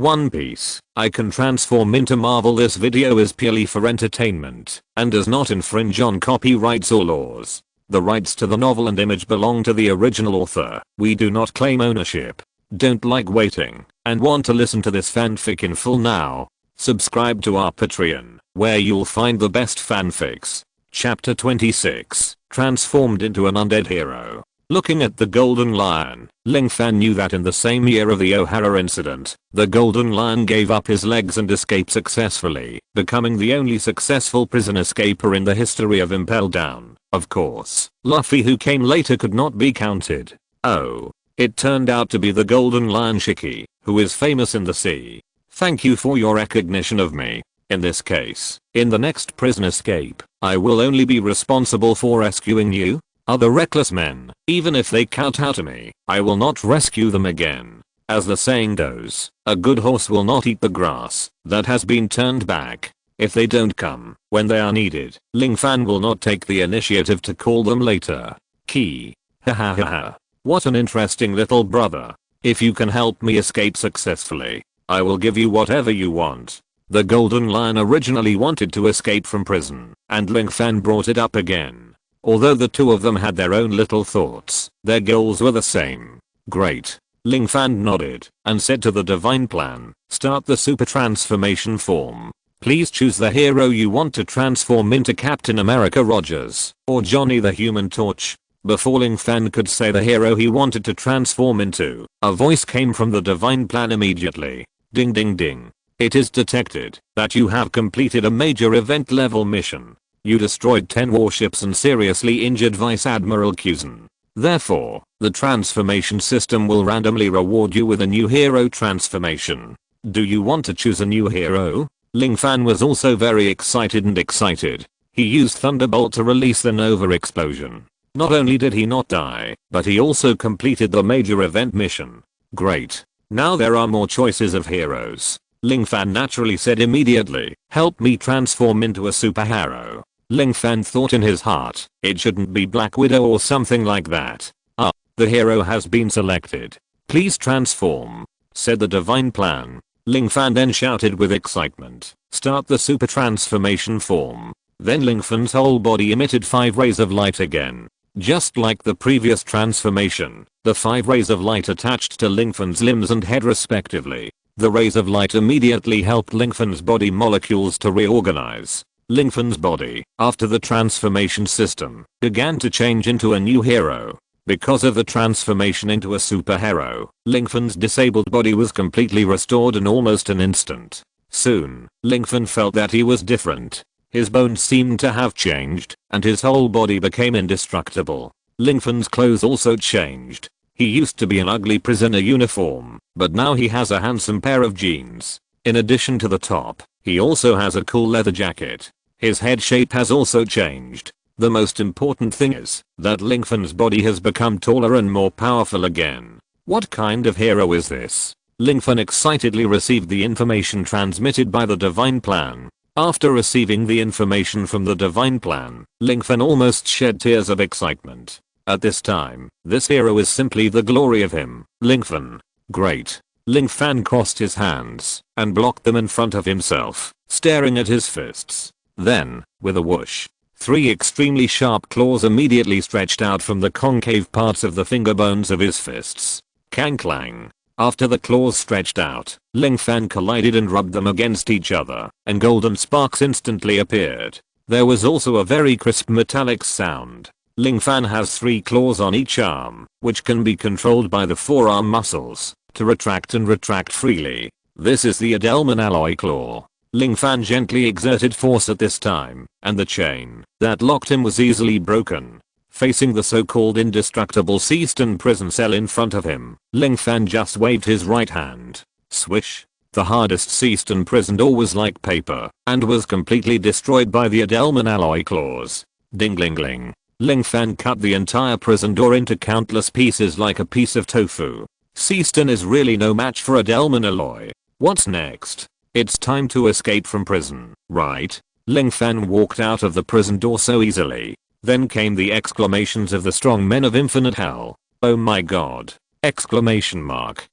One Piece. I can transform into Marvel. This video is purely for entertainment and does not infringe on copyrights or laws. The rights to the novel and image belong to the original author. We do not claim ownership. Don't like waiting and want to listen to this fanfic in full now? Subscribe to our Patreon, where you'll find the best fanfics. Chapter 26. Transformed into an undead hero. Looking at the Golden Lion, Lingfan knew that in the same year of the O'Hara incident, the Golden Lion gave up his legs and escaped successfully, becoming the only successful prison escaper in the history of Impel Down. Of course, Luffy, who came later, could not be counted. Oh, it turned out to be the Golden Lion Shiki, who is famous in the sea. Thank you for your recognition of me. In this case, in the next prison escape, I will only be responsible for rescuing you. Other reckless men, even if they kowtow to me, I will not rescue them again. As the saying goes, a good horse will not eat the grass that has been turned back. If they don't come when they are needed, Lingfan will not take the initiative to call them later. Key. Ha ha ha ha. What an interesting little brother. If you can help me escape successfully, I will give you whatever you want. The Golden Lion originally wanted to escape from prison, and Lingfan brought it up again. Although the two of them had their own little thoughts, their goals were the same. Great. Lingfan nodded and said to the divine plan, start the super transformation form. Please choose the hero you want to transform into: Captain America Rogers or Johnny the Human Torch. Before Lingfan could say the hero he wanted to transform into, a voice came from the divine plan immediately. Ding ding ding. It is detected that you have completed a major event level mission. You destroyed 10 warships and seriously injured Vice Admiral Kuzan. Therefore, the transformation system will randomly reward you with a new hero transformation. Do you want to choose a new hero? Lingfan was also very excited. He used Thunderbolt to release the Nova explosion. Not only did he not die, but he also completed the major event mission. Great. Now there are more choices of heroes. Lingfan naturally said immediately, help me transform into a superhero. Lingfan thought in his heart, it shouldn't be Black Widow or something like that. Ah, the hero has been selected. Please transform, said the divine plan. Lingfan then shouted with excitement, start the super transformation form. Then Lingfan's whole body emitted 5 rays of light again. Just like the previous transformation, the 5 rays of light attached to Lingfan's limbs and head respectively. The rays of light immediately helped Lingfan's body molecules to reorganize. Lingfan's body, after the transformation system, began to change into a new hero. Because of the transformation into a superhero, Lingfan's disabled body was completely restored in almost an instant. Soon, Lingfan felt that he was different. His bones seemed to have changed, and his whole body became indestructible. Lingfan's clothes also changed. He used to be an ugly prisoner uniform, but now he has a handsome pair of jeans. In addition to the top, he also has a cool leather jacket. His head shape has also changed. The most important thing is that Lingfan's body has become taller and more powerful again. What kind of hero is this? Lingfan excitedly received the information transmitted by the divine plan. After receiving the information from the divine plan, Lingfan almost shed tears of excitement. At this time, this hero is simply the glory of him, Lingfan. Great. Lingfan crossed his hands and blocked them in front of himself, staring at his fists. Then, with a whoosh, 3 extremely sharp claws immediately stretched out from the concave parts of the finger bones of his fists. Clang clang. After the claws stretched out, Lingfan collided and rubbed them against each other, and golden sparks instantly appeared. There was also a very crisp metallic sound. Lingfan has 3 claws on each arm, which can be controlled by the forearm muscles to retract and retract freely. This is the Edelman alloy claw. Lingfan gently exerted force at this time, and the chain that locked him was easily broken. Facing the so-called indestructible Seaston prison cell in front of him, Lingfan just waved his right hand. Swish. The hardest Seaston prison door was like paper, and was completely destroyed by the Edelman alloy claws. Ding-ling-ling. Lingfan cut the entire prison door into countless pieces like a piece of tofu. Seaston is really no match for Edelman alloy. What's next? It's time to escape from prison, right? Lingfan walked out of the prison door so easily. Then came the exclamations of the strong men of Infinite Hell. Oh my god! Exclamation mark.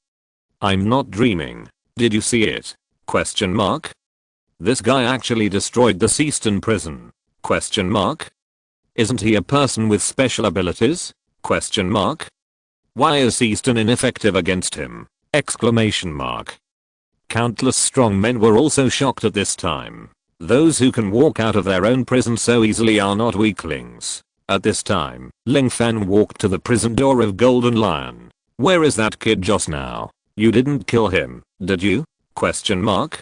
I'm not dreaming. Did you see it? Question mark. This guy actually destroyed the Seaston prison. Question mark. Isn't he a person with special abilities? Question mark. Why is Seaston ineffective against him? Exclamation mark. Countless strong men were also shocked at this time. Those who can walk out of their own prison so easily are not weaklings. At this time, Ling Fan walked to the prison door of Golden Lion. Where is that kid just now? You didn't kill him, did you? Question mark.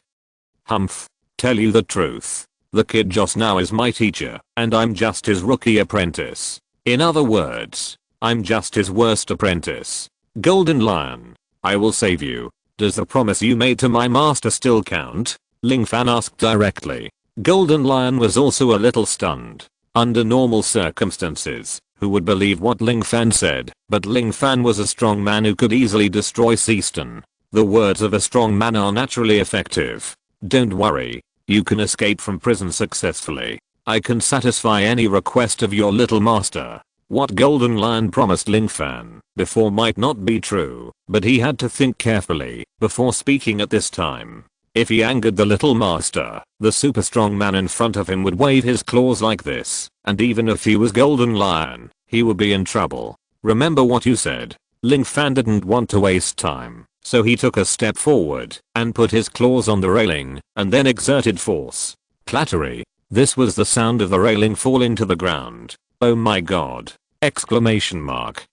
Humph. Tell you the truth. The kid just now is my teacher, and I'm just his rookie apprentice. In other words, I'm just his worst apprentice. Golden Lion, I will save you. Does the promise you made to my master still count? Ling Fan asked directly. Golden Lion was also a little stunned. Under normal circumstances, who would believe what Ling Fan said? But Ling Fan was a strong man who could easily destroy Seaston. The words of a strong man are naturally effective. Don't worry, you can escape from prison successfully. I can satisfy any request of your little master. What Golden Lion promised Ling Fan before might not be true, but he had to think carefully before speaking at this time. If he angered the little master, the super strong man in front of him would wave his claws like this, and even if he was Golden Lion, he would be in trouble. Remember what you said. Ling Fan didn't want to waste time, so he took a step forward and put his claws on the railing and then exerted force. Clattery. This was the sound of the railing falling to the ground. Oh my god! Exclamation mark.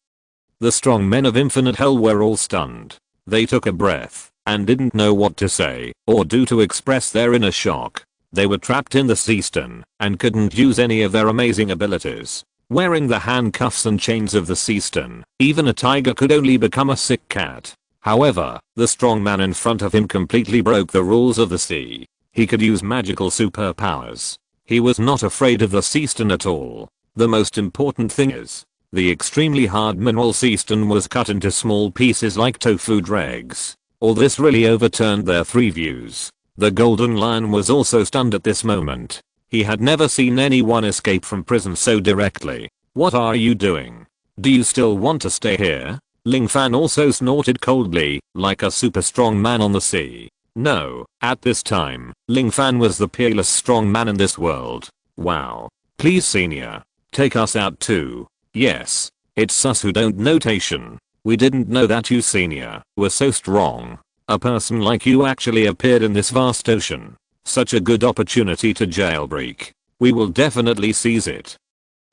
The strong men of Infinite Hell were all stunned. They took a breath and didn't know what to say or do to express their inner shock. They were trapped in the Seaston and couldn't use any of their amazing abilities. Wearing the handcuffs and chains of the Seaston, even a tiger could only become a sick cat. However, the strong man in front of him completely broke the rules of the sea. He could use magical superpowers. He was not afraid of the Seaston at all. The most important thing is, the extremely hard mineral Seaston was cut into small pieces like tofu dregs. All this really overturned their three views. The Golden Lion was also stunned at this moment. He had never seen anyone escape from prison so directly. What are you doing? Do you still want to stay here? Ling Fan also snorted coldly, like a super strong man on the sea. No, at this time, Ling Fan was the peerless strong man in this world. Wow. Please senior. Take us out too. Yes. It's us who don't notation. We didn't know that you senior were so strong. A person like you actually appeared in this vast ocean. Such a good opportunity to jailbreak. We will definitely seize it.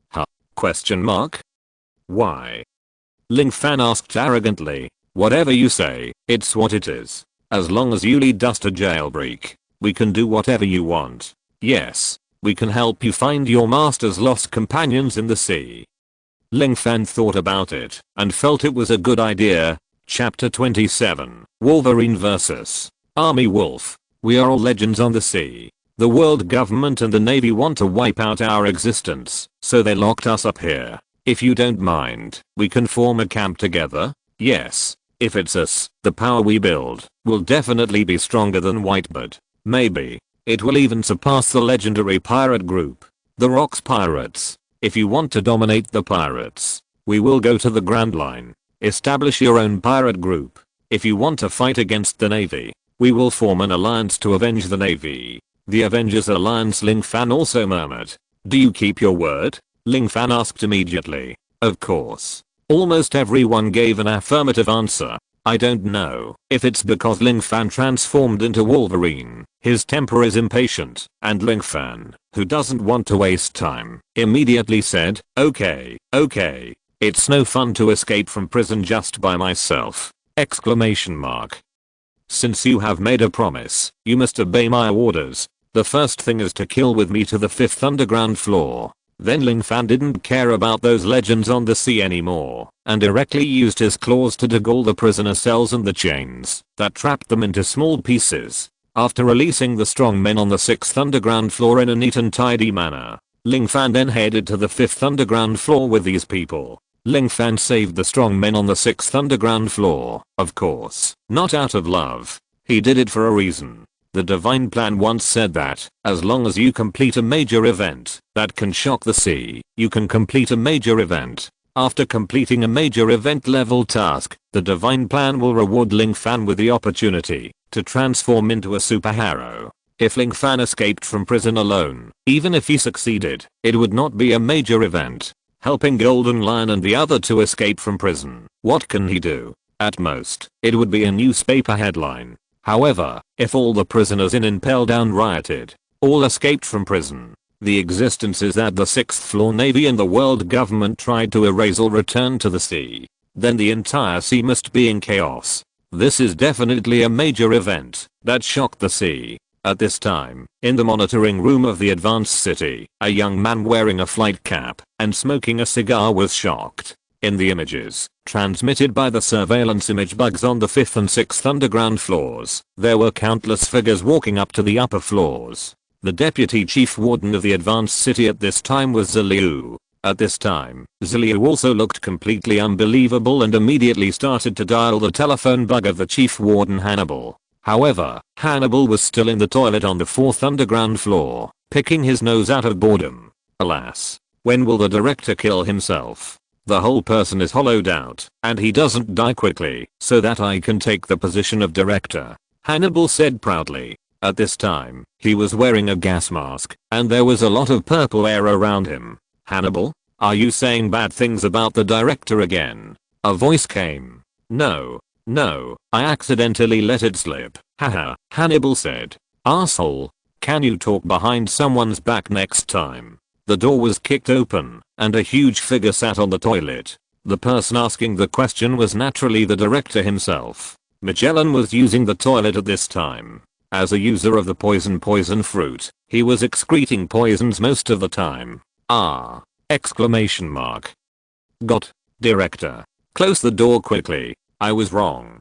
Huh? Question mark? Why? Ling Fan asked arrogantly. Whatever you say, it's what it is. As long as you lead us to jailbreak, we can do whatever you want. Yes, we can help you find your master's lost companions in the sea. Ling Fan thought about it and felt it was a good idea. Chapter 27, Wolverine vs. Army Wolf. We are all legends on the sea. The world government and the navy want to wipe out our existence, so they locked us up here. If you don't mind, we can form a camp together. Yes. If it's us, the power we build will definitely be stronger than Whitebird. Maybe it will even surpass the legendary pirate group, the Rocks Pirates. If you want to dominate the pirates, we will go to the Grand Line. Establish your own pirate group. If you want to fight against the navy, we will form an alliance to avenge the navy. The Avengers Alliance. Ling Fan also murmured. Do you keep your word? Ling Fan asked immediately. Of course. Almost everyone gave an affirmative answer. I don't know if it's because Ling Fan transformed into Wolverine. His temper is impatient, and Ling Fan, who doesn't want to waste time, immediately said, okay. It's no fun to escape from prison just by myself. Exclamation mark. Since you have made a promise, you must obey my orders. The first thing is to kill with me to the 5th underground floor. Then Ling Fan didn't care about those legends on the sea anymore, and directly used his claws to dig all the prisoner cells and the chains that trapped them into small pieces. After releasing the strong men on the 6th underground floor in a neat and tidy manner, Ling Fan then headed to the 5th underground floor with these people. Ling Fan saved the strong men on the 6th underground floor, of course, not out of love. He did it for a reason. The divine plan once said that, as long as you complete a major event that can shock the sea, you can complete a major event. After completing a major event level task, The divine plan will reward Ling Fan with the opportunity to transform into a superhero. If Ling Fan escaped from prison alone, even if he succeeded, it would not be a major event. Helping Golden Lion and the other to escape from prison, what can he do? At most, it would be a newspaper headline. However, if all the prisoners in Impel Down rioted, all escaped from prison, the existences that the 6th floor navy and the world government tried to erase all return to the sea, then the entire sea must be in chaos. This is definitely a major event that shocked the sea. At this time, in the monitoring room of the advanced city, a young man wearing a flight cap and smoking a cigar was shocked. In the images, transmitted by the surveillance image bugs on the 5th and 6th underground floors, there were countless figures walking up to the upper floors. The deputy chief warden of the advanced city at this time was Ziliu. At this time, Ziliu also looked completely unbelievable and immediately started to dial the telephone bug of the chief warden Hannibal. However, Hannibal was still in the toilet on the 4th underground floor, picking his nose out of boredom. Alas, when will the director kill himself? The whole person is hollowed out, and he doesn't die quickly, so that I can take the position of director, Hannibal said proudly. At this time, he was wearing a gas mask, and there was a lot of purple air around him. Hannibal, are you saying bad things about the director again? A voice came. No, I accidentally let it slip. Haha, Hannibal said. Asshole. Can you talk behind someone's back next time? The door was kicked open, and a huge figure sat on the toilet. The person asking the question was naturally the director himself. Magellan was using the toilet at this time. As a user of the poison fruit, he was excreting poisons most of the time. Ah! Exclamation mark. Got. Director. Close the door quickly. I was wrong.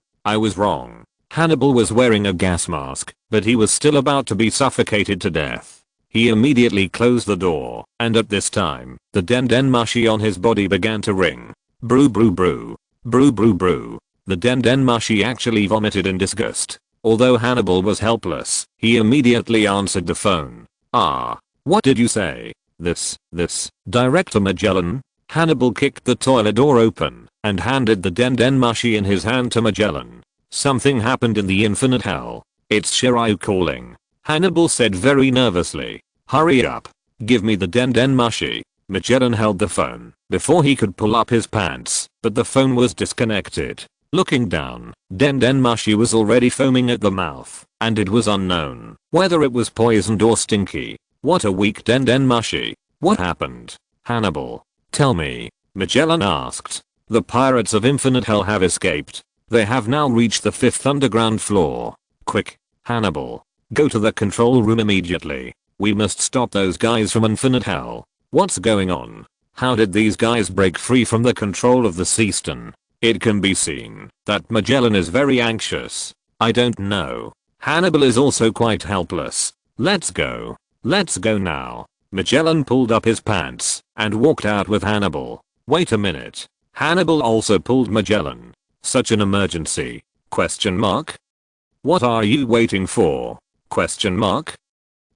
Hannibal was wearing a gas mask, but he was still about to be suffocated to death. He immediately closed the door, and at this time, the den mushi on his body began to ring. Brew brew brew. Brew brew brew. The den mushi actually vomited in disgust. Although Hannibal was helpless, he immediately answered the phone. Ah. What did you say? This. Director Magellan? Hannibal kicked the toilet door open and handed the den mushi in his hand to Magellan. Something happened in the infinite hell. It's Shiryu calling. Hannibal said very nervously. Hurry up. Give me the den mushi. Magellan held the phone before he could pull up his pants, but the phone was disconnected. Looking down, den mushi was already foaming at the mouth, and it was unknown whether it was poisoned or stinky. What a weak den mushi. What happened? Hannibal. Tell me. Magellan asked. The pirates of Infinite Hell have escaped. They have now reached the 5th underground floor. Quick, Hannibal. Go to the control room immediately. We must stop those guys from Infinite Hell. What's going on? How did these guys break free from the control of the Seaston? It can be seen that Magellan is very anxious. I don't know. Hannibal is also quite helpless. Let's go. Let's go now. Magellan pulled up his pants and walked out with Hannibal. Wait a minute. Hannibal also pulled Magellan. Such an emergency? Question mark? What are you waiting for? Question mark?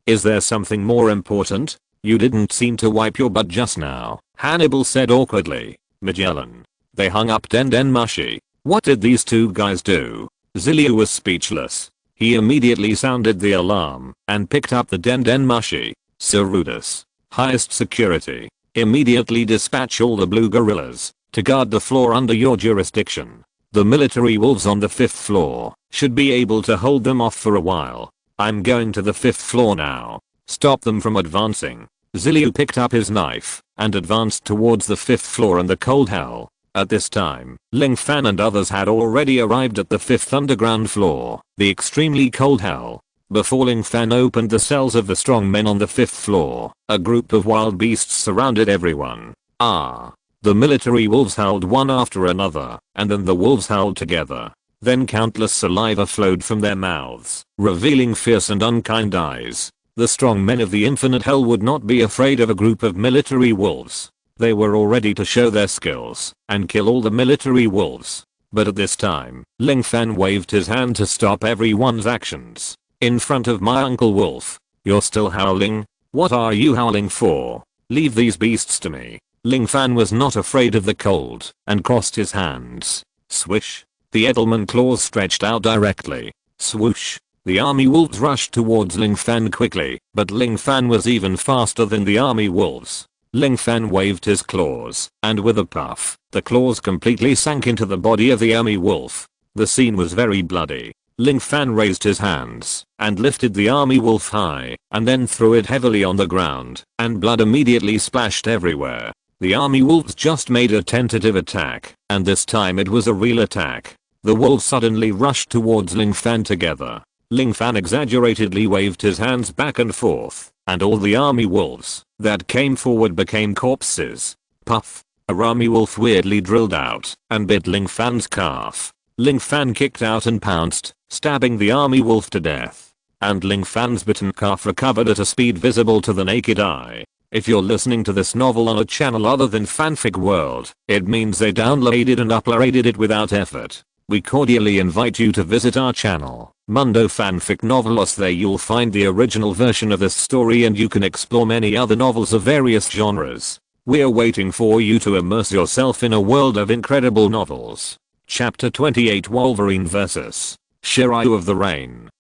Is there something more important? You didn't seem to wipe your butt just now, Hannibal said awkwardly. Magellan. They hung up den mushi. What did these two guys do? Ziliu was speechless. He immediately sounded the alarm and picked up the den mushi. Cerudus. Highest security. Immediately dispatch all the blue gorillas to guard the floor under your jurisdiction. The military wolves on the 5th floor should be able to hold them off for a while. I'm going to the 5th floor now. Stop them from advancing. Ziliu picked up his knife and advanced towards the 5th floor and the cold hell. At this time, Ling Fan and others had already arrived at the 5th underground floor, the extremely cold hell. Before Ling Fan opened the cells of the strong men on the 5th floor, a group of wild beasts surrounded everyone. Ah. The military wolves howled one after another, and then the wolves howled together. Then countless saliva flowed from their mouths, revealing fierce and unkind eyes. The strong men of the Infinite Hell would not be afraid of a group of military wolves. They were all ready to show their skills and kill all the military wolves. But at this time, Ling Fan waved his hand to stop everyone's actions. In front of my Uncle Wolf. You're still howling? What are you howling for? Leave these beasts to me. Ling Fan was not afraid of the cold and crossed his hands. Swish. The Edelman claws stretched out directly. Swoosh. The army wolves rushed towards Ling Fan quickly, but Ling Fan was even faster than the army wolves. Ling Fan waved his claws, and with a puff, the claws completely sank into the body of the army wolf. The scene was very bloody. Ling Fan raised his hands and lifted the army wolf high and then threw it heavily on the ground, and blood immediately splashed everywhere. The army wolves just made a tentative attack, and this time it was a real attack. The wolves suddenly rushed towards Ling Fan together. Ling Fan exaggeratedly waved his hands back and forth, and all the army wolves that came forward became corpses. Puff. A army wolf weirdly drilled out and bit Ling Fan's calf. Ling Fan kicked out and pounced, stabbing the army wolf to death. And Ling Fan's bitten calf recovered at a speed visible to the naked eye. If you're listening to this novel on a channel other than Fanfic World, it means they downloaded and uploaded it without effort. We cordially invite you to visit our channel, Mundo Fanfic Novelos. There you'll find the original version of this story and you can explore many other novels of various genres. We're waiting for you to immerse yourself in a world of incredible novels. Chapter 28 Wolverine vs. Shiryu of the Rain.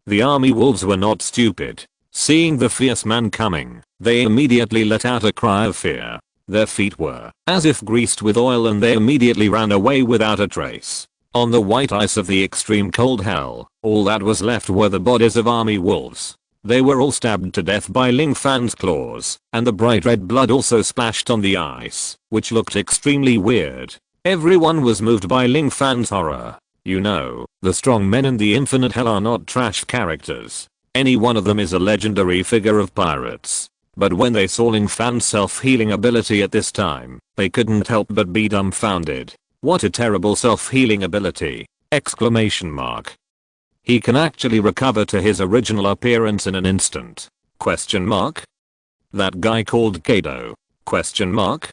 The army wolves were not stupid. Seeing the fierce man coming, they immediately let out a cry of fear. Their feet were as if greased with oil and they immediately ran away without a trace. On the white ice of the extreme cold hell, all that was left were the bodies of army wolves. They were all stabbed to death by Ling Fan's claws, and the bright red blood also splashed on the ice, which looked extremely weird. Everyone was moved by Ling Fan's horror. You know, the strong men in the infinite hell are not trash characters. Any one of them is a legendary figure of pirates. But when they saw Ling Fan's self-healing ability at this time, they couldn't help but be dumbfounded. What a terrible self-healing ability! Exclamation mark. He can actually recover to his original appearance in an instant. Question mark. That guy called Kaido. Question mark.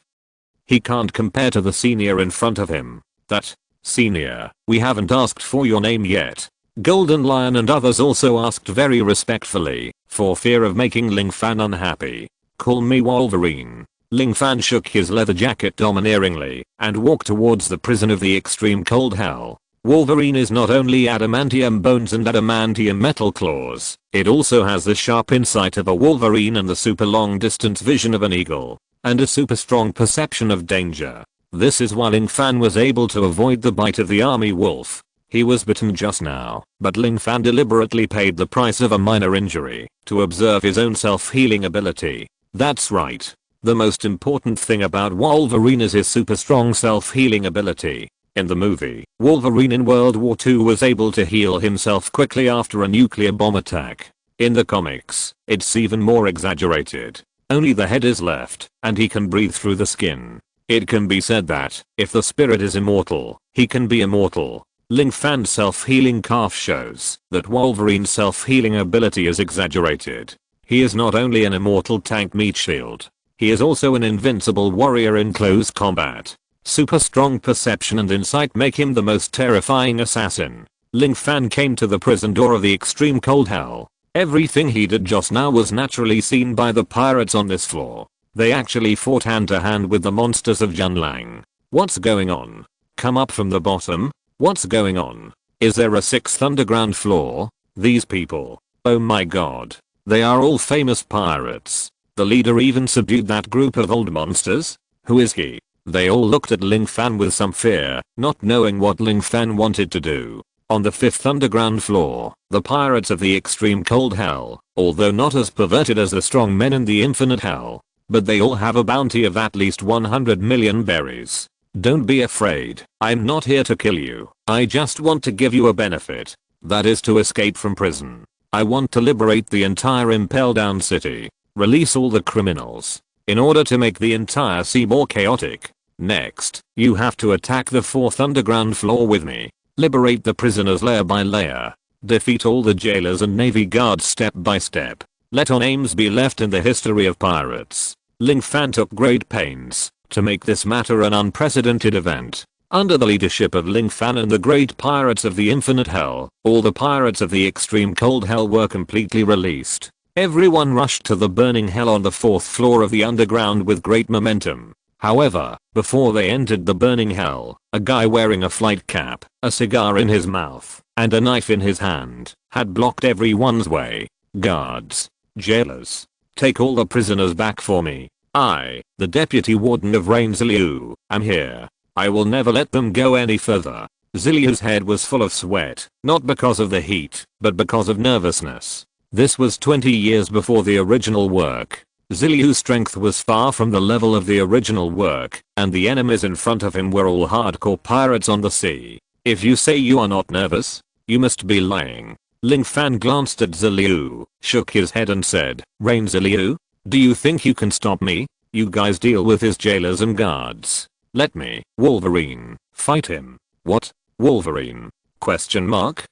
He can't compare to the senior in front of him. That senior, we haven't asked for your name yet. Golden Lion and others also asked very respectfully, for fear of making Ling Fan unhappy. Call me Wolverine. Ling Fan shook his leather jacket domineeringly and walked towards the prison of the extreme cold hell. Wolverine is not only adamantium bones and adamantium metal claws, it also has the sharp insight of a wolverine and the super long distance vision of an eagle, and a super strong perception of danger. This is why Ling Fan was able to avoid the bite of the army wolf. He was bitten just now, but Ling Fan deliberately paid the price of a minor injury to observe his own self-healing ability. That's right. The most important thing about Wolverine is his super strong self-healing ability. In the movie, Wolverine in World War II was able to heal himself quickly after a nuclear bomb attack. In the comics, it's even more exaggerated. Only the head is left, and he can breathe through the skin. It can be said that, if the spirit is immortal, he can be immortal. Ling Fan's self-healing calf shows that Wolverine's self-healing ability is exaggerated. He is not only an immortal tank meat shield, he is also an invincible warrior in close combat. Super strong perception and insight make him the most terrifying assassin. Ling Fan came to the prison door of the extreme cold hell. Everything he did just now was naturally seen by the pirates on this floor. They actually fought hand to hand with the monsters of Junlang. What's going on? Come up from the bottom? What's going on? Is there a sixth underground floor? These people. Oh my god. They are all famous pirates. The leader even subdued that group of old monsters? Who is he? They all looked at Ling Fan with some fear, not knowing what Ling Fan wanted to do. On the fifth underground floor, the pirates of the extreme cold hell, although not as perverted as the strong men in the infinite hell, but they all have a bounty of at least 100 million berries. Don't be afraid, I'm not here to kill you, I just want to give you a benefit. That is to escape from prison. I want to liberate the entire Impel Down city. Release all the criminals. In order to make the entire sea more chaotic. Next, you have to attack the fourth underground floor with me. Liberate the prisoners layer by layer. Defeat all the jailers and navy guards step by step. Let our names be left in the history of pirates. Ling Fan took great pains to make this matter an unprecedented event. Under the leadership of Ling Fan and the great pirates of the infinite hell, all the pirates of the extreme cold hell were completely released. Everyone rushed to the burning hell on the fourth floor of the underground with great momentum. However, before they entered the burning hell, a guy wearing a flight cap, a cigar in his mouth, and a knife in his hand, had blocked everyone's way. Guards. Jailers. Take all the prisoners back for me. I, the deputy warden of Rain Ziliu, am here. I will never let them go any further. Ziliu's head was full of sweat, not because of the heat, but because of nervousness. This was 20 years before the original work. Ziliu's strength was far from the level of the original work, and the enemies in front of him were all hardcore pirates on the sea. If you say you are not nervous, you must be lying. Ling Fan glanced at Ziliu, shook his head and said, Rain Ziliu? Do you think you can stop me? You guys deal with his jailers and guards. Let me, Wolverine, fight him. What? Wolverine? Question mark?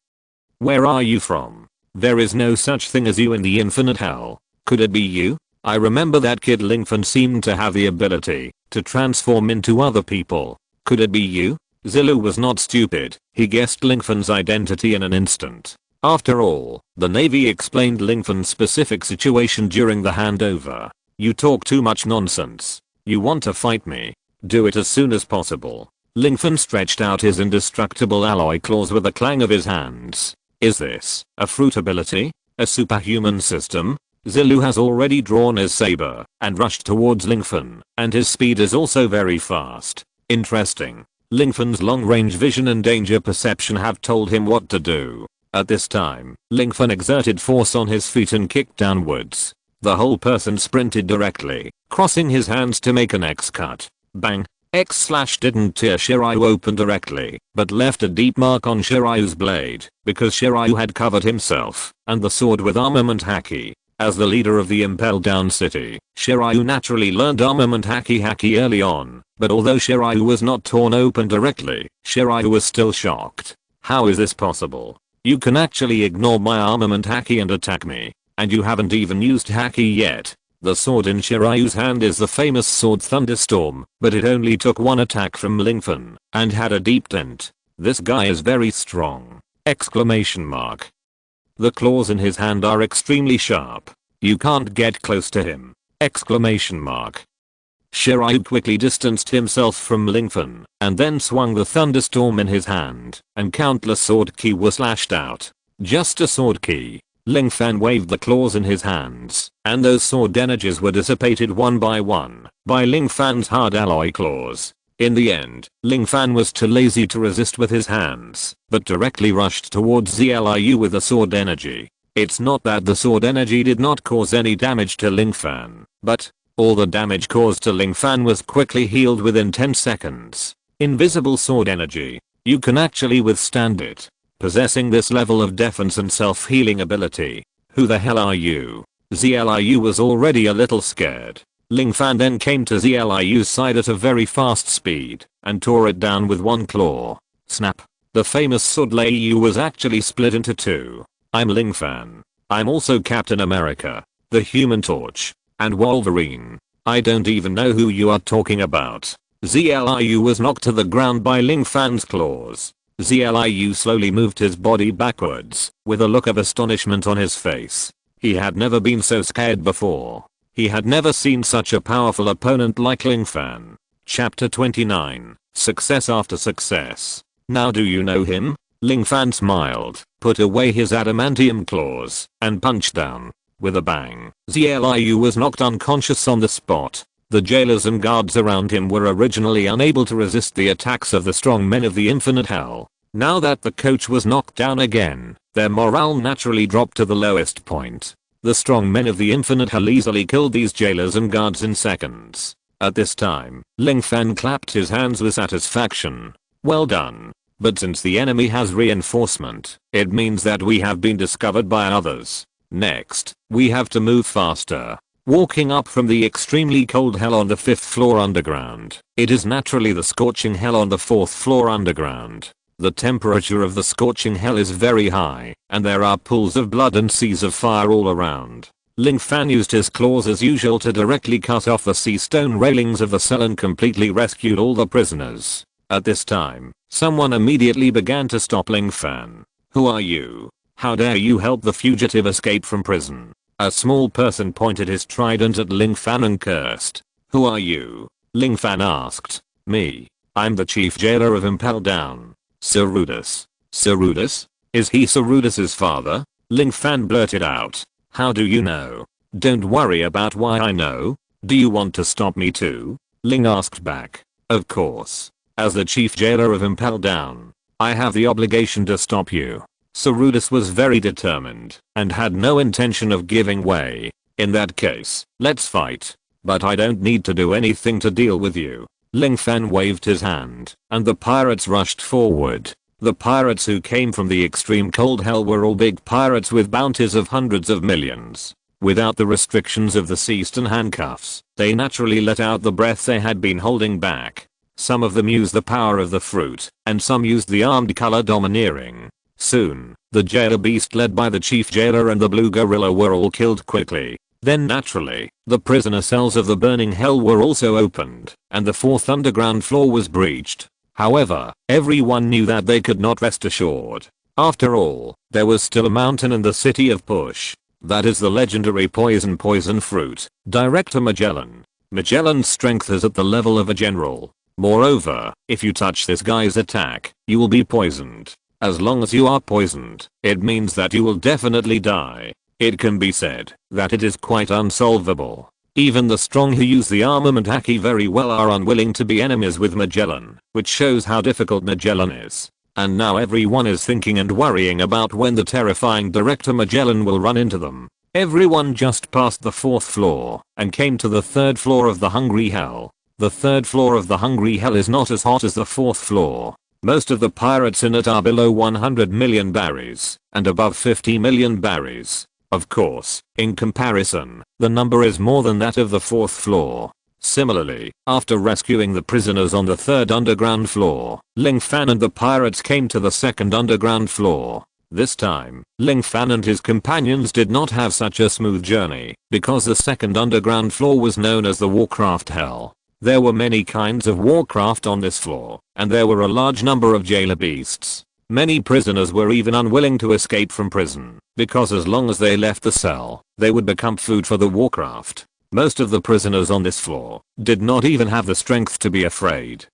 Where are you from? There is no such thing as you in the infinite hell. Could it be you? I remember that kid Lingfen seemed to have the ability to transform into other people. Could it be you? Ziliu was not stupid. He guessed Lingfen's identity in an instant. After all, the Navy explained Lingfen's specific situation during the handover. You talk too much nonsense. You want to fight me? Do it as soon as possible. Lingfen stretched out his indestructible alloy claws with a clang of his hands. Is this a fruit ability? A superhuman system? Ziliu has already drawn his saber and rushed towards Lingfen, and his speed is also very fast. Interesting. Lingfen's long-range vision and danger perception have told him what to do. At this time, Lingfen exerted force on his feet and kicked downwards. The whole person sprinted directly, crossing his hands to make an X cut. Bang! X/ didn't tear Shiryu open directly, but left a deep mark on Shiryu's blade, because Shiryu had covered himself and the sword with armament haki. As the leader of the Impel Down City, Shiryu naturally learned armament haki early on, but although Shiryu was not torn open directly, Shiryu was still shocked. How is this possible? You can actually ignore my armament haki and attack me, and you haven't even used haki yet. The sword in Shiryu's hand is the famous sword Thunderstorm, but it only took one attack from Lingfen, and had a deep dent. This guy is very strong! Exclamation mark. The claws in his hand are extremely sharp. You can't get close to him! Exclamation mark. Shiryu quickly distanced himself from Lingfen, and then swung the Thunderstorm in his hand, and countless sword ki were slashed out. Just a sword ki. Lingfen waved the claws in his hands, and those sword energies were dissipated one by Lingfen's hard alloy claws. In the end, Lingfen was too lazy to resist with his hands, but directly rushed towards Zliu with the sword energy. It's not that the sword energy did not cause any damage to Lingfen, but all the damage caused to Lingfen was quickly healed within 10 seconds. Invisible sword energy. You can actually withstand it. Possessing this level of defense and self-healing ability. Who the hell are you? Zliu was already a little scared. Lingfen then came to Zliu's side at a very fast speed and tore it down with one claw. Snap. The famous sword Liu was actually split into two. I'm Lingfen. I'm also Captain America, the Human Torch, and Wolverine. I don't even know who you are talking about. Zliu was knocked to the ground by Lingfen's claws. Zliu slowly moved his body backwards, with a look of astonishment on his face. He had never been so scared before. He had never seen such a powerful opponent like Lingfen. Chapter 29. Success after success. Now do you know him? Lingfen smiled, put away his adamantium claws, and punched down. With a bang, Zliu was knocked unconscious on the spot. The jailers and guards around him were originally unable to resist the attacks of the strong men of the infinite hell. Now that the coach was knocked down again, their morale naturally dropped to the lowest point. The strong men of the infinite hell easily killed these jailers and guards in seconds. At this time, Lingfen clapped his hands with satisfaction. Well done. But since the enemy has reinforcement, it means that we have been discovered by others. Next, we have to move faster. Walking up from the extremely cold hell on the 5th floor underground, it is naturally the scorching hell on the 4th floor underground. The temperature of the scorching hell is very high, and there are pools of blood and seas of fire all around. Lingfen used his claws as usual to directly cut off the sea stone railings of the cell and completely rescued all the prisoners. At this time, someone immediately began to stop Lingfen. Who are you? How dare you help the fugitive escape from prison? A small person pointed his trident at Lingfen and cursed. Who are you? Ling Fan asked. Me. I'm the chief jailer of Impel Down. Cerudus. Cerudus? Is he Cerudus's father? Ling Fan blurted out. How do you know? Don't worry about why I know. Do you want to stop me too? Ling asked back. Of course. As the chief jailer of Impel Down, I have the obligation to stop you. Cerudus was very determined and had no intention of giving way. In that case, let's fight. But I don't need to do anything to deal with you. Ling Fan waved his hand, and the pirates rushed forward. The pirates who came from the extreme cold hell were all big pirates with bounties of hundreds of millions. Without the restrictions of the seized and handcuffs, they naturally let out the breath they had been holding back. Some of them used the power of the fruit, and some used the armed color domineering. Soon, the jailer beast led by the chief jailer and the blue gorilla were all killed quickly. Then naturally, the prisoner cells of the burning hell were also opened, and the fourth underground floor was breached. However, everyone knew that they could not rest assured. After all, there was still a mountain in the city of Push. That is the legendary poison fruit. Director Magellan. Magellan's strength is at the level of a general. Moreover, if you touch this guy's attack, you will be poisoned. As long as you are poisoned, it means that you will definitely die. It can be said that it is quite unsolvable. Even the strong who use the armament haki very well are unwilling to be enemies with Magellan, which shows how difficult Magellan is. And now everyone is thinking and worrying about when the terrifying Director Magellan will run into them. Everyone just passed the 4th floor and came to the 3rd floor of the Hungry Hell. The 3rd floor of the Hungry Hell is not as hot as the 4th floor. Most of the pirates in it are below 100 million berries and above 50 million berries. Of course, in comparison, the number is more than that of the 4th floor. Similarly, after rescuing the prisoners on the 3rd underground floor, Ling Fan and the pirates came to the 2nd underground floor. This time, Ling Fan and his companions did not have such a smooth journey because the 2nd underground floor was known as the Warcraft Hell. There were many kinds of warcraft on this floor, and there were a large number of jailer beasts. Many prisoners were even unwilling to escape from prison, because as long as they left the cell, they would become food for the warcraft. Most of the prisoners on this floor did not even have the strength to be afraid.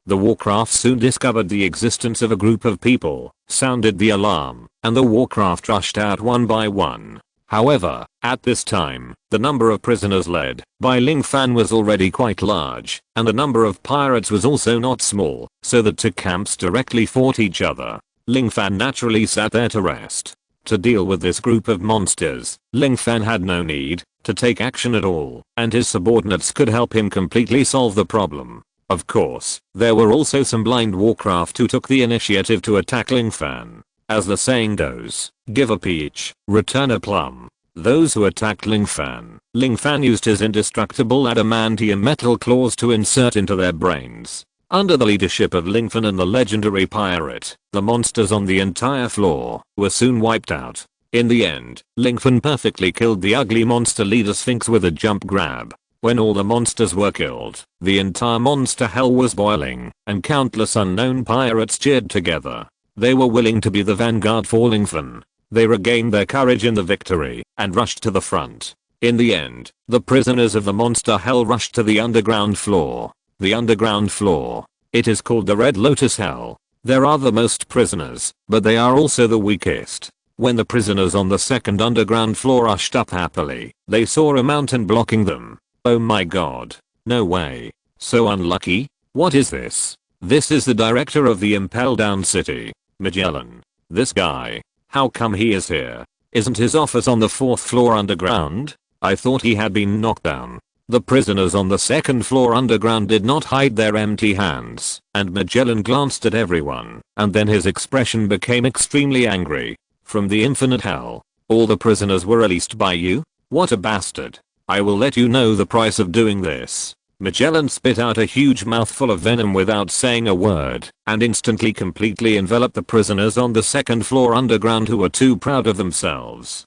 The warcraft soon discovered the existence of a group of people, sounded the alarm, and the warcraft rushed out one by one. However, at this time, the number of prisoners led by Ling Fan was already quite large, and the number of pirates was also not small, so the two camps directly fought each other. Ling Fan naturally sat there to rest. To deal with this group of monsters, Ling Fan had no need to take action at all, and his subordinates could help him completely solve the problem. Of course, there were also some blind warcraft who took the initiative to attack Ling Fan. As the saying goes, give a peach, return a plum. Those who attacked Ling Fan used his indestructible adamantium metal claws to insert into their brains. Under the leadership of Ling Fan and the legendary pirate, the monsters on the entire floor were soon wiped out. In the end, Ling Fan perfectly killed the ugly monster leader Sphinx with a jump grab. When all the monsters were killed, the entire monster hell was boiling, and countless unknown pirates cheered together. They were willing to be the vanguard for Ling Fan. They regained their courage in the victory and rushed to the front. In the end, the prisoners of the monster hell rushed to the underground floor. The underground floor. It is called the Red Lotus Hell. There are the most prisoners, but they are also the weakest. When the prisoners on the 2nd underground floor rushed up happily, they saw a mountain blocking them. Oh my god. No way. So unlucky? What is this? This is the director of the Impel Down City. Magellan. This guy. How come he is here? Isn't his office on the 4th floor underground? I thought he had been knocked down. The prisoners on the 2nd floor underground did not hide their empty hands, and Magellan glanced at everyone, and then his expression became extremely angry. From the infinite hell, all the prisoners were released by you? What a bastard. I will let you know the price of doing this. Magellan spit out a huge mouthful of venom without saying a word, and instantly completely enveloped the prisoners on the 2nd floor underground who were too proud of themselves.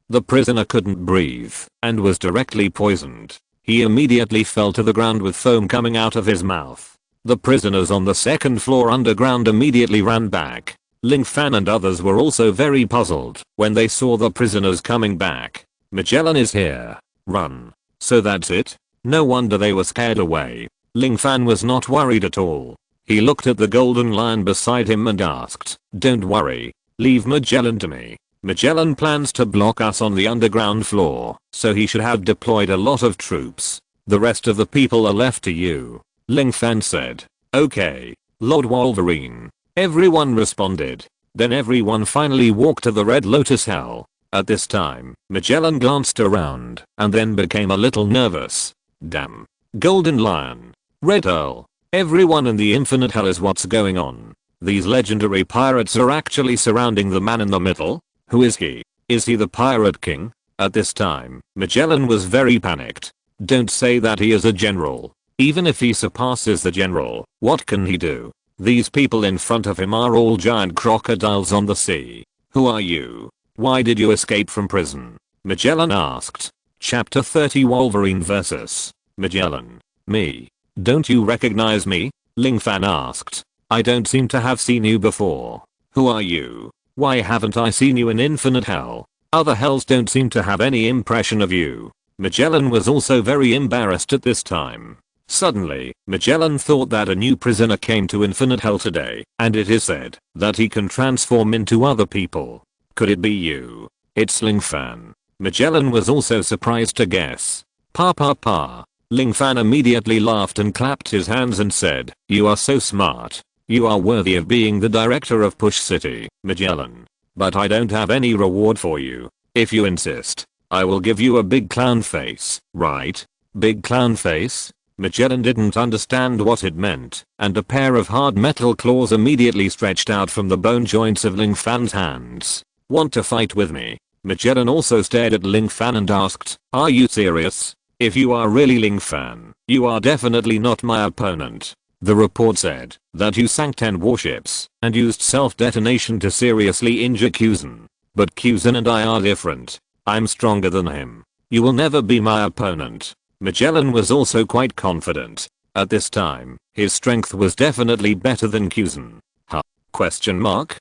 The prisoner couldn't breathe, and was directly poisoned. He immediately fell to the ground with foam coming out of his mouth. The prisoners on the 2nd floor underground immediately ran back. Ling Fan and others were also very puzzled when they saw the prisoners coming back. Magellan is here. Run. So that's it? No wonder they were scared away. Ling Fan was not worried at all. He looked at the golden lion beside him and asked, "Don't worry. Leave Magellan to me. Magellan plans to block us on the underground floor, so he should have deployed a lot of troops. The rest of the people are left to you." Ling Fan said. "Okay, Lord Wolverine." Everyone responded. Then everyone finally walked to the Red Lotus Hell. At this time, Magellan glanced around and then became a little nervous. Damn. Golden Lion. Red Earl. Everyone in the Infinite Hell is what's going on. These legendary pirates are actually surrounding the man in the middle. Who is he? Is he the Pirate King? At this time, Magellan was very panicked. Don't say that he is a general. Even if he surpasses the general, what can he do? These people in front of him are all giant crocodiles on the sea. Who are you? Why did you escape from prison? Magellan asked. Chapter 30 Wolverine vs. Magellan. Me. Don't you recognize me? Ling Fan asked. I don't seem to have seen you before. Who are you? Why haven't I seen you in Infinite Hell? Other hells don't seem to have any impression of you. Magellan was also very embarrassed at this time. Suddenly, Magellan thought that a new prisoner came to Infinite Hell today, and it is said that he can transform into other people. Could it be you? It's Ling Fan. Magellan was also surprised to guess. Pa. Ling Fan immediately laughed and clapped his hands and said, "You are so smart. You are worthy of being the director of Push City, Magellan. But I don't have any reward for you. If you insist, I will give you a big clown face, right? Big clown face?" Magellan didn't understand what it meant, and a pair of hard metal claws immediately stretched out from the bone joints of Ling Fan's hands. "Want to fight with me?" Magellan also stared at Ling Fan and asked, "Are you serious? If you are really Ling Fan, you are definitely not my opponent. The report said that you sank 10 warships and used self-detonation to seriously injure Kuzan. But Kuzan and I are different. I'm stronger than him. You will never be my opponent." Magellan was also quite confident. At this time, his strength was definitely better than Kuzan. Huh? Question mark?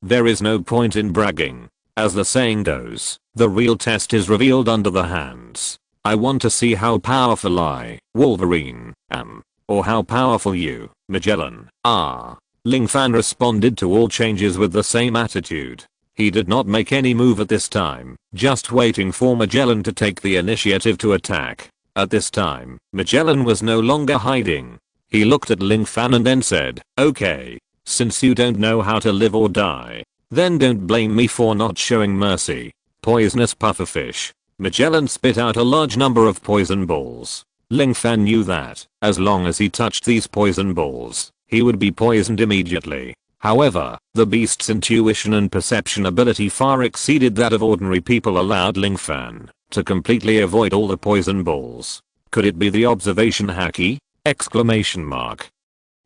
There is no point in bragging. As the saying goes, the real test is revealed under the hands. I want to see how powerful I, Wolverine, am. Or how powerful you, Magellan, are. Ling Fan responded to all changes with the same attitude. He did not make any move at this time, just waiting for Magellan to take the initiative to attack. At this time, Magellan was no longer hiding. He looked at Ling Fan and then said, "Okay, since you don't know how to live or die, then don't blame me for not showing mercy." Poisonous pufferfish. Magellan spit out a large number of poison balls. Ling Fan knew that, as long as he touched these poison balls, he would be poisoned immediately. However, the beast's intuition and perception ability far exceeded that of ordinary people, allowed Ling Fan to completely avoid all the poison balls. Could it be the observation haki? Exclamation mark.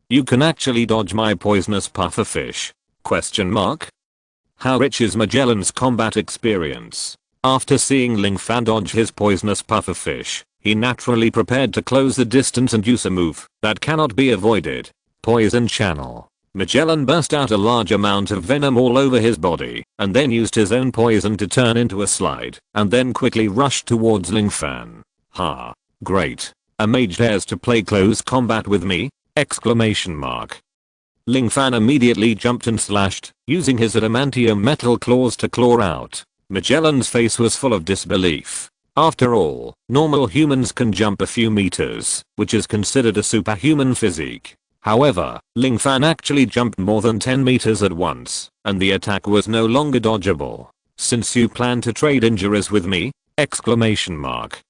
You can actually dodge my poisonous pufferfish? Question mark. How rich is Magellan's combat experience? After seeing Ling Fan dodge his poisonous pufferfish, he naturally prepared to close the distance and use a move that cannot be avoided. Poison channel. Magellan burst out a large amount of venom all over his body, and then used his own poison to turn into a slide, and then quickly rushed towards Ling Fan. Ha! Great. A mage dares to play close combat with me? Exclamation mark. Ling Fan immediately jumped and slashed, using his adamantium metal claws to claw out. Magellan's face was full of disbelief. After all, normal humans can jump a few meters, which is considered a superhuman physique. However, Ling Fan actually jumped more than 10 meters at once, and the attack was no longer dodgeable. "Since you plan to trade injuries with me?" Exclamation mark.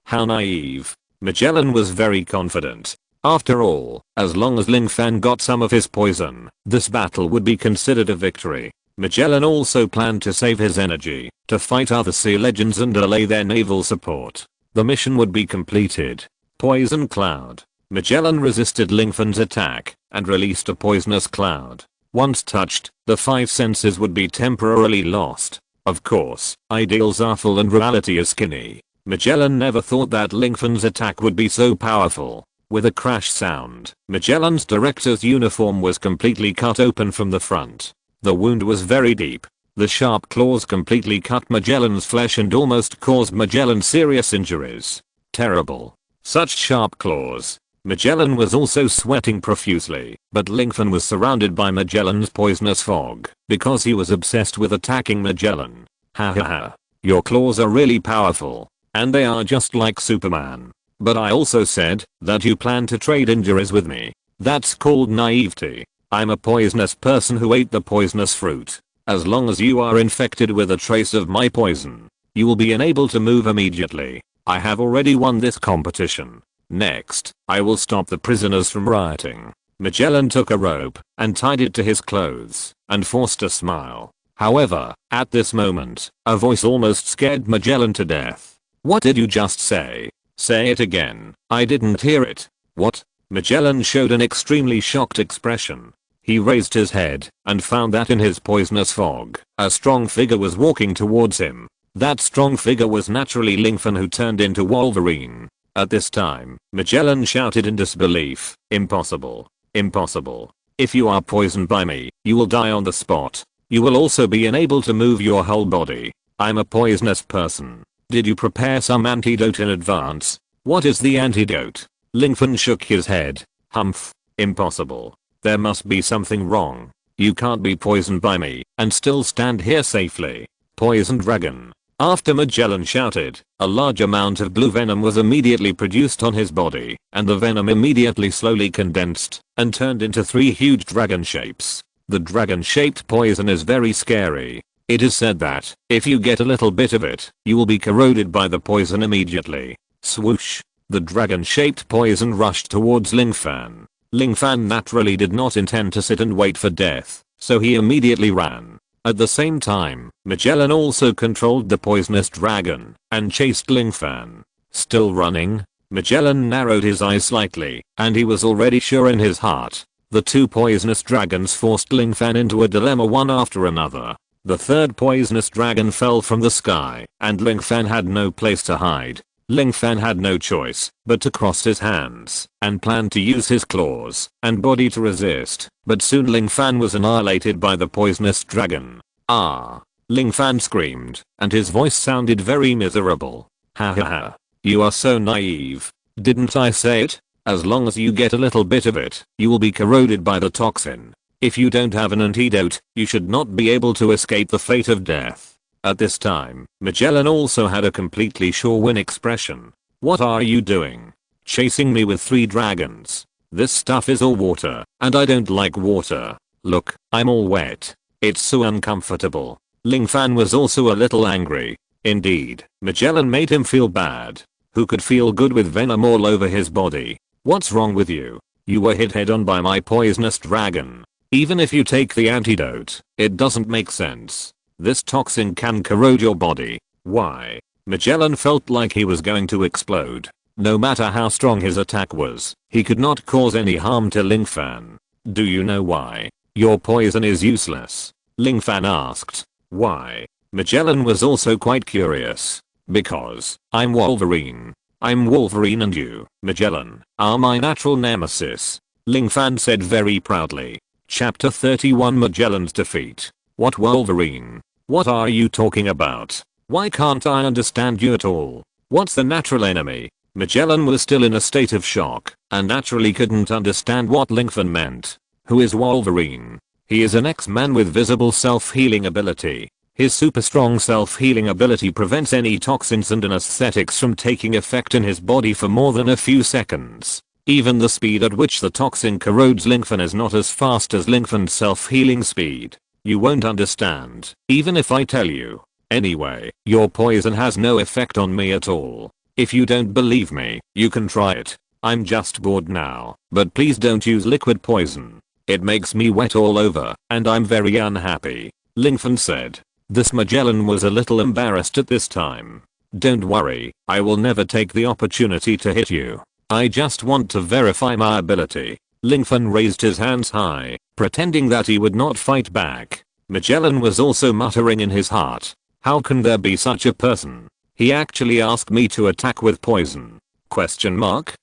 How naive. Magellan was very confident. After all, as long as Ling Fan got some of his poison, this battle would be considered a victory. Magellan also planned to save his energy to fight other sea legends and delay their naval support. The mission would be completed. Poison cloud. Magellan resisted Ling Fan's attack and released a poisonous cloud. Once touched, the 5 senses would be temporarily lost. Of course, ideals are full and reality is skinny. Magellan never thought that Ling Fan's attack would be so powerful. With a crash sound, Magellan's director's uniform was completely cut open from the front. The wound was very deep. The sharp claws completely cut Magellan's flesh and almost caused Magellan serious injuries. Terrible. Such sharp claws. Magellan was also sweating profusely, but Lingfen was surrounded by Magellan's poisonous fog because he was obsessed with attacking Magellan. Ha ha ha. Your claws are really powerful, and they are just like Superman. But I also said that you plan to trade injuries with me. That's called naivety. I'm a poisonous person who ate the poisonous fruit. As long as you are infected with a trace of my poison, you will be unable to move immediately. I have already won this competition. Next, I will stop the prisoners from rioting. Magellan took a rope and tied it to his clothes and forced a smile. However, at this moment, a voice almost scared Magellan to death. What did you just say? Say it again. I didn't hear it. What? Magellan showed an extremely shocked expression. He raised his head and found that in his poisonous fog, a strong figure was walking towards him. That strong figure was naturally Lingfen, who turned into Wolverine. At this time, Magellan shouted in disbelief, "Impossible. Impossible. If you are poisoned by me, you will die on the spot. You will also be unable to move your whole body. I'm a poisonous person. Did you prepare some antidote in advance? What is the antidote?" Lingfen shook his head. Humph. Impossible. There must be something wrong. You can't be poisoned by me and still stand here safely. Poison dragon. After Magellan shouted, a large amount of blue venom was immediately produced on his body, and the venom immediately slowly condensed and turned into 3 huge dragon shapes. The dragon-shaped poison is very scary. It is said that, if you get a little bit of it, you will be corroded by the poison immediately. Swoosh. The dragon-shaped poison rushed towards Lingfen. Lingfen naturally did not intend to sit and wait for death, so he immediately ran. At the same time, Magellan also controlled the poisonous dragon and chased Lingfen. Still running, Magellan narrowed his eyes slightly, and he was already sure in his heart. The 2 poisonous dragons forced Lingfen into a dilemma one after another. The 3rd poisonous dragon fell from the sky, and Lingfen had no place to hide. Lingfen had no choice but to cross his hands and planned to use his claws and body to resist, but soon Lingfen was annihilated by the poisonous dragon. Ah! Lingfen screamed, and his voice sounded very miserable. Ha ha ha. You are so naive. Didn't I say it? As long as you get a little bit of it, you will be corroded by the toxin. If you don't have an antidote, you should not be able to escape the fate of death. At this time, Magellan also had a completely sure win expression. What are you doing? Chasing me with 3 dragons? This stuff is all water, and I don't like water. Look, I'm all wet. It's so uncomfortable. Lingfen was also a little angry. Indeed, Magellan made him feel bad. Who could feel good with venom all over his body? What's wrong with you? You were hit head on by my poisonous dragon. Even if you take the antidote, it doesn't make sense. This toxin can corrode your body. Why? Magellan felt like he was going to explode. No matter how strong his attack was, he could not cause any harm to Lingfen. Do you know why? Your poison is useless. Lingfen asked. Why? Magellan was also quite curious. Because I'm Wolverine. I'm Wolverine and you, Magellan, are my natural nemesis. Lingfen said very proudly. Chapter 31 Magellan's defeat. What Wolverine? What are you talking about? Why can't I understand you at all? What's the natural enemy? Magellan was still in a state of shock and naturally couldn't understand what Lingfen meant. Who is Wolverine? He is an X-Man with visible self-healing ability. His super strong self-healing ability prevents any toxins and anesthetics from taking effect in his body for more than a few seconds. Even the speed at which the toxin corrodes Lingfen is not as fast as Lingfen's self-healing speed. You won't understand, even if I tell you. Anyway, your poison has no effect on me at all. If you don't believe me, you can try it. I'm just bored now, but please don't use liquid poison. It makes me wet all over, and I'm very unhappy. Lingfen said. This Magellan was a little embarrassed at this time. Don't worry, I will never take the opportunity to hit you. I just want to verify my ability. Lingfen raised his hands high, pretending that he would not fight back. Magellan was also muttering in his heart. How can there be such a person? He actually asked me to attack with poison. Question mark?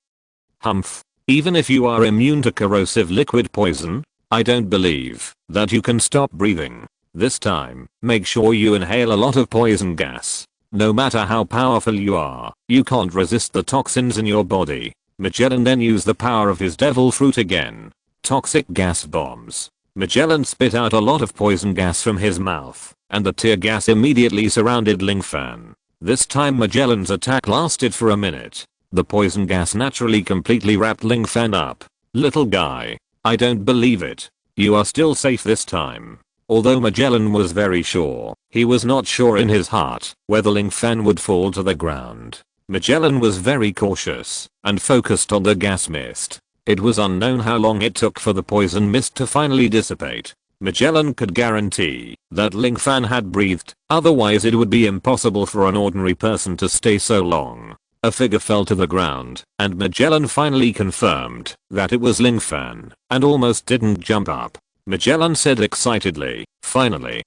Humph. Even if you are immune to corrosive liquid poison, I don't believe that you can stop breathing. This time, make sure you inhale a lot of poison gas. No matter how powerful you are, you can't resist the toxins in your body. Magellan then used the power of his devil fruit again. Toxic gas bombs. Magellan spit out a lot of poison gas from his mouth, and the tear gas immediately surrounded Ling Fan. This time Magellan's attack lasted for a minute. The poison gas naturally completely wrapped Ling Fan up. Little guy, I don't believe it. You are still safe this time. Although Magellan was very sure, he was not sure in his heart whether Ling Fan would fall to the ground. Magellan was very cautious and focused on the gas mist. It was unknown how long it took for the poison mist to finally dissipate. Magellan could guarantee that Ling Fan had breathed, otherwise it would be impossible for an ordinary person to stay so long. A figure fell to the ground, and Magellan finally confirmed that it was Ling Fan, and almost didn't jump up. Magellan said excitedly, finally,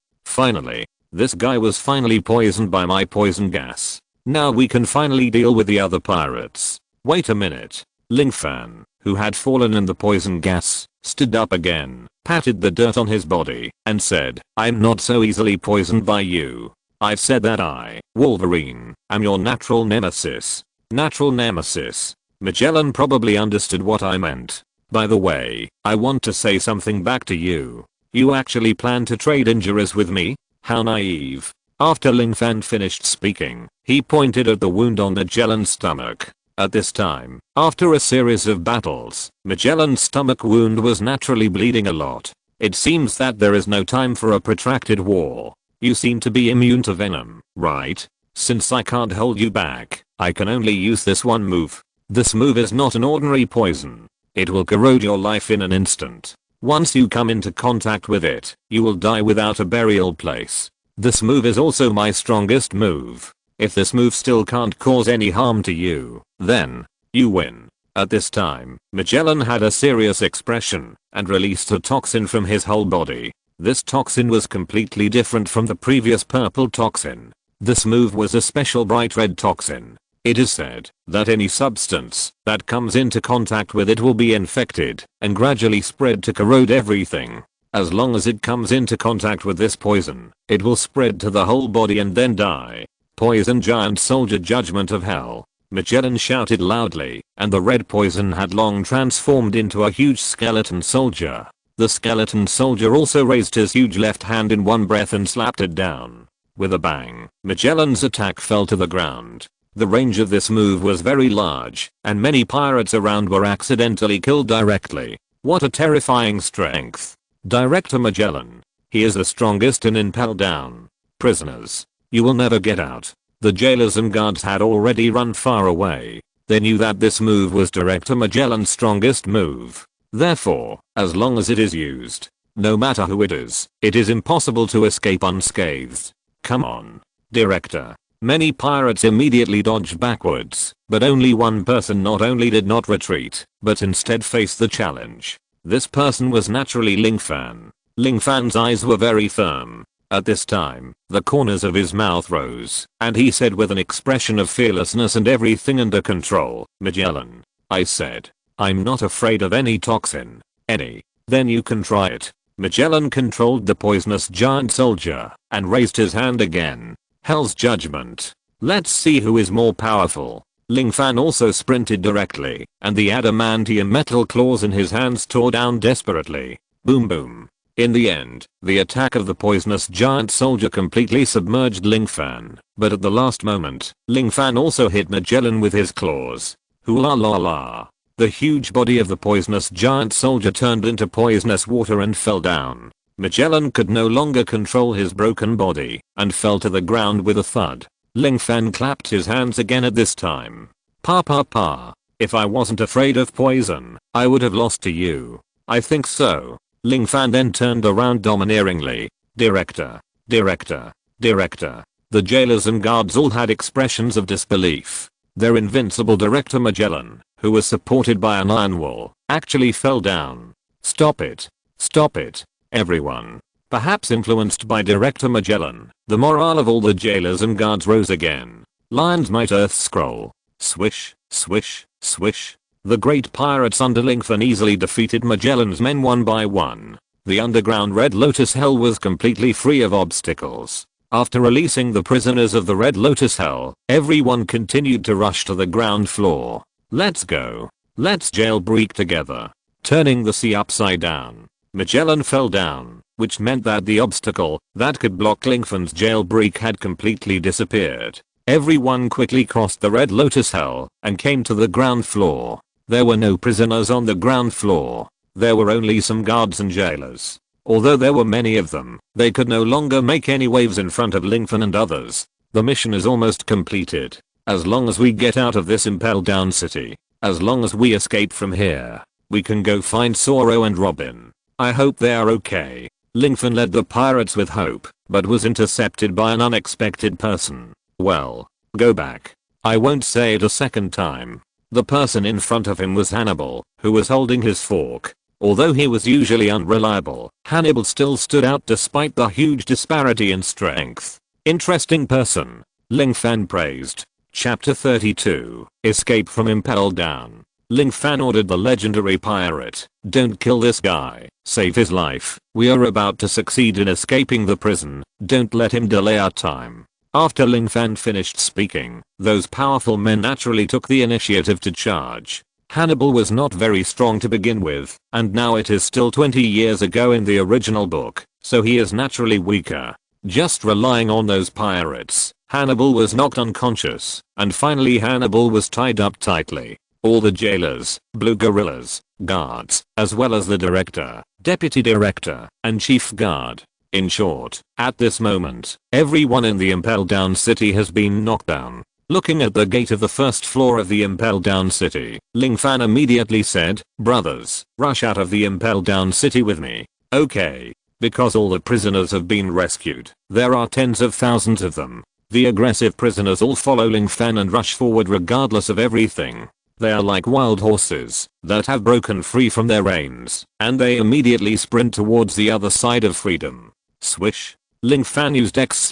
this guy was finally poisoned by my poison gas. Now we can finally deal with the other pirates. Wait a minute. Ling Fan, who had fallen in the poison gas, stood up again, patted the dirt on his body, and said, I'm not so easily poisoned by you. I've said that I, Wolverine, am your natural nemesis. Natural nemesis. Magellan probably understood what I meant. By the way, I want to say something back to you. You actually plan to trade injuries with me? How naive. After Ling Fan finished speaking, he pointed at the wound on Magellan's stomach. At this time, after a series of battles, Magellan's stomach wound was naturally bleeding a lot. It seems that there is no time for a protracted war. You seem to be immune to venom, right? Since I can't hold you back, I can only use this one move. This move is not an ordinary poison. It will corrode your life in an instant. Once you come into contact with it, you will die without a burial place. This move is also my strongest move. If this move still can't cause any harm to you, then you win. At this time, Magellan had a serious expression and released a toxin from his whole body. This toxin was completely different from the previous purple toxin. This move was a special bright red toxin. It is said that any substance that comes into contact with it will be infected and gradually spread to corrode everything. As long as it comes into contact with this poison, it will spread to the whole body and then die. Poison giant soldier judgment of hell. Magellan shouted loudly, and the red poison had long transformed into a huge skeleton soldier. The skeleton soldier also raised his huge left hand in one breath and slapped it down. With a bang, Magellan's attack fell to the ground. The range of this move was very large, and many pirates around were accidentally killed directly. What a terrifying strength. Director Magellan. He is the strongest in Impel Down. Prisoners. You will never get out. The jailers and guards had already run far away. They knew that this move was Director Magellan's strongest move. Therefore, as long as it is used, no matter who it is impossible to escape unscathed. Come on, Director. Many pirates immediately dodged backwards, but only one person not only did not retreat, but instead faced the challenge. This person was naturally Ling Fan. Ling Fan's eyes were very firm. At this time, the corners of his mouth rose, and he said with an expression of fearlessness and everything under control, Magellan. I said, I'm not afraid of any toxin. Any. Then you can try it. Magellan controlled the poisonous giant soldier, and raised his hand again. Hell's judgment. Let's see who is more powerful. Ling Fan also sprinted directly, and the adamantium metal claws in his hands tore down desperately. Boom boom. In the end, the attack of the poisonous giant soldier completely submerged Ling Fan, but at the last moment, Ling Fan also hit Magellan with his claws. Hoola la la. The huge body of the poisonous giant soldier turned into poisonous water and fell down. Magellan could no longer control his broken body, and fell to the ground with a thud. Ling Fan clapped his hands again at this time. Pa pa pa. If I wasn't afraid of poison, I would have lost to you. I think so. Ling Fan then turned around domineeringly. Director. Director. Director. The jailers and guards all had expressions of disbelief. Their invincible Director Magellan, who was supported by an iron wall, actually fell down. Stop it. Stop it. Everyone. Perhaps influenced by Director Magellan, the morale of all the jailers and guards rose again. Lion's Might Earth Scroll. Swish, swish, swish. The great pirates under Ling Fan easily defeated Magellan's men one by one. The underground Red Lotus Hell was completely free of obstacles. After releasing the prisoners of the Red Lotus Hell, everyone continued to rush to the ground floor. Let's go. Let's jailbreak together. Turning the sea upside down, Magellan fell down, which meant that the obstacle that could block Lingfan's jailbreak had completely disappeared. Everyone quickly crossed the Red Lotus Hell and came to the ground floor. There were no prisoners on the ground floor. There were only some guards and jailers. Although there were many of them, they could no longer make any waves in front of Lingfan and others. The mission is almost completed. As long as we get out of this impelled down city, as long as we escape from here, we can go find Zoro and Robin. I hope they are okay. Lingfan led the pirates with hope, but was intercepted by an unexpected person. Well, go back. I won't say it a second time. The person in front of him was Hannibal, who was holding his fork. Although he was usually unreliable, Hannibal still stood out despite the huge disparity in strength. Interesting person. Lingfan praised. Chapter 32. Escape from Impelled Down. Lingfan ordered the legendary pirate, "Don't kill this guy. Save his life. We are about to succeed in escaping the prison. Don't let him delay our time." After Lingfan finished speaking, those powerful men naturally took the initiative to charge. Hannibal was not very strong to begin with, and now it is still 20 years ago in the original book, so he is naturally weaker. Just relying on those pirates, Hannibal was knocked unconscious, and finally Hannibal was tied up tightly. All the jailers, blue gorillas, guards, as well as the director, deputy director, and chief guard. In short, at this moment, everyone in the Impelled Down city has been knocked down. Looking at the gate of the first floor of the Impelled Down city, Lingfan immediately said, "Brothers, rush out of the Impelled Down city with me." Okay. Because all the prisoners have been rescued, there are tens of thousands of them. The aggressive prisoners all follow Lingfan and rush forward regardless of everything. They are like wild horses that have broken free from their reins, and they immediately sprint towards the other side of freedom. Swish. Lingfan used X/,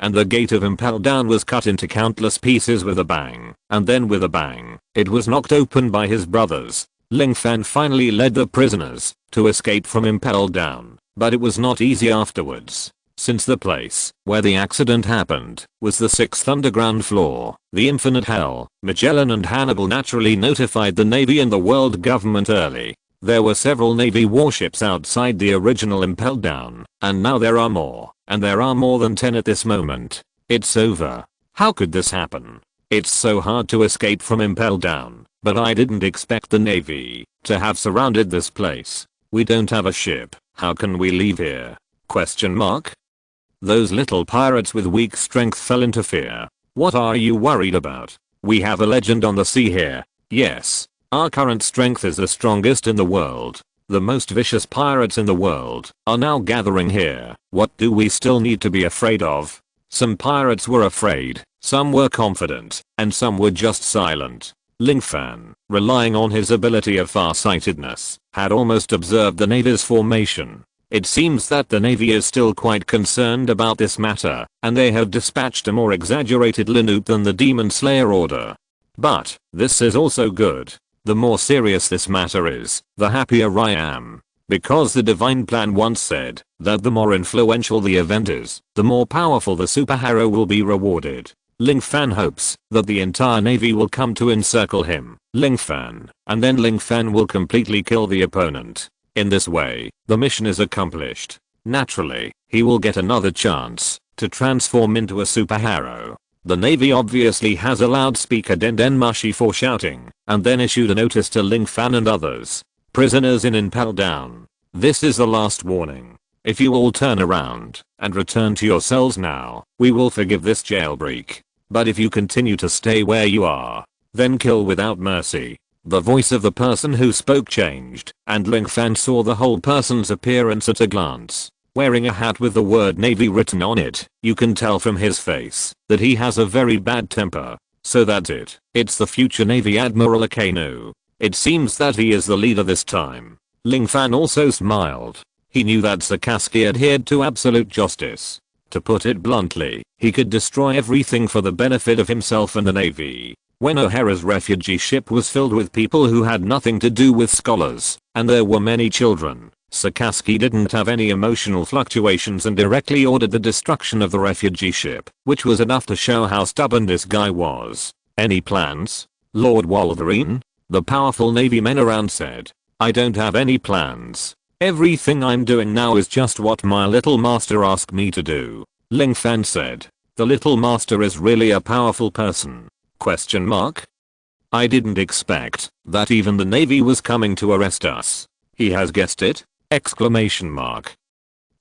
and the gate of Impelled Down was cut into countless pieces with a bang, and then with a bang, it was knocked open by his brothers. Lingfan finally led the prisoners to escape from Impelled Down, but it was not easy afterwards. Since the place where the accident happened was the 6th underground floor, the infinite hell, Magellan and Hannibal naturally notified the Navy and the world government early. There were several Navy warships outside the original Impelled Down, and now there are more, and there are more than 10 at this moment. It's over. How could this happen? It's so hard to escape from Impelled Down, but I didn't expect the Navy to have surrounded this place. We don't have a ship. How can we leave here? Question mark? Those little pirates with weak strength fell into fear. What are you worried about? We have a legend on the sea here. Yes. Our current strength is the strongest in the world. The most vicious pirates in the world are now gathering here. What do we still need to be afraid of? Some pirates were afraid, some were confident, and some were just silent. Lingfan, relying on his ability of farsightedness, had almost observed the Navy's formation. It seems that the Navy is still quite concerned about this matter, and they have dispatched a more exaggerated Linute than the Demon Slayer order. But, this is also good. The more serious this matter is, the happier I am. Because the divine plan once said that the more influential the event is, the more powerful the superhero will be rewarded. Lingfan hopes that the entire Navy will come to encircle him, Lingfan, and then Lingfan will completely kill the opponent. In this way, the mission is accomplished. Naturally, he will get another chance to transform into a superhero. The Navy obviously has a loudspeaker Dendenmashi for shouting, and then issued a notice to Lingfan and others. Prisoners in Impelled Down. This is the last warning. If you all turn around and return to your cells now, we will forgive this jailbreak. But if you continue to stay where you are, then kill without mercy. The voice of the person who spoke changed, and Lingfan saw the whole person's appearance at a glance. Wearing a hat with the word Navy written on it, you can tell from his face that he has a very bad temper. So that's it. It's the future Navy Admiral Akainu. It seems that he is the leader this time. Lingfan also smiled. He knew that Sakazuki adhered to absolute justice. To put it bluntly, he could destroy everything for the benefit of himself and the Navy. When O'Hara's refugee ship was filled with people who had nothing to do with scholars, and there were many children, Sakazuki didn't have any emotional fluctuations and directly ordered the destruction of the refugee ship, which was enough to show how stubborn this guy was. Any plans? Lord Wolverine? The powerful Navy men around said. I don't have any plans. Everything I'm doing now is just what my little master asked me to do. Ling Fan said. The little master is really a powerful person. Question mark? I didn't expect that even the Navy was coming to arrest us. He has guessed it? Exclamation mark.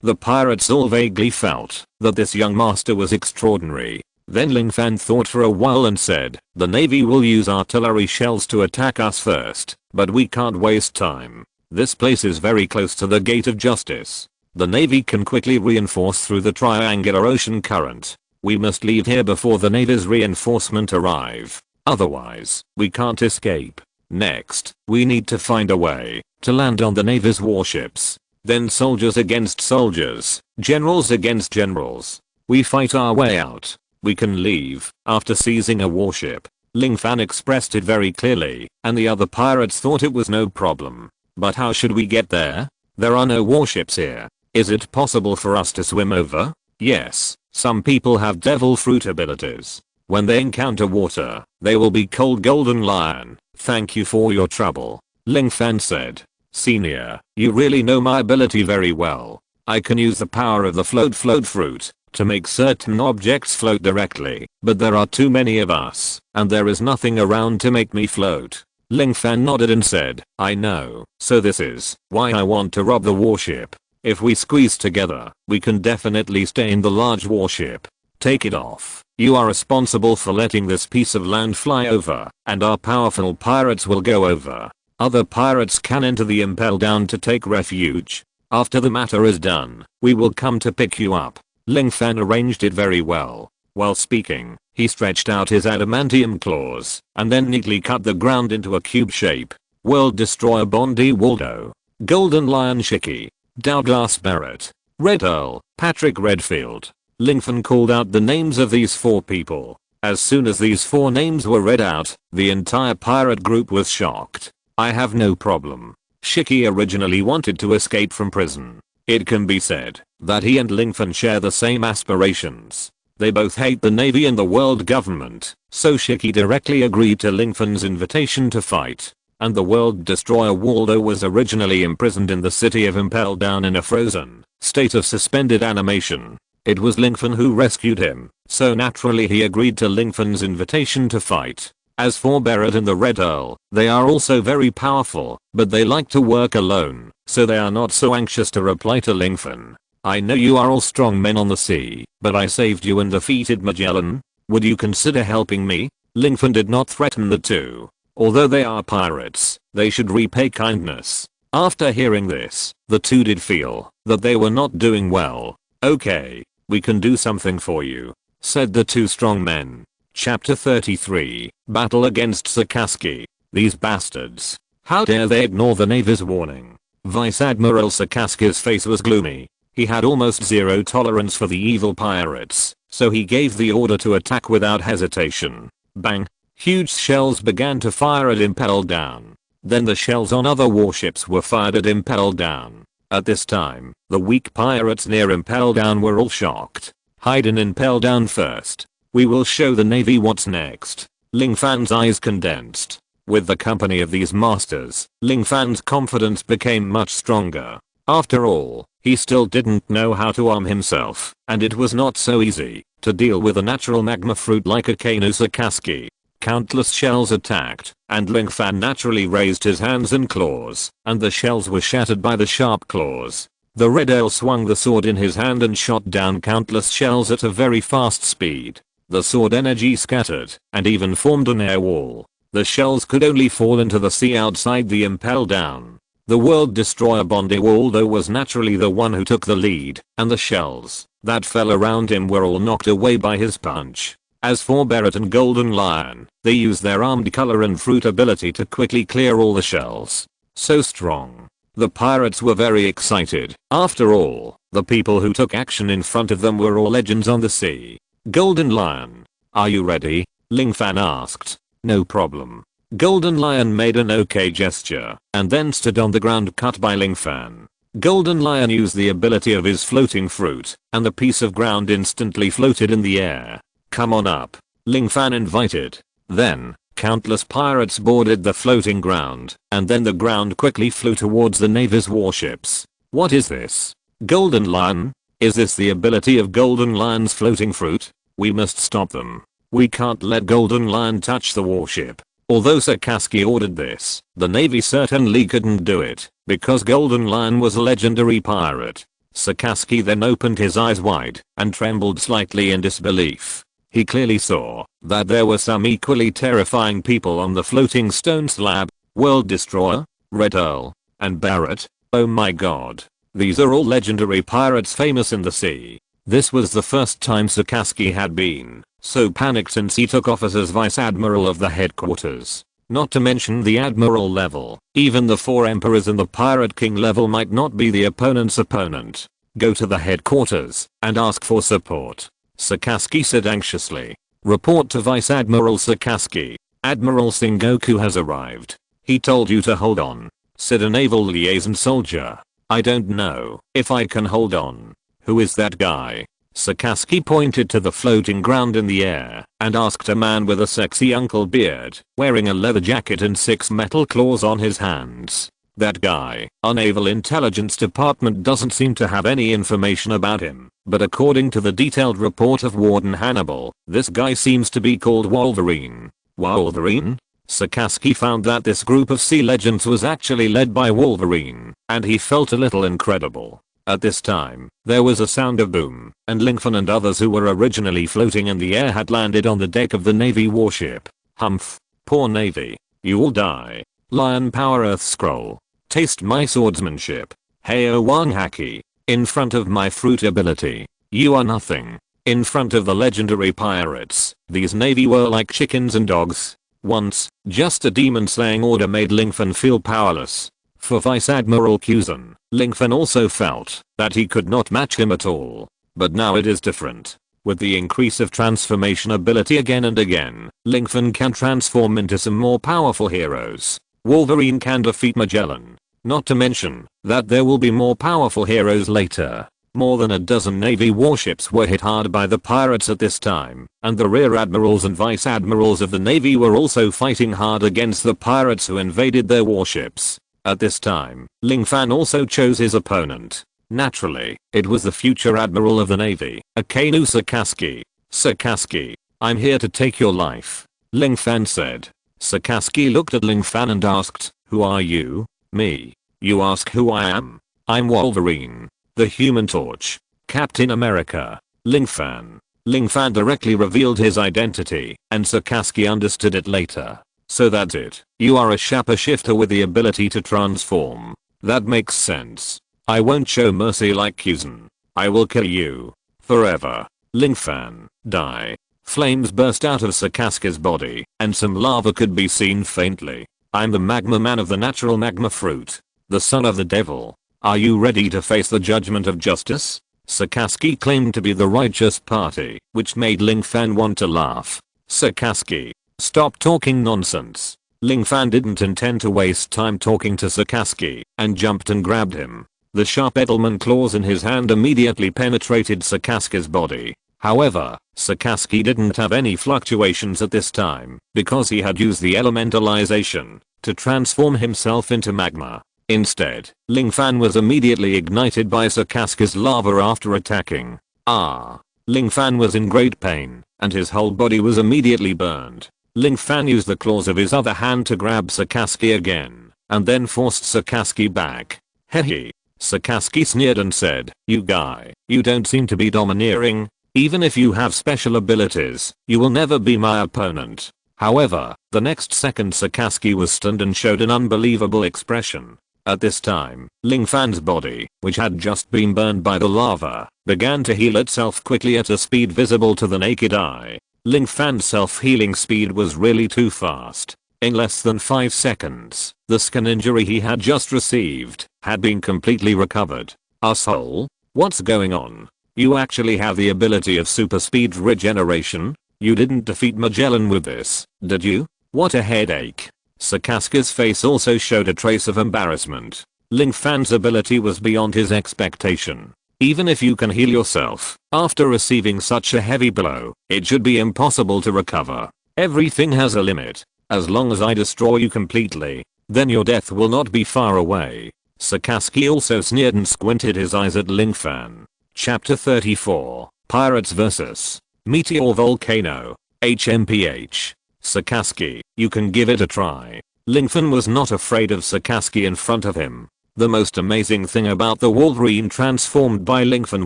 The pirates all vaguely felt that this young master was extraordinary. Then Ling Fan thought for a while and said, the Navy will use artillery shells to attack us first, but we can't waste time. This place is very close to the Gate of Justice. The Navy can quickly reinforce through the triangular ocean current. We must leave here before the Navy's reinforcement arrive. Otherwise, we can't escape. Next, we need to find a way to land on the Navy's warships. Then soldiers against soldiers, generals against generals. We fight our way out. We can leave after seizing a warship. Ling Fan expressed it very clearly, and the other pirates thought it was no problem. But how should we get there? There are no warships here. Is it possible for us to swim over? Yes, some people have devil fruit abilities. When they encounter water, they will be called Golden Lion. Thank you for your trouble. Ling Fan said. Senior, you really know my ability very well. I can use the power of the float fruit to make certain objects float directly, but there are too many of us, and there is nothing around to make me float. Ling Fan nodded and said, I know, so this is why I want to rob the warship. If we squeeze together, we can definitely stay in the large warship. Take it off. You are responsible for letting this piece of land fly over, and our powerful pirates will go over. Other pirates can enter the Impel Down to take refuge. After the matter is done, we will come to pick you up. Ling Fan arranged it very well. While speaking, he stretched out his adamantium claws, and then neatly cut the ground into a cube shape. World Destroyer Bondi Waldo. Golden Lion Shiki. Douglas Barrett. Red Earl. Patrick Redfield. Ling Fan called out the names of these 4 people. As soon as these 4 names were read out, the entire pirate group was shocked. I have no problem. Shiki originally wanted to escape from prison. It can be said that he and Ling Fan share the same aspirations. They both hate the Navy and the world government, so Shiki directly agreed to Ling Fan's invitation to fight. And the World Destroyer Waldo was originally imprisoned in the city of Impel Down in a frozen state of suspended animation. It was Ling Fan who rescued him, so naturally he agreed to Ling Fan's invitation to fight. As for Barrett and the Red Earl, they are also very powerful, but they like to work alone, so they are not so anxious to reply to Ling Fan. I know you are all strong men on the sea, but I saved you and defeated Magellan. Would you consider helping me? Ling Fan did not threaten the two. Although they are pirates, they should repay kindness. After hearing this, the two did feel that they were not doing well. Okay, we can do something for you, said the two strong men. Chapter 33, Battle against Sakazuki. These bastards. How dare they ignore the Navy's warning? Vice Admiral Sakazuki's face was gloomy. He had almost zero tolerance for the evil pirates, so he gave the order to attack without hesitation. Bang! Huge shells began to fire at Impel Down. Then the shells on other warships were fired at Impel Down. At this time, the weak pirates near Impel Down were all shocked. Hide in Impel Down first. We will show the Navy what's next. Ling Fan's eyes condensed. With the company of these masters, Ling Fan's confidence became much stronger. After all, he still didn't know how to arm himself, and it was not so easy to deal with a natural magma fruit like Akainu Sakazuki. Countless shells attacked, and Ling Fan naturally raised his hands and claws, and the shells were shattered by the sharp claws. The Red Earl swung the sword in his hand and shot down countless shells at a very fast speed. The sword energy scattered, and even formed an air wall. The shells could only fall into the sea outside the Impel Down. The World Destroyer Bondi Waldo was naturally the one who took the lead, and the shells that fell around him were all knocked away by his punch. As for Barrett and Golden Lion, they used their armed color and fruit ability to quickly clear all the shells. So strong. The pirates were very excited. After all, the people who took action in front of them were all legends on the sea. Golden Lion, are you ready? Ling Fan asked. No problem. Golden Lion made an okay gesture, and then stood on the ground cut by Ling Fan. Golden Lion used the ability of his floating fruit, and the piece of ground instantly floated in the air. Come on up, Ling Fan invited. Then, countless pirates boarded the floating ground, and then the ground quickly flew towards the Navy's warships. What is this? Golden Lion? Is this the ability of Golden Lion's floating fruit? We must stop them. We can't let Golden Lion touch the warship. Although Sakazuki ordered this, the Navy certainly couldn't do it, because Golden Lion was a legendary pirate. Sakazuki then opened his eyes wide and trembled slightly in disbelief. He clearly saw that there were some equally terrifying people on the floating stone slab. World Destroyer, Red Earl, and Barrett. Oh my god. These are all legendary pirates famous in the sea. This was the first time Sakazuki had been so panicked since he took office as Vice Admiral of the headquarters. Not to mention the Admiral level. Even the 4 Emperors and the Pirate King level might not be the opponent's opponent. Go to the headquarters and ask for support, Sakazuki said anxiously. Report to Vice Admiral Sakazuki. Admiral Sengoku has arrived. He told you to hold on, said a naval liaison soldier. I don't know if I can hold on. Who is that guy? Sakazuki pointed to the floating ground in the air and asked a man with a sexy uncle beard, wearing a leather jacket and 6 metal claws on his hands. That guy, our naval intelligence department doesn't seem to have any information about him, but according to the detailed report of Warden Hannibal, this guy seems to be called Wolverine. Wolverine? Sakazuki found that this group of sea legends was actually led by Wolverine, and he felt a little incredible. At this time, there was a sound of boom, and Lingfan and others who were originally floating in the air had landed on the deck of the Navy warship. Humph. Poor Navy. You will die. Lion Power Earth Scroll. Taste my swordsmanship. Heyo Wang Haki. In front of my fruit ability, you are nothing. In front of the legendary pirates, these Navy were like chickens and dogs. Once, just a demon slaying order made Lingfan feel powerless. For Vice Admiral Kuzan, Lingfan also felt that he could not match him at all. But now it is different. With the increase of transformation ability again and again, Lingfan can transform into some more powerful heroes. Wolverine can defeat Magellan. Not to mention that there will be more powerful heroes later. More than a dozen Navy warships were hit hard by the pirates at this time, and the rear admirals and vice admirals of the Navy were also fighting hard against the pirates who invaded their warships. At this time, Lingfan also chose his opponent. Naturally, it was the future admiral of the Navy, Akainu Sakazuki. Sakazuki, I'm here to take your life, Lingfan said. Sakazuki looked at Lingfan and asked, who are you? Me. You ask who I am? I'm Wolverine, the Human Torch, Captain America. Lingfan. Lingfan directly revealed his identity, and Sakazuki understood it later. So that's it. You are a shapeshifter with the ability to transform. That makes sense. I won't show mercy like Kuzan. I will kill you. Forever. Lingfan. Die. Flames burst out of Sakazuki's body, and some lava could be seen faintly. I'm the magma man of the natural magma fruit. The son of the devil. Are you ready to face the judgment of justice? Sakazuki claimed to be the righteous party, which made Lingfan want to laugh. Sakazuki. Stop talking nonsense. Lingfan didn't intend to waste time talking to Sakazuki, and jumped and grabbed him. The sharp Edelman claws in his hand immediately penetrated Sakazuki's body. However, Sakazuki didn't have any fluctuations at this time, because he had used the elementalization to transform himself into magma. Instead, Lingfan was immediately ignited by Sakazuki's lava after attacking. Lingfan was in great pain, and his whole body was immediately burned. Lingfan used the claws of his other hand to grab Sakazuki again, and then forced Sakazuki back. Hehe. Sakazuki sneered and said, you guy, you don't seem to be domineering. Even if you have special abilities, you will never be my opponent. However, the next second Sakazuki was stunned and showed an unbelievable expression. At this time, Lingfan's body, which had just been burned by the lava, began to heal itself quickly at a speed visible to the naked eye. Lingfan's self-healing speed was really too fast. In less than 5 seconds, the skin injury he had just received had been completely recovered. Asshole? What's going on? You actually have the ability of super speed regeneration? You didn't defeat Magellan with this, did you? What a headache. Sakazuki's face also showed a trace of embarrassment. Ling Fan's ability was beyond his expectation. Even if you can heal yourself, after receiving such a heavy blow, it should be impossible to recover. Everything has a limit. As long as I destroy you completely, then your death will not be far away. Sasuke also sneered and squinted his eyes at Ling Fan. Chapter 34, Pirates vs. Meteor Volcano. HMPH. Sasuke, you can give it a try. Ling Fan was not afraid of Sasuke in front of him. The most amazing thing about the Wolverine transformed by Ling Fan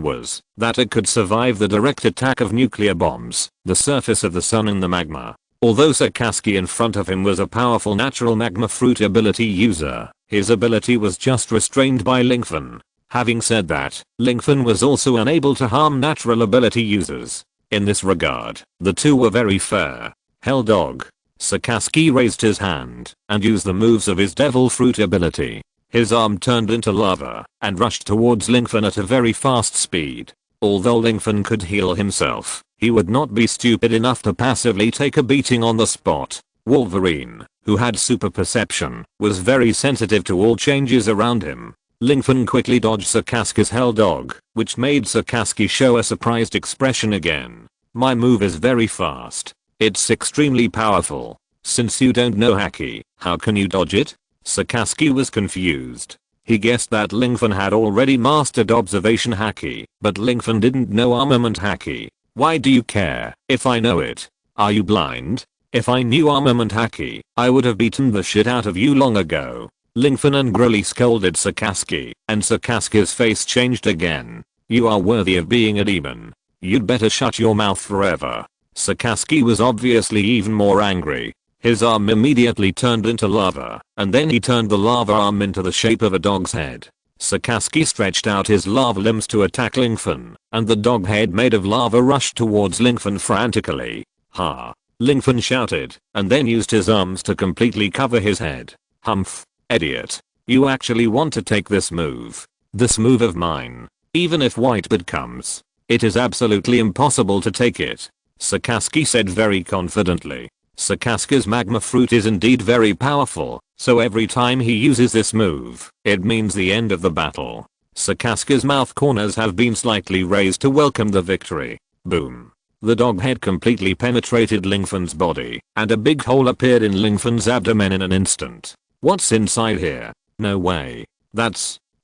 was that it could survive the direct attack of nuclear bombs, the surface of the sun and the magma. Although Sasuke in front of him was a powerful natural magma fruit ability user, his ability was just restrained by Ling Fan. Having said that, Ling Fan was also unable to harm natural ability users. In this regard, the two were very fair. Hell Dog. Sasuke raised his hand and used the moves of his devil fruit ability. His arm turned into lava and rushed towards Ling Fan at a very fast speed. Although Ling Fan could heal himself, he would not be stupid enough to passively take a beating on the spot. Wolverine, who had super perception, was very sensitive to all changes around him. Ling Fan quickly dodged Sasuke's Hell Dog, which made Sasuke show a surprised expression again. My move is very fast. It's extremely powerful. Since you don't know Haki, how can you dodge it? Sasuke was confused. He guessed that Ling Fan had already mastered observation Haki, but Ling Fan didn't know armament Haki. Why do you care if I know it? Are you blind? If I knew armament Haki, I would have beaten the shit out of you long ago. Ling Fan angrily scolded Sasuke, and Sasuke's face changed again. You are worthy of being a demon. You'd better shut your mouth forever. Sasuke was obviously even more angry. His arm immediately turned into lava, and then he turned the lava arm into the shape of a dog's head. Sasuke stretched out his lava limbs to attack Ling Fan, and the dog head made of lava rushed towards Ling Fan frantically. Ha! Ling Fan shouted, and then used his arms to completely cover his head. Humph! Idiot. You actually want to take this move? This move of mine? Even if Whitebeard comes, it is absolutely impossible to take it. Sasuke said very confidently. Sasuke's magma fruit is indeed very powerful, so every time he uses this move, it means the end of the battle. Sasuke's mouth corners have been slightly raised to welcome the victory. Boom. The dog head completely penetrated Ling Fan's body, and a big hole appeared in Ling Fan's abdomen in an instant. What's inside here? No way.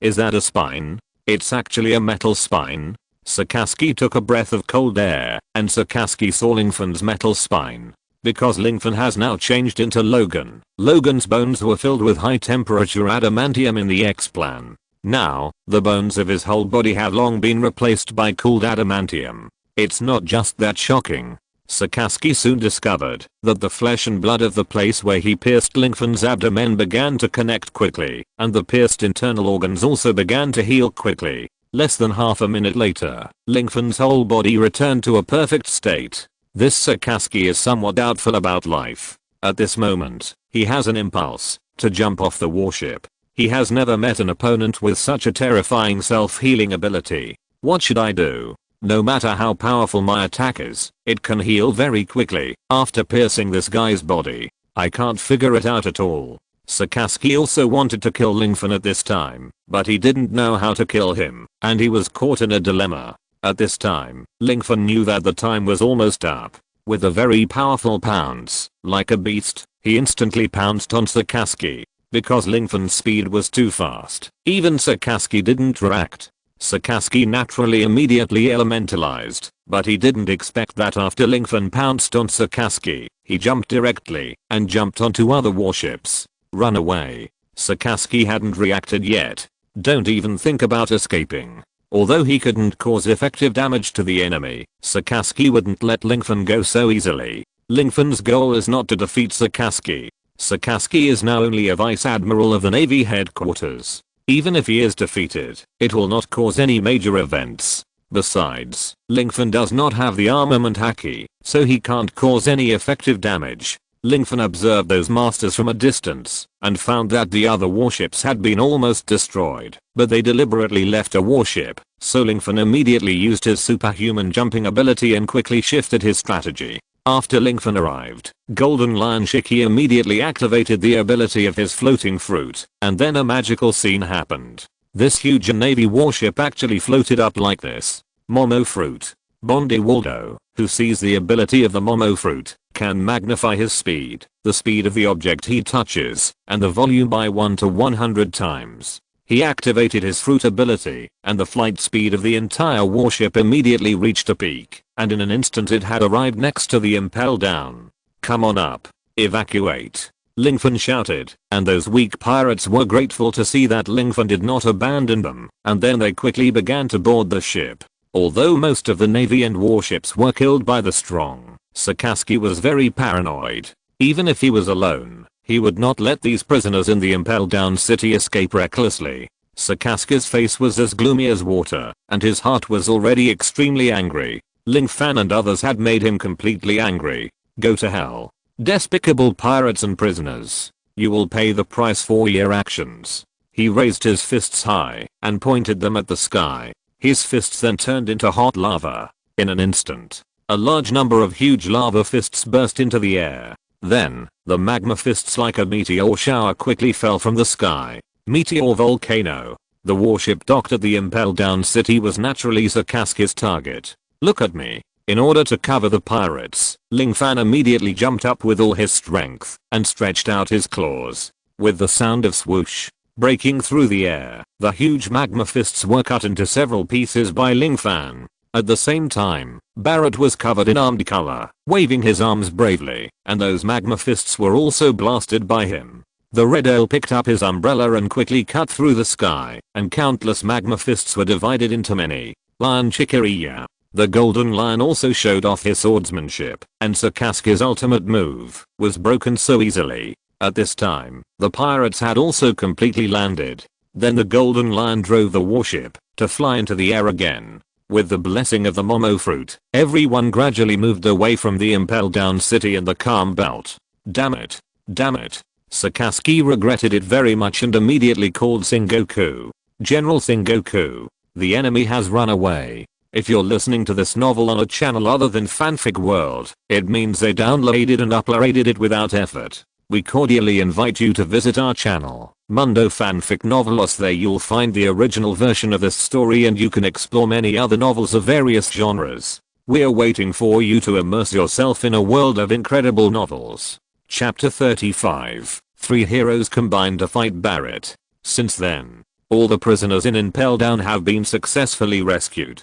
Is that a spine? It's actually a metal spine? Sasuke took a breath of cold air, and Sasuke saw Ling Fan's metal spine. Because Ling Fan has now changed into Logan. Logan's bones were filled with high temperature adamantium in the X-Plan. Now, the bones of his whole body have long been replaced by cooled adamantium. It's not just that shocking. Sasuke soon discovered that the flesh and blood of the place where he pierced Ling Fan's abdomen began to connect quickly, and the pierced internal organs also began to heal quickly. Less than half a minute later, Ling Fan's whole body returned to a perfect state. This Sasuke is somewhat doubtful about life. At this moment, he has an impulse to jump off the warship. He has never met an opponent with such a terrifying self-healing ability. What should I do? No matter how powerful my attack is, it can heal very quickly after piercing this guy's body. I can't figure it out at all. Sasuke also wanted to kill Ling Fan at this time, but he didn't know how to kill him, and he was caught in a dilemma. At this time, Ling Fan knew that the time was almost up. With a very powerful pounce, like a beast, he instantly pounced on Sasuke. Because Ling Fan's speed was too fast, even Sasuke didn't react. Sasuke naturally immediately elementalized, but he didn't expect that after Ling Fan pounced on Sasuke, he jumped directly and jumped onto other warships. Run away. Sasuke hadn't reacted yet. Don't even think about escaping. Although he couldn't cause effective damage to the enemy, Sasuke wouldn't let Ling Fan go so easily. Ling Fan's goal is not to defeat Sasuke. Sasuke is now only a vice admiral of the Navy headquarters. Even if he is defeated, it will not cause any major events. Besides, Ling Fan does not have the armament Haki, so he can't cause any effective damage. Ling Fan observed those masters from a distance and found that the other warships had been almost destroyed, but they deliberately left a warship, so Ling Fan immediately used his superhuman jumping ability and quickly shifted his strategy. After Ling Fan arrived, Golden Lion Shiki immediately activated the ability of his floating fruit, and then a magical scene happened. This huge Navy warship actually floated up like this. Momo fruit. Bondi Waldo, who sees the ability of the Momo fruit, can magnify his speed, the speed of the object he touches, and the volume by 1 to 100 times. He activated his fruit ability, and the flight speed of the entire warship immediately reached a peak, and in an instant it had arrived next to the Impel Down. "Come on up. Evacuate," Ling Fan shouted, and those weak pirates were grateful to see that Ling Fan did not abandon them, and then they quickly began to board the ship. Although most of the navy and warships were killed by the strong, Sakazuki was very paranoid. Even if he was alone, he would not let these prisoners in the Impel Down city escape recklessly. Sakazuki's face was as gloomy as water, and his heart was already extremely angry. Ling Fan and others had made him completely angry. Go to hell. Despicable pirates and prisoners. You will pay the price for your actions. He raised his fists high and pointed them at the sky. His fists then turned into hot lava. In an instant, a large number of huge lava fists burst into the air. Then, the magma fists like a meteor shower quickly fell from the sky. Meteor volcano. The warship docked at the Impel Down city was naturally Sakazuki's target. "Look at me." In order to cover the pirates, Ling Fan immediately jumped up with all his strength and stretched out his claws. With the sound of swoosh, breaking through the air, the huge magma fists were cut into several pieces by Ling Fan. At the same time, Barrett was covered in armed color, waving his arms bravely, and those magma fists were also blasted by him. The Red Ale picked up his umbrella and quickly cut through the sky, and countless magma fists were divided into many. Lion Chikiriya. The Golden Lion also showed off his swordsmanship, and Sakazuki's ultimate move was broken so easily. At this time, the pirates had also completely landed. Then the Golden Lion drove the warship to fly into the air again. With the blessing of the Momo fruit, everyone gradually moved away from the Impel Down city and the Calm Belt. Damn it. Damn it. Sakazuki regretted it very much and immediately called Sengoku. "General Sengoku, the enemy has run away." If you're listening to this novel on a channel other than Fanfic World, it means they downloaded and uploaded it without effort. We cordially invite you to visit our channel, Mundo Fanfic Novelos. There you'll find the original version of this story and you can explore many other novels of various genres. We're waiting for you to immerse yourself in a world of incredible novels. Chapter 35. Three heroes combine to fight Barrett. Since then, all the prisoners in Impel Down have been successfully rescued!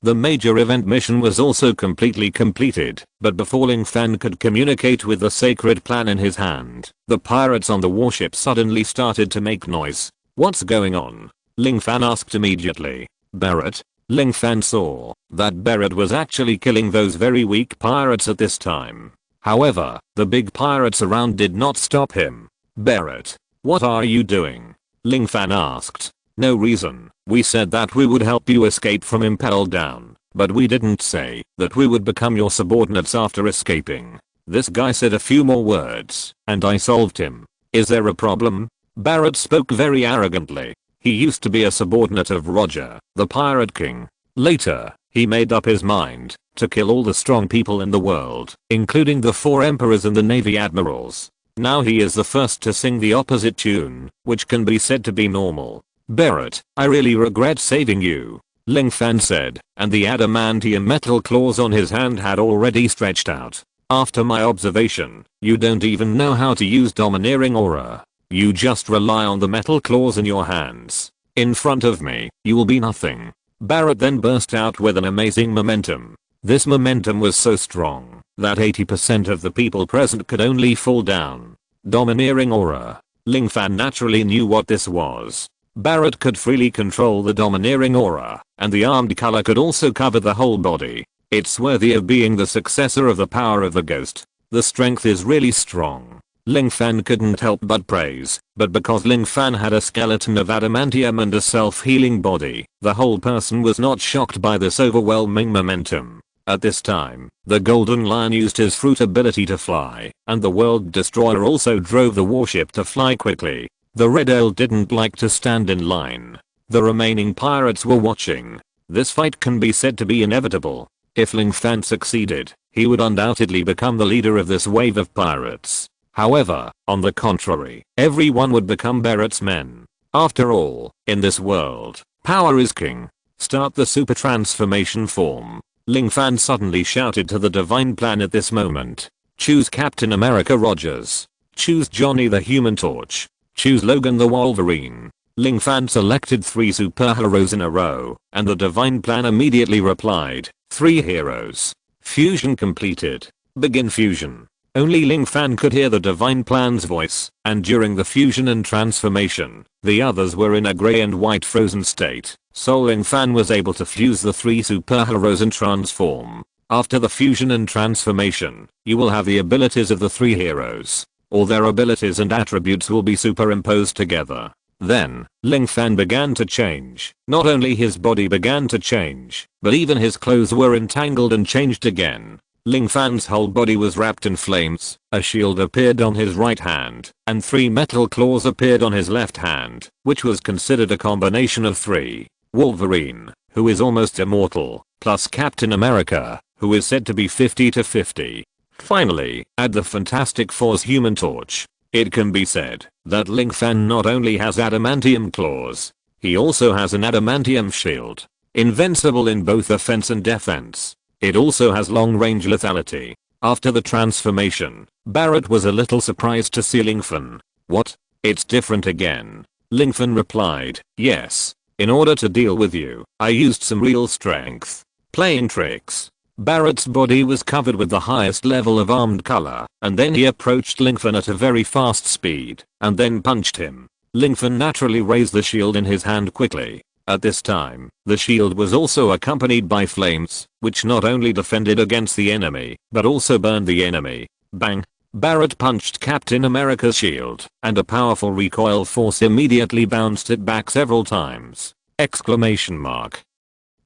The major event mission was also completely completed, but before Ling Fan could communicate with the sacred plan in his hand, the pirates on the warship suddenly started to make noise. "What's going on?" Ling Fan asked immediately. "Barrett?" Ling Fan saw that Barrett was actually killing those very weak pirates at this time. However, the big pirates around did not stop him. "Barrett, what are you doing?" Ling Fan asked. "No reason. We said that we would help you escape from Impel Down, but we didn't say that we would become your subordinates after escaping." This guy said a few more words, and I solved him. "Is there a problem?" Barrett spoke very arrogantly. He used to be a subordinate of Roger, the Pirate King. Later, he made up his mind to kill all the strong people in the world, including the 4 emperors and the navy admirals. Now he is the first to sing the opposite tune, which can be said to be normal. "Barrett, I really regret saving you," Ling Fan said, and the adamantium metal claws on his hand had already stretched out. "After my observation, you don't even know how to use domineering aura. You just rely on the metal claws in your hands. In front of me, you will be nothing." Barrett then burst out with an amazing momentum. This momentum was so strong that 80% of the people present could only fall down. Domineering aura. Ling Fan naturally knew what this was. Barrett could freely control the domineering aura, and the armed color could also cover the whole body. It's worthy of being the successor of the power of the ghost. The strength is really strong. Ling Fan couldn't help but praise, but because Ling Fan had a skeleton of adamantium and a self-healing body, the whole person was not shocked by this overwhelming momentum. At this time, the Golden Lion used his fruit ability to fly, and the World Destroyer also drove the warship to fly quickly. The Red Ale didn't like to stand in line. The remaining pirates were watching. This fight can be said to be inevitable. If Ling Fan succeeded, he would undoubtedly become the leader of this wave of pirates. However, on the contrary, everyone would become Barrett's men. After all, in this world, power is king. Start the super transformation form. Ling Fan suddenly shouted to the divine plan at this moment. Choose Captain America Rogers. Choose Johnny the Human Torch. Choose Logan the Wolverine. Ling Fan selected 3 superheroes in a row, and the divine plan immediately replied, 3 heroes. Fusion completed. Begin fusion. Only Ling Fan could hear the divine plan's voice, and during the fusion and transformation, the others were in a grey and white frozen state, so Ling Fan was able to fuse the 3 superheroes and transform. After the fusion and transformation, you will have the abilities of the 3 heroes. All their abilities and attributes will be superimposed together. Then, Ling Fan began to change. Not only his body began to change, but even his clothes were entangled and changed again. Ling Fan's whole body was wrapped in flames, a shield appeared on his right hand, and 3 metal claws appeared on his left hand, which was considered a combination of 3. Wolverine, who is almost immortal, plus Captain America, who is said to be 50-50. Finally, add the Fantastic Four's Human Torch. It can be said that Ling Fan not only has adamantium claws, he also has an adamantium shield. Invincible in both offense and defense. It also has long-range lethality. After the transformation, Barrett was a little surprised to see Ling Fan. What? It's different again. Ling Fan replied, yes. In order to deal with you, I used some real strength. Playing tricks. Barrett's body was covered with the highest level of armed color, and then he approached Ling Fan at a very fast speed, and then punched him. Ling Fan naturally raised the shield in his hand quickly. At this time, the shield was also accompanied by flames, which not only defended against the enemy, but also burned the enemy. Bang! Barrett punched Captain America's shield, and a powerful recoil force immediately bounced it back several times. Exclamation mark.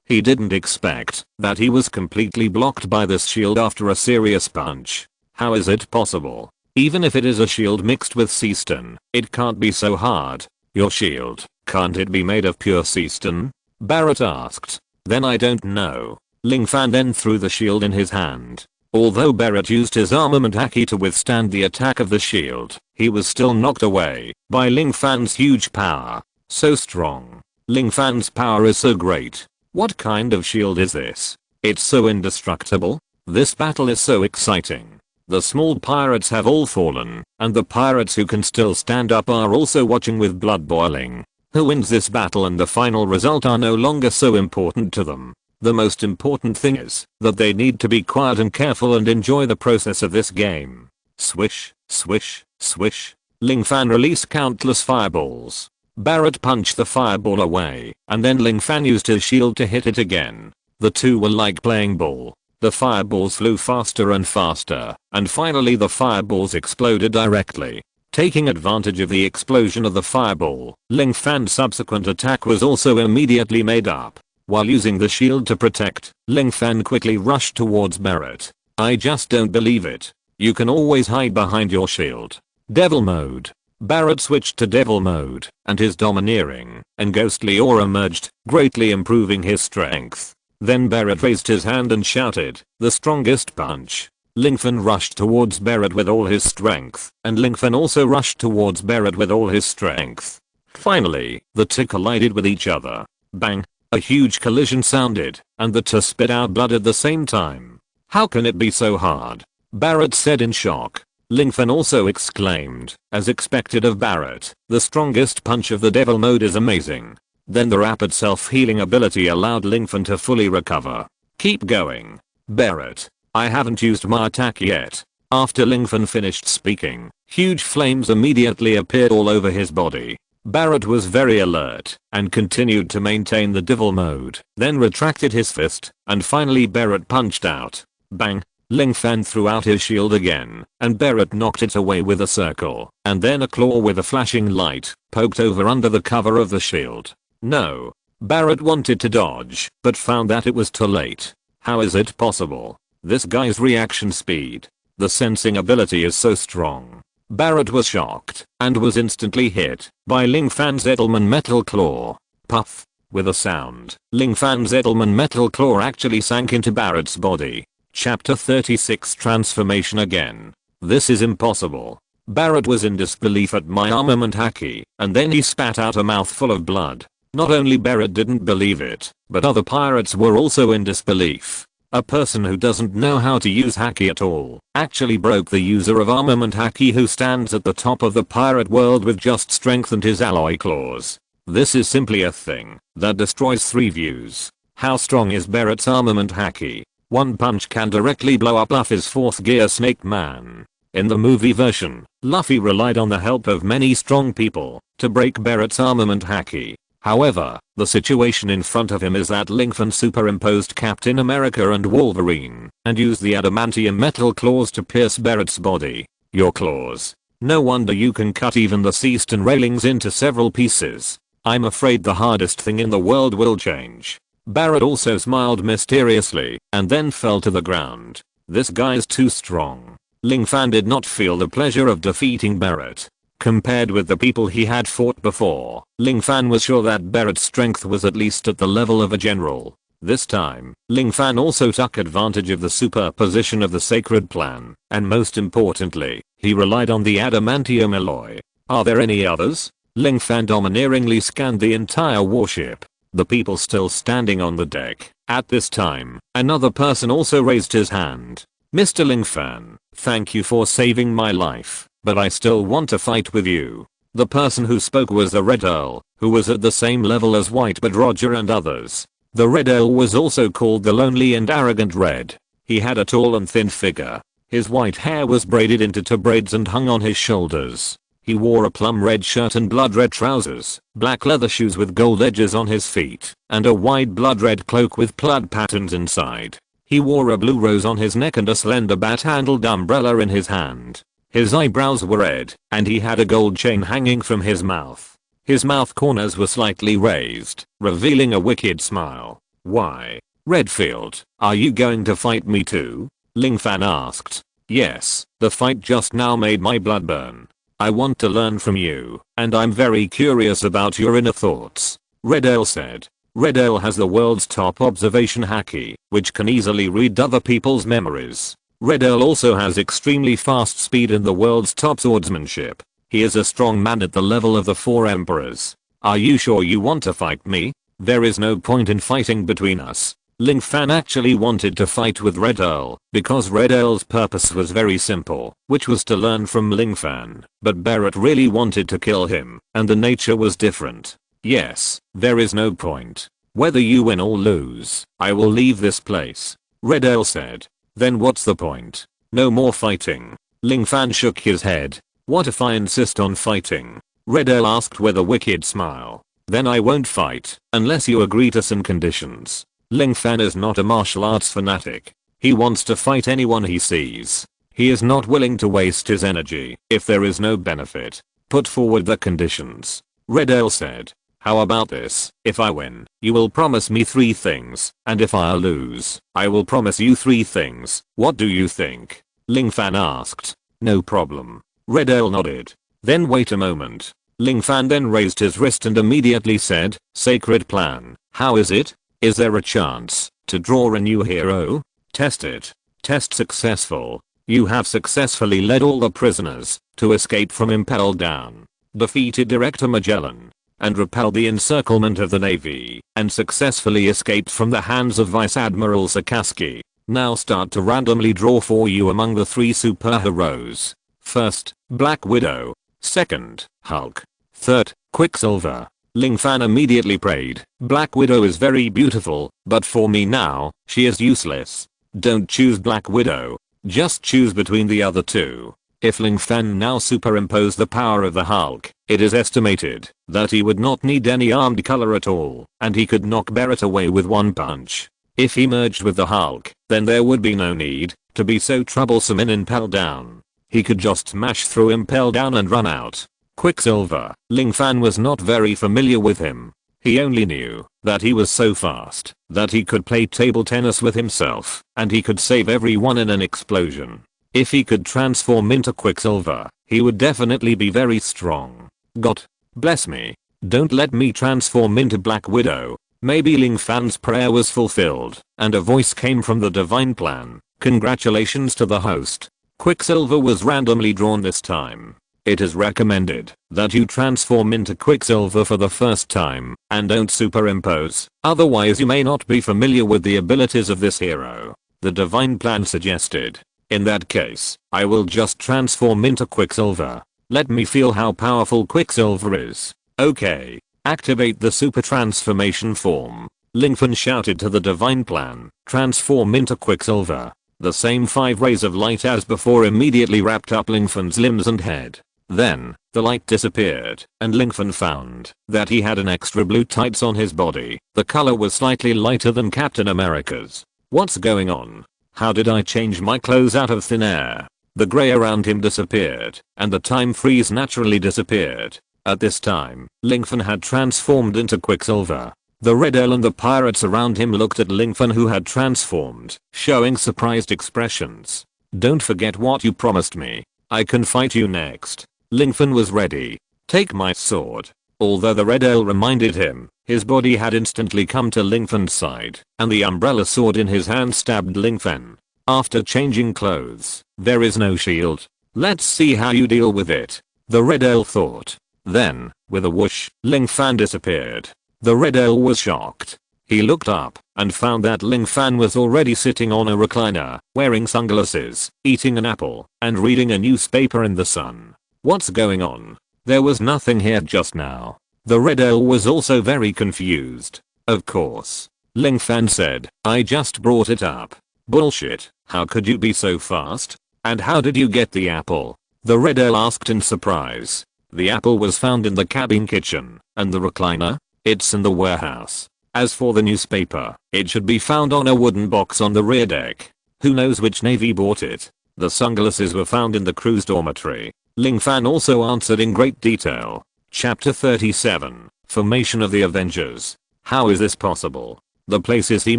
He didn't expect that he was completely blocked by this shield after a serious punch. How is it possible? Even if it is a shield mixed with sea stone, it can't be so hard. Your shield, can't it be made of pure sea stone? Barrett asked. Then I don't know. Ling Fan then threw the shield in his hand. Although Barrett used his armament haki to withstand the attack of the shield, he was still knocked away by Ling Fan's huge power. So strong. Ling Fan's power is so great. What kind of shield is this? It's so indestructible. This battle is so exciting. The small pirates have all fallen, and the pirates who can still stand up are also watching with blood boiling. Who wins this battle and the final result are no longer so important to them. The most important thing is that they need to be quiet and careful and enjoy the process of this game. Swish, swish, swish. Ling Fan released countless fireballs. Barrett punched the fireball away, and then Ling Fan used his shield to hit it again. The two were like playing ball. The fireballs flew faster and faster, and finally the fireballs exploded directly. Taking advantage of the explosion of the fireball, Ling Fan's subsequent attack was also immediately made up. While using the shield to protect, Ling Fan quickly rushed towards Barrett. I just don't believe it. You can always hide behind your shield. Devil mode. Barrett switched to devil mode, and his domineering and ghostly aura emerged, greatly improving his strength. Then Barrett raised his hand and shouted, the strongest punch. Ling Fan rushed towards Barrett with all his strength, and Ling Fan also rushed towards Barrett with all his strength. Finally, the two collided with each other. Bang! A huge collision sounded, and the two spit out blood at the same time. How can it be so hard? Barrett said in shock. Ling Fan also exclaimed, as expected of Barrett, the strongest punch of the devil mode is amazing. Then the rapid self-healing ability allowed Ling Fan to fully recover. Keep going. Barrett. I haven't used my attack yet. After Ling Fan finished speaking, huge flames immediately appeared all over his body. Barrett was very alert and continued to maintain the devil mode, then retracted his fist, and finally Barrett punched out. Bang! Ling Fan threw out his shield again, and Barrett knocked it away with a circle, and then a claw with a flashing light poked over under the cover of the shield. No. Barrett wanted to dodge, but found that it was too late. How is it possible? This guy's reaction speed. The sensing ability is so strong. Barrett was shocked, and was instantly hit by Ling Fan's Edelman metal claw. Puff. With a sound, Ling Fan's Edelman metal claw actually sank into Barrett's body. Chapter 36 Transformation again. This is impossible. Barrett was in disbelief at my armament haki, and then he spat out a mouthful of blood. Not only Barrett didn't believe it, but other pirates were also in disbelief. A person who doesn't know how to use haki at all actually broke the user of armament haki who stands at the top of the pirate world with just strength and his alloy claws. This is simply a thing that destroys 3 views. How strong is Barrett's armament haki? One punch can directly blow up Luffy's 4th gear Snake Man. In the movie version, Luffy relied on the help of many strong people to break Barrett's armament haki. However, the situation in front of him is that Ling Fan superimposed Captain America and Wolverine and used the adamantium metal claws to pierce Barrett's body. Your claws. No wonder you can cut even the sea stern railings into several pieces. I'm afraid the hardest thing in the world will change. Barrett also smiled mysteriously and then fell to the ground. This guy's too strong. Ling Fan did not feel the pleasure of defeating Barrett. Compared with the people he had fought before, Ling Fan was sure that Barrett's strength was at least at the level of a general. This time, Ling Fan also took advantage of the superposition of the sacred plan, and most importantly, he relied on the adamantium alloy. Are there any others? Ling Fan domineeringly scanned the entire warship. The people still standing on the deck. At this time, another person also raised his hand. Mr. Ling Fan, thank you for saving my life, but I still want to fight with you. The person who spoke was the Red Earl, who was at the same level as Whitebird Roger and others. The Red Earl was also called the Lonely and Arrogant Red. He had a tall and thin figure. His white hair was braided into 2 braids and hung on his shoulders. He wore a plum red shirt and blood red trousers, black leather shoes with gold edges on his feet, and a wide blood red cloak with plaid patterns inside. He wore a blue rose on his neck and a slender bat-handled umbrella in his hand. His eyebrows were red, and he had a gold chain hanging from his mouth. His mouth corners were slightly raised, revealing a wicked smile. Why? Redfield, are you going to fight me too? Ling Fan asked. Yes, the fight just now made my blood burn. I want to learn from you, and I'm very curious about your inner thoughts. Red Earl said. Red Earl has the world's top observation haki, which can easily read other people's memories. Red Earl also has extremely fast speed and the world's top swordsmanship. He is a strong man at the level of the 4 emperors. Are you sure you want to fight me? There is no point in fighting between us. Ling Fan actually wanted to fight with Red Earl because Red Earl's purpose was very simple, which was to learn from Ling Fan, but Barrett really wanted to kill him, and the nature was different. Yes, there is no point. Whether you win or lose, I will leave this place. Red Earl said. Then what's the point? No more fighting. Ling Fan shook his head. What if I insist on fighting? Red Earl asked with a wicked smile. Then I won't fight, unless you agree to some conditions. Ling Fan is not a martial arts fanatic. He wants to fight anyone he sees. He is not willing to waste his energy if there is no benefit. Put forward the conditions. Red Earl said. How about this? If I win, you will promise me 3 things, and if I lose, I will promise you 3 things. What do you think? Ling Fan asked. No problem. Red Earl nodded. Then wait a moment. Ling Fan then raised his wrist and immediately said, Sacred plan. How is it? Is there a chance to draw a new hero? Test it. Test successful. You have successfully led all the prisoners to escape from Impel Down, defeated Director Magellan, and repelled the encirclement of the Navy, and successfully escaped from the hands of Vice Admiral Sakaski. Now start to randomly draw for you among the 3 superheroes. First, Black Widow. Second, Hulk. Third, Quicksilver. Ling Fan immediately prayed. Black Widow is very beautiful, but for me now, she is useless. Don't choose Black Widow. Just choose between the other 2. If Ling Fan now superimposed the power of the Hulk, it is estimated that he would not need any armed color at all, and he could knock Barrett away with 1 punch. If he merged with the Hulk, then there would be no need to be so troublesome in Impel Down. He could just smash through Impel Down and run out. Quicksilver. Ling Fan was not very familiar with him. He only knew that he was so fast that he could play table tennis with himself, and he could save everyone in an explosion. If he could transform into Quicksilver, he would definitely be very strong. God bless me. Don't let me transform into Black Widow. Maybe Ling Fan's prayer was fulfilled, and a voice came from the divine plan. Congratulations to the host. Quicksilver was randomly drawn this time. It is recommended that you transform into Quicksilver for the first time and don't superimpose, otherwise you may not be familiar with the abilities of this hero. The divine plan suggested. In that case, I will just transform into Quicksilver. Let me feel how powerful Quicksilver is. Okay. Activate the super transformation form. Lingfen shouted to the divine plan. Transform into Quicksilver. The same 5 rays of light as before immediately wrapped up Lingfen's limbs and head. Then, the light disappeared, and Lingfen found that he had an extra blue tights on his body. The color was slightly lighter than Captain America's. What's going on? How did I change my clothes out of thin air? The gray around him disappeared, and the time freeze naturally disappeared. At this time, Lingfen had transformed into Quicksilver. The Red Earl and the pirates around him looked at Lingfen who had transformed, showing surprised expressions. Don't forget what you promised me. I can fight you next. Lingfen was ready. Take my sword. Although the Red Earl reminded him, his body had instantly come to Lingfen's side, and the umbrella sword in his hand stabbed Lingfen. After changing clothes, there is no shield. Let's see how you deal with it. The Red Earl thought. Then, with a whoosh, Lingfen disappeared. The Red Earl was shocked. He looked up and found that Lingfen was already sitting on a recliner, wearing sunglasses, eating an apple, and reading a newspaper in the sun. What's going on? There was nothing here just now. The Red Earl was also very confused. Of course. Lingfen said, I just brought it up. Bullshit, how could you be so fast? And how did you get the apple? The Red Earl asked in surprise. The apple was found in the cabin kitchen, and the recliner? It's in the warehouse. As for the newspaper, it should be found on a wooden box on the rear deck. Who knows which navy bought it? The sunglasses were found in the crew's dormitory. Lingfen also answered in great detail. Chapter 37, Formation of the Avengers. How is this possible? The places he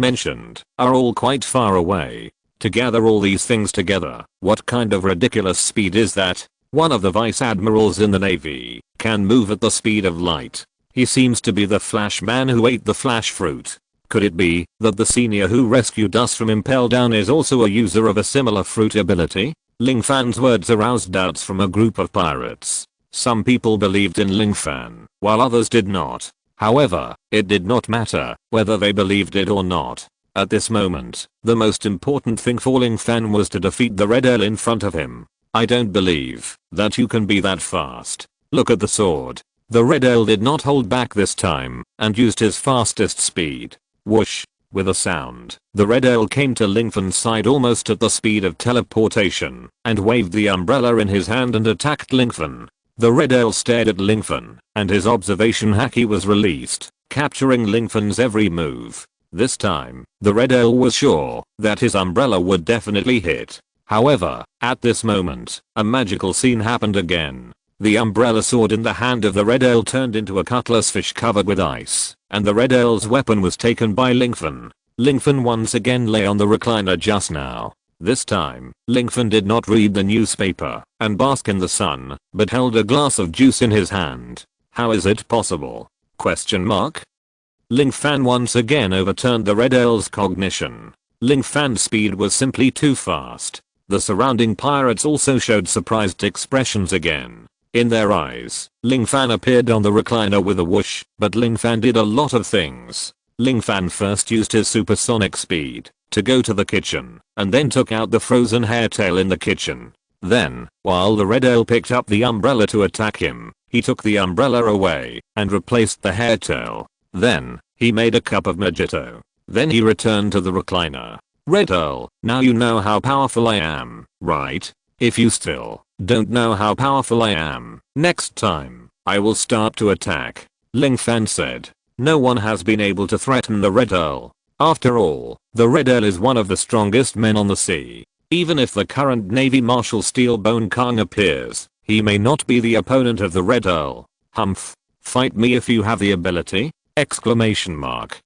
mentioned are all quite far away. To gather all these things together, what kind of ridiculous speed is that? One of the vice admirals in the navy can move at the speed of light. He seems to be the Flash man who ate the Flash fruit. Could it be that the senior who rescued us from Impel Down is also a user of a similar fruit ability? Lingfen's words aroused doubts from a group of pirates. Some people believed in Lingfen, while others did not. However, it did not matter whether they believed it or not. At this moment, the most important thing for Lingfen was to defeat the Red Earl in front of him. I don't believe that you can be that fast. Look at the sword. The Red Earl did not hold back this time and used his fastest speed. Whoosh. With a sound, the Red Earl came to Lingfen's side almost at the speed of teleportation and waved the umbrella in his hand and attacked Lingfen. The Red Earl stared at Lingfen and his observation haki was released, capturing Lingfen's every move. This time, the Red Earl was sure that his umbrella would definitely hit. However, at this moment, a magical scene happened again. The umbrella sword in the hand of the Red Earl turned into a cutlass fish covered with ice, and the Red Earl's weapon was taken by Lingfen. Lingfen once again lay on the recliner just now. This time, Lingfen did not read the newspaper and bask in the sun, but held a glass of juice in his hand. How is it possible? Question mark? Lingfen once again overturned the Red Earl's cognition. Lingfen's speed was simply too fast. The surrounding pirates also showed surprised expressions again. In their eyes, Lingfen appeared on the recliner with a whoosh, but Lingfen did a lot of things. Lingfen first used his supersonic speed to go to the kitchen, and then took out the frozen hairtail in the kitchen. Then, while the Red Earl picked up the umbrella to attack him, he took the umbrella away and replaced the hairtail. Then, he made a cup of mojito. Then he returned to the recliner. Red Earl, now you know how powerful I am, right? If you still don't know how powerful I am, next time, I will start to attack. Lingfen said. No one has been able to threaten the Red Earl. After all, the Red Earl is one of the strongest men on the sea. Even if the current Navy Marshal Steelbone Kong appears, he may not be the opponent of the Red Earl. Humph. Fight me if you have the ability! Exclamation mark.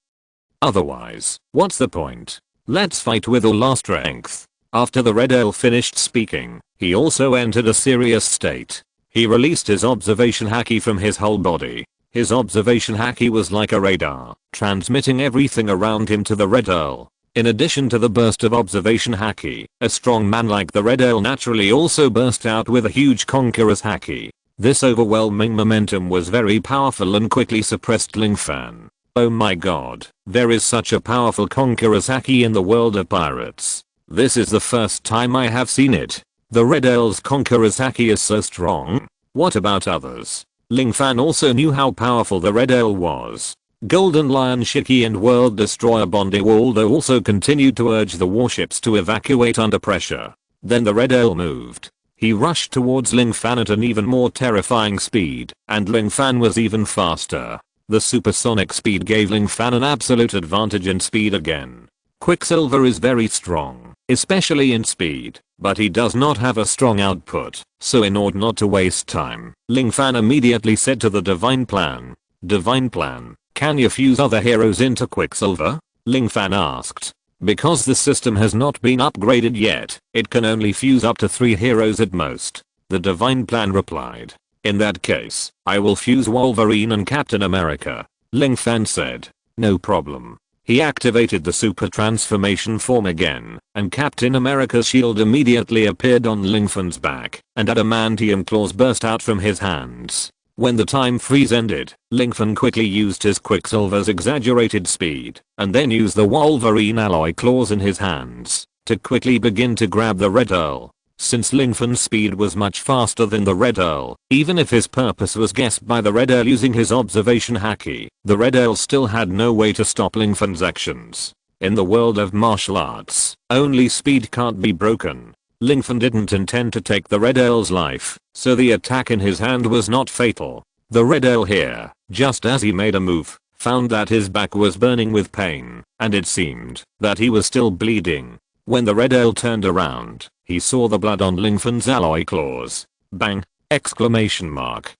Otherwise, what's the point? Let's fight with all our strength. After the Red Earl finished speaking, he also entered a serious state. He released his observation haki from his whole body. His observation haki was like a radar, transmitting everything around him to the Red Earl. In addition to the burst of observation haki, a strong man like the Red Earl naturally also burst out with a huge conqueror's haki. This overwhelming momentum was very powerful and quickly suppressed Ling Fan. Oh my god, there is such a powerful conqueror's haki in the world of pirates. This is the first time I have seen it. The Red Earl's conqueror's haki is so strong. What about others? Ling Fan also knew how powerful the Red Earl was. Golden Lion Shiki and World Destroyer Bondiwaldo also continued to urge the warships to evacuate under pressure. Then the Red Earl moved. He rushed towards Ling Fan at an even more terrifying speed, and Ling Fan was even faster. The supersonic speed gave Ling Fan an absolute advantage in speed again. Quicksilver is very strong, especially in speed, but he does not have a strong output, so in order not to waste time, Ling Fan immediately said to the Divine Plan, "Divine Plan, can you fuse other heroes into Quicksilver?" Ling Fan asked. Because the system has not been upgraded yet, it can only fuse up to 3 heroes at most. The Divine Plan replied. In that case, I will fuse Wolverine and Captain America. Ling Fan said. No problem. He activated the super transformation form again, and Captain America's shield immediately appeared on Ling Fan's back, and adamantium claws burst out from his hands. When the time freeze ended, Ling Fan quickly used his Quicksilver's exaggerated speed, and then used the Wolverine alloy claws in his hands, to quickly begin to grab the Red Earl. Since Ling Fan's speed was much faster than the Red Earl, even if his purpose was guessed by the Red Earl using his observation haki, the Red Earl still had no way to stop Ling Fan's actions. In the world of martial arts, only speed can't be broken. Ling Fan didn't intend to take the Red Earl's life, so the attack in his hand was not fatal. The Red Earl here, just as he made a move, found that his back was burning with pain, and it seemed that he was still bleeding. When the Red Earl turned around, he saw the blood on Ling Fan's alloy claws. Bang! Exclamation mark.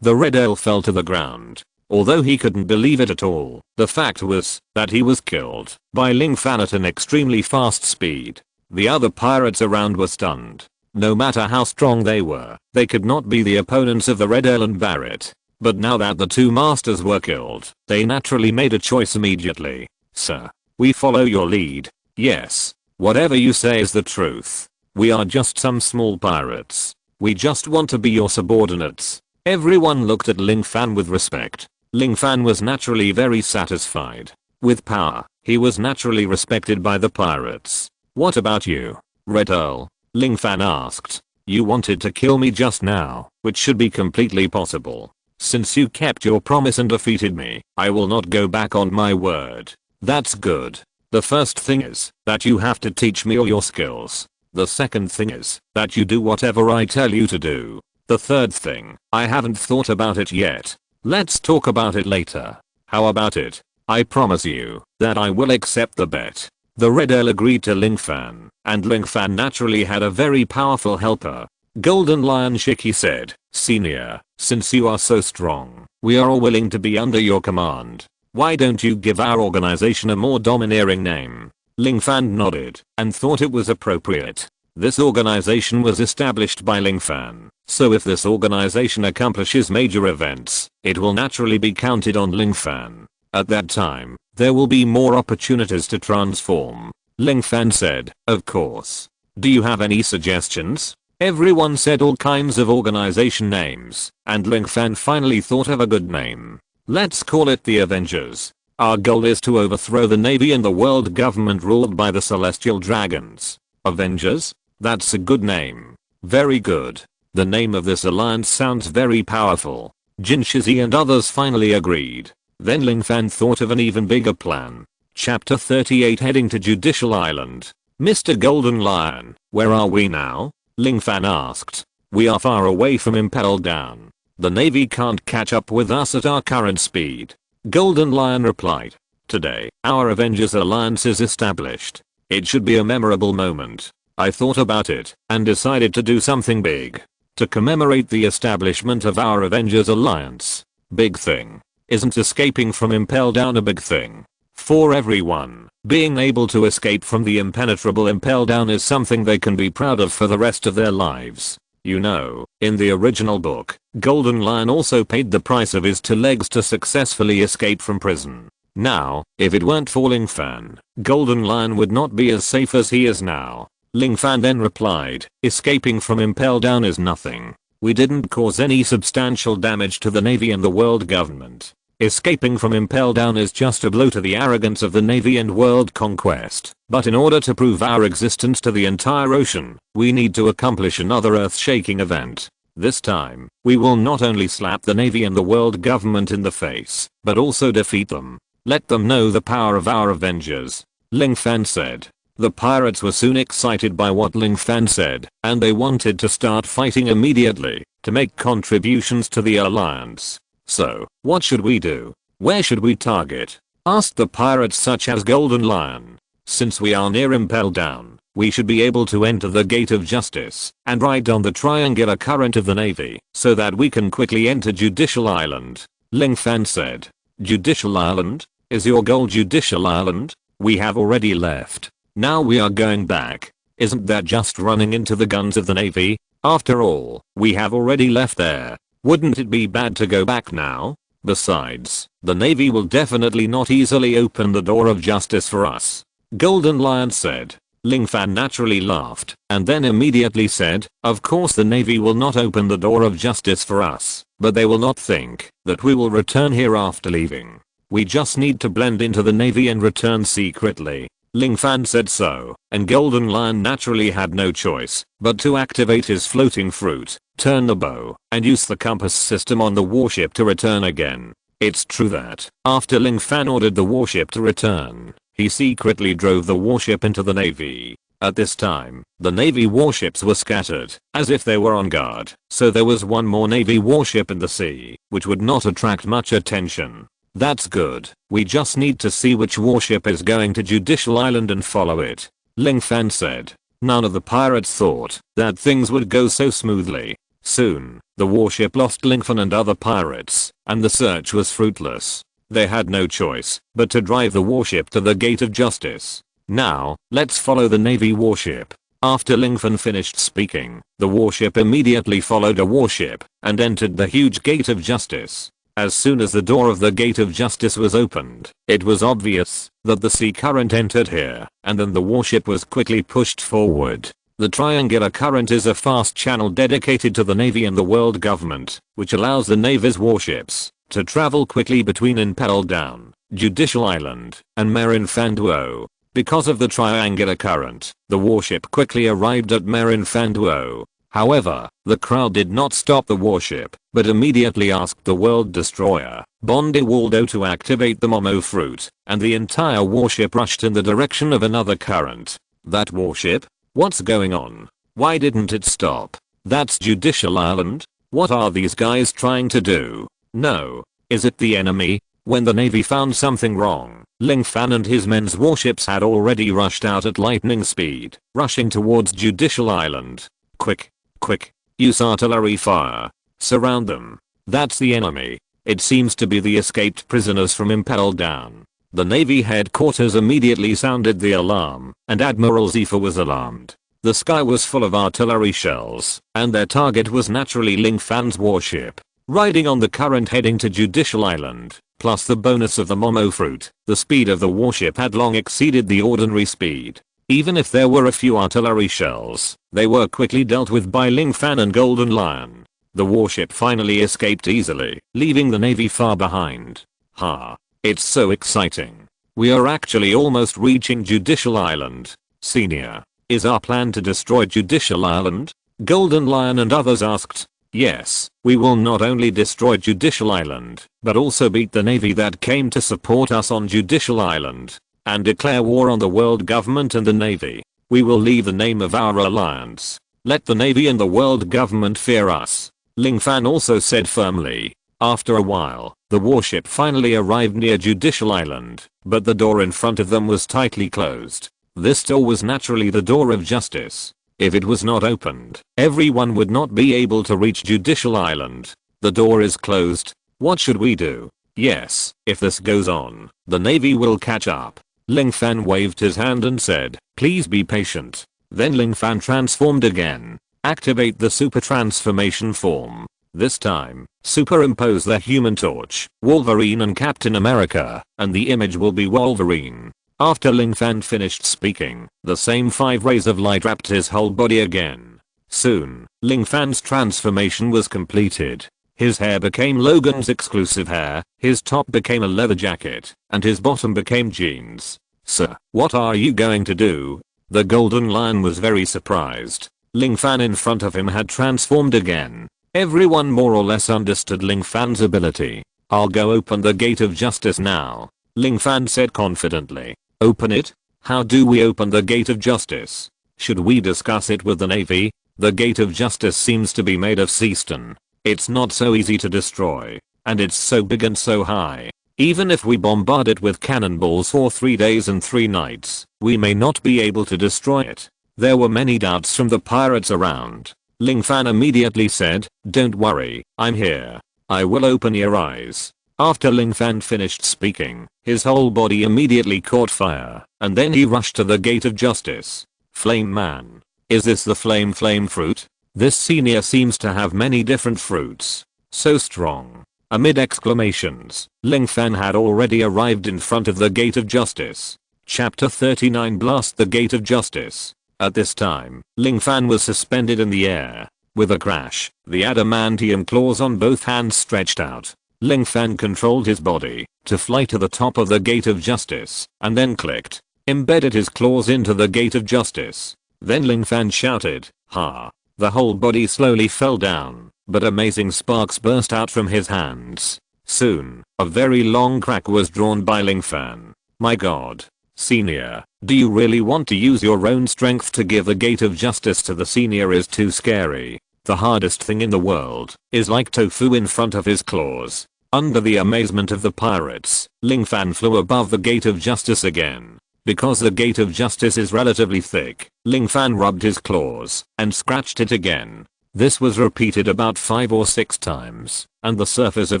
The Red Earl fell to the ground. Although he couldn't believe it at all, the fact was that he was killed by Ling Fan at an extremely fast speed. The other pirates around were stunned. No matter how strong they were, they could not be the opponents of the Red Earl and Barrett. But now that the two masters were killed, they naturally made a choice immediately. Sir, we follow your lead. Yes. Whatever you say is the truth. We are just some small pirates. We just want to be your subordinates. Everyone looked at Ling Fan with respect. Ling Fan was naturally very satisfied. With power, he was naturally respected by the pirates. What about you, Red Earl? Ling Fan asked. You wanted to kill me just now, which should be completely possible. Since you kept your promise and defeated me, I will not go back on my word. That's good. The first thing is that you have to teach me all your skills. The second thing is that you do whatever I tell you to do. The third thing, I haven't thought about it yet. Let's talk about it later. How about it? I promise you that I will accept the bet. The Red Earl agreed to Ling Fan, and Ling Fan naturally had a very powerful helper. Golden Lion Shiki said, Senior, since you are so strong, we are all willing to be under your command. Why don't you give our organization a more domineering name? Ling Fan nodded and thought it was appropriate. This organization was established by Ling Fan, so if this organization accomplishes major events, it will naturally be counted on Ling Fan. At that time, there will be more opportunities to transform. Ling Fan said, of course. Do you have any suggestions? Everyone said all kinds of organization names, and Ling Fan finally thought of a good name. Let's call it the Avengers. Our goal is to overthrow the Navy and the world government ruled by the Celestial Dragons. Avengers? That's a good name. Very good. The name of this alliance sounds very powerful. Jin Shizi and others finally agreed. Then Ling Fan thought of an even bigger plan. Chapter 38 Heading to Judicial Island. Mr. Golden Lion, where are we now? Ling Fan asked. We are far away from Impel Down. The Navy can't catch up with us at our current speed. Golden Lion replied. Today, our Avengers Alliance is established. It should be a memorable moment. I thought about it and decided to do something big. To commemorate the establishment of our Avengers Alliance. Big thing. Isn't escaping from Impel Down a big thing? For everyone, being able to escape from the impenetrable Impel Down is something they can be proud of for the rest of their lives. You know, in the original book, Golden Lion also paid the price of his 2 legs to successfully escape from prison. Now, if it weren't for Ling Fan, Golden Lion would not be as safe as he is now. Ling Fan then replied, escaping from Impel Down is nothing. We didn't cause any substantial damage to the Navy and the world government. Escaping from Impel Down is just a blow to the arrogance of the Navy and world conquest. But in order to prove our existence to the entire ocean, we need to accomplish another earth-shaking event. This time, we will not only slap the Navy and the world government in the face, but also defeat them. Let them know the power of our Avengers. Ling Fan said. The pirates were soon excited by what Ling Fan said, and they wanted to start fighting immediately, to make contributions to the alliance. So, what should we do? Where should we target? Asked the pirates such as Golden Lion. Since we are near Impel Down, we should be able to enter the Gate of Justice, and ride on the triangular current of the Navy, so that we can quickly enter Judicial Island. Ling Fan said. Judicial Island? Is your goal Judicial Island? We have already left. Now we are going back. Isn't that just running into the guns of the Navy? After all, we have already left there. Wouldn't it be bad to go back now? Besides, the Navy will definitely not easily open the door of justice for us. Golden Lion said. Ling Fan naturally laughed, and then immediately said, of course the Navy will not open the door of justice for us, but they will not think that we will return here after leaving. We just need to blend into the Navy and return secretly. Ling Fan said so, and Golden Lion naturally had no choice but to activate his floating fruit, turn the bow, and use the compass system on the warship to return again. It's true that, after Ling Fan ordered the warship to return, he secretly drove the warship into the Navy. At this time, the Navy warships were scattered, as if they were on guard, so there was one more Navy warship in the sea, which would not attract much attention. That's good. We just need to see which warship is going to Judicial Island and follow it. Ling Fan said. None of the pirates thought that things would go so smoothly. Soon, the warship lost Ling Fan and other pirates, and the search was fruitless. They had no choice but to drive the warship to the Gate of Justice. Now, let's follow the Navy warship. After Ling Fan finished speaking, the warship immediately followed a warship and entered the huge Gate of Justice. As soon as the door of the Gate of Justice was opened, it was obvious that the sea current entered here, and then the warship was quickly pushed forward. The triangular current is a fast channel dedicated to the Navy and the world government, which allows the Navy's warships to travel quickly between Impel Down, Judicial Island, and Marin Fanduo. Because of the triangular current, the warship quickly arrived at Marin Fanduo. However, the crowd did not stop the warship, but immediately asked the world destroyer, Bondi Waldo, to activate the Momo fruit, and the entire warship rushed in the direction of another current. That warship? What's going on? Why didn't it stop? That's Judicial Island? What are these guys trying to do? No. Is it the enemy? When the Navy found something wrong, Ling Fan and his men's warships had already rushed out at lightning speed, rushing towards Judicial Island. Quick! Quick! Use artillery fire. Surround them. That's the enemy. It seems to be the escaped prisoners from Impel Down. The Navy headquarters immediately sounded the alarm, and Admiral Zephyr was alarmed. The sky was full of artillery shells, and their target was naturally Ling Fan's warship. Riding on the current heading to Judicial Island, plus the bonus of the Momo fruit, the speed of the warship had long exceeded the ordinary speed. Even if there were a few artillery shells, they were quickly dealt with by Ling Fan and Golden Lion. The warship finally escaped easily, leaving the Navy far behind. Ha! It's so exciting. We are actually almost reaching Judicial Island. Senior, is our plan to destroy Judicial Island? Golden Lion and others asked. Yes, we will not only destroy Judicial Island, but also beat the Navy that came to support us on Judicial Island, and declare war on the world government and the Navy. We will leave the name of our alliance. Let the Navy and the world government fear us. Ling Fan also said firmly. After a while, the warship finally arrived near Judicial Island, but the door in front of them was tightly closed. This door was naturally the door of justice. If it was not opened, everyone would not be able to reach Judicial Island. The door is closed. What should we do? Yes, if this goes on, the Navy will catch up. Ling Fan waved his hand and said, please be patient. Then Ling Fan transformed again. Activate the super transformation form. This time, superimpose the Human Torch, Wolverine and Captain America, and the image will be Wolverine. After Ling Fan finished speaking, the same 5 rays of light wrapped his whole body again. Soon, Ling Fan's transformation was completed. His hair became Logan's exclusive hair, his top became a leather jacket, and his bottom became jeans. "Sir, what are you going to do?" The Golden Lion was very surprised. Ling Fan in front of him had transformed again. Everyone more or less understood Ling Fan's ability. "I'll go open the Gate of Justice now," Ling Fan said confidently. "Open it? How do we open the Gate of Justice? Should we discuss it with the Navy? The Gate of Justice seems to be made of sea stone. It's not so easy to destroy. And it's so big and so high. Even if we bombard it with cannonballs for 3 days and 3 nights, we may not be able to destroy it." There were many doubts from the pirates around. Ling Fan immediately said, "Don't worry, I'm here. I will open your eyes." After Ling Fan finished speaking, his whole body immediately caught fire, and then he rushed to the Gate of Justice. "Flame Man. Is this the flame fruit? This senior seems to have many different fruits. So strong." Amid exclamations, Ling Fan had already arrived in front of the Gate of Justice. Chapter 39 Blast the Gate of Justice. At this time, Ling Fan was suspended in the air. With a crash, the adamantium claws on both hands stretched out. Ling Fan controlled his body to fly to the top of the Gate of Justice, and then clicked, embedded his claws into the Gate of Justice. Then Ling Fan shouted, "Ha!" The whole body slowly fell down, but amazing sparks burst out from his hands. Soon, a very long crack was drawn by Ling Fan. "My god. Senior, do you really want to use your own strength to give the Gate of Justice to the senior? Is too scary. The hardest thing in the world is like tofu in front of his claws." Under the amazement of the pirates, Ling Fan flew above the Gate of Justice again. Because the Gate of Justice is relatively thick, Ling Fan rubbed his claws and scratched it again. This was repeated about 5 or 6 times, and the surface of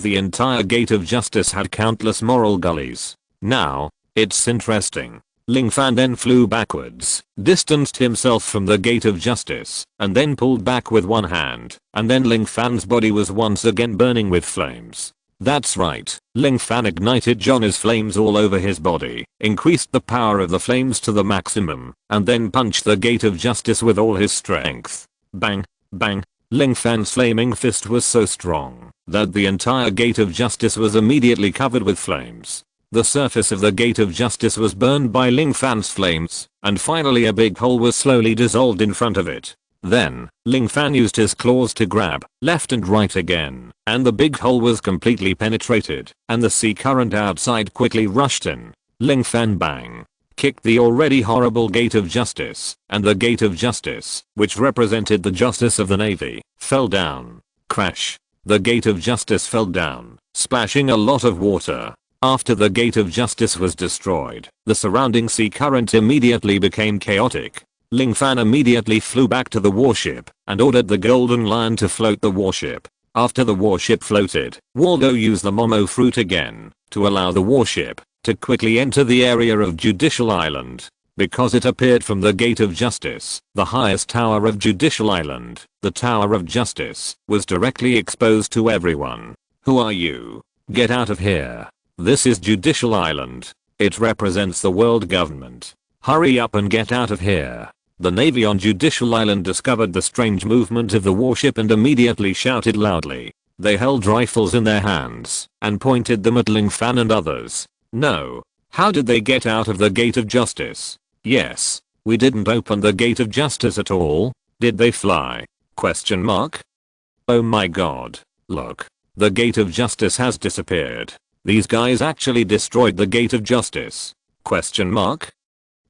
the entire Gate of Justice had countless moral gullies. "Now, it's interesting." Ling Fan then flew backwards, distanced himself from the Gate of Justice, and then pulled back with one hand, and then Ling Fan's body was once again burning with flames. That's right, Ling Fan ignited Johnny's flames all over his body, increased the power of the flames to the maximum, and then punched the Gate of Justice with all his strength. Bang, bang. Ling Fan's flaming fist was so strong that the entire Gate of Justice was immediately covered with flames. The surface of the Gate of Justice was burned by Ling Fan's flames, and finally a big hole was slowly dissolved in front of it. Then, Ling Fan used his claws to grab left and right again, and the big hole was completely penetrated, and the sea current outside quickly rushed in. Ling Fan bang kicked the already horrible Gate of Justice, and the Gate of Justice, which represented the justice of the Navy, fell down. Crash. The Gate of Justice fell down, splashing a lot of water. After the Gate of Justice was destroyed, the surrounding sea current immediately became chaotic. Ling Fan immediately flew back to the warship and ordered the Golden Lion to float the warship. After the warship floated, Waldo used the Momo fruit again to allow the warship to quickly enter the area of Judicial Island. Because it appeared from the Gate of Justice, the highest tower of Judicial Island, the Tower of Justice, was directly exposed to everyone. "Who are you? Get out of here. This is Judicial Island. It represents the world government. Hurry up and get out of here." The Navy on Judicial Island discovered the strange movement of the warship and immediately shouted loudly. They held rifles in their hands and pointed them at Ling Fan and others. "No. How did they get out of the Gate of Justice? Yes. We didn't open the Gate of Justice at all. Did they fly? Question mark. Oh my god. Look. The Gate of Justice has disappeared. These guys actually destroyed the Gate of Justice. Question mark.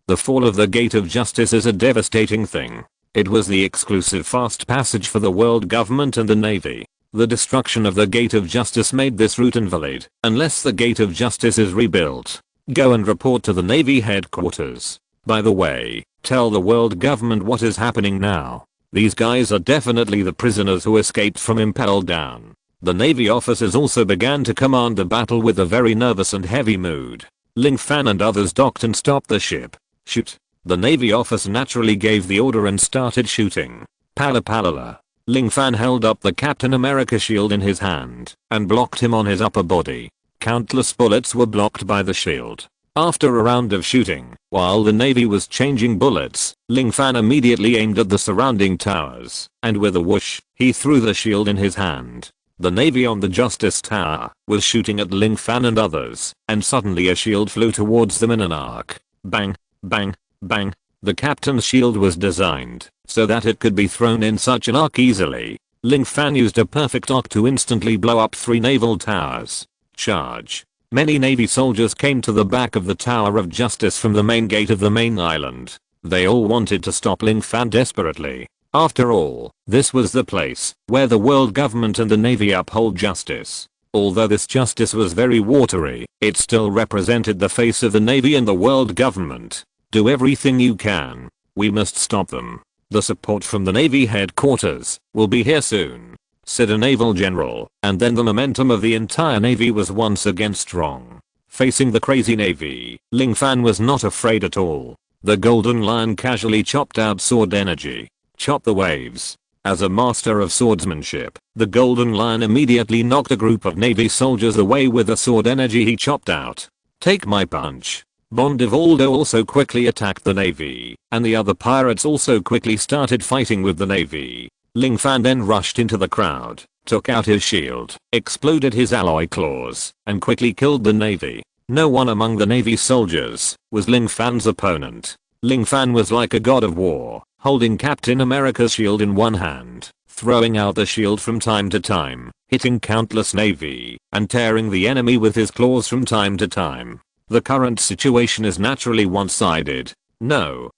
The fall of the Gate of Justice is a devastating thing. It was the exclusive fast passage for the world government and the Navy. The destruction of the Gate of Justice made this route invalid unless the Gate of Justice is rebuilt. Go and report to the Navy headquarters. By the way, tell the world government what is happening now. These guys are definitely the prisoners who escaped from Impel Down." The Navy officers also began to command the battle with a very nervous and heavy mood. Ling Fan and others docked and stopped the ship. "Shoot." The Navy officer naturally gave the order and started shooting. Palapalala. Ling Fan held up the Captain America shield in his hand and blocked him on his upper body. Countless bullets were blocked by the shield. After a round of shooting, while the Navy was changing bullets, Ling Fan immediately aimed at the surrounding towers, and with a whoosh, he threw the shield in his hand. The Navy on the Justice Tower was shooting at Ling Fan and others, and suddenly a shield flew towards them in an arc. Bang, bang, bang. The captain's shield was designed so that it could be thrown in such an arc easily. Ling Fan used a perfect arc to instantly blow up 3 naval towers. Charge. Many Navy soldiers came to the back of the Tower of Justice from the main gate of the main island. They all wanted to stop Ling Fan desperately. After all, this was the place where the world government and the Navy uphold justice. Although this justice was very watery, it still represented the face of the Navy and the world government. Do everything you can. We must stop them. The support from the Navy headquarters will be here soon, said a naval general, and then the momentum of the entire Navy was once again strong. Facing the crazy Navy, Ling Fan was not afraid at all. The Golden Lion casually chopped out sword energy. Chop the waves. As a master of swordsmanship, the Golden Lion immediately knocked a group of Navy soldiers away with the sword energy he chopped out. Take my punch. Bondivaldo also quickly attacked the Navy, and the other pirates also quickly started fighting with the Navy. Ling Fan then rushed into the crowd, took out his shield, exploded his alloy claws, and quickly killed the Navy. No one among the Navy soldiers was Ling Fan's opponent. Ling Fan was like a god of war, holding Captain America's shield in one hand, throwing out the shield from time to time, hitting countless Navy, and tearing the enemy with his claws from time to time. The current situation is naturally one-sided. No,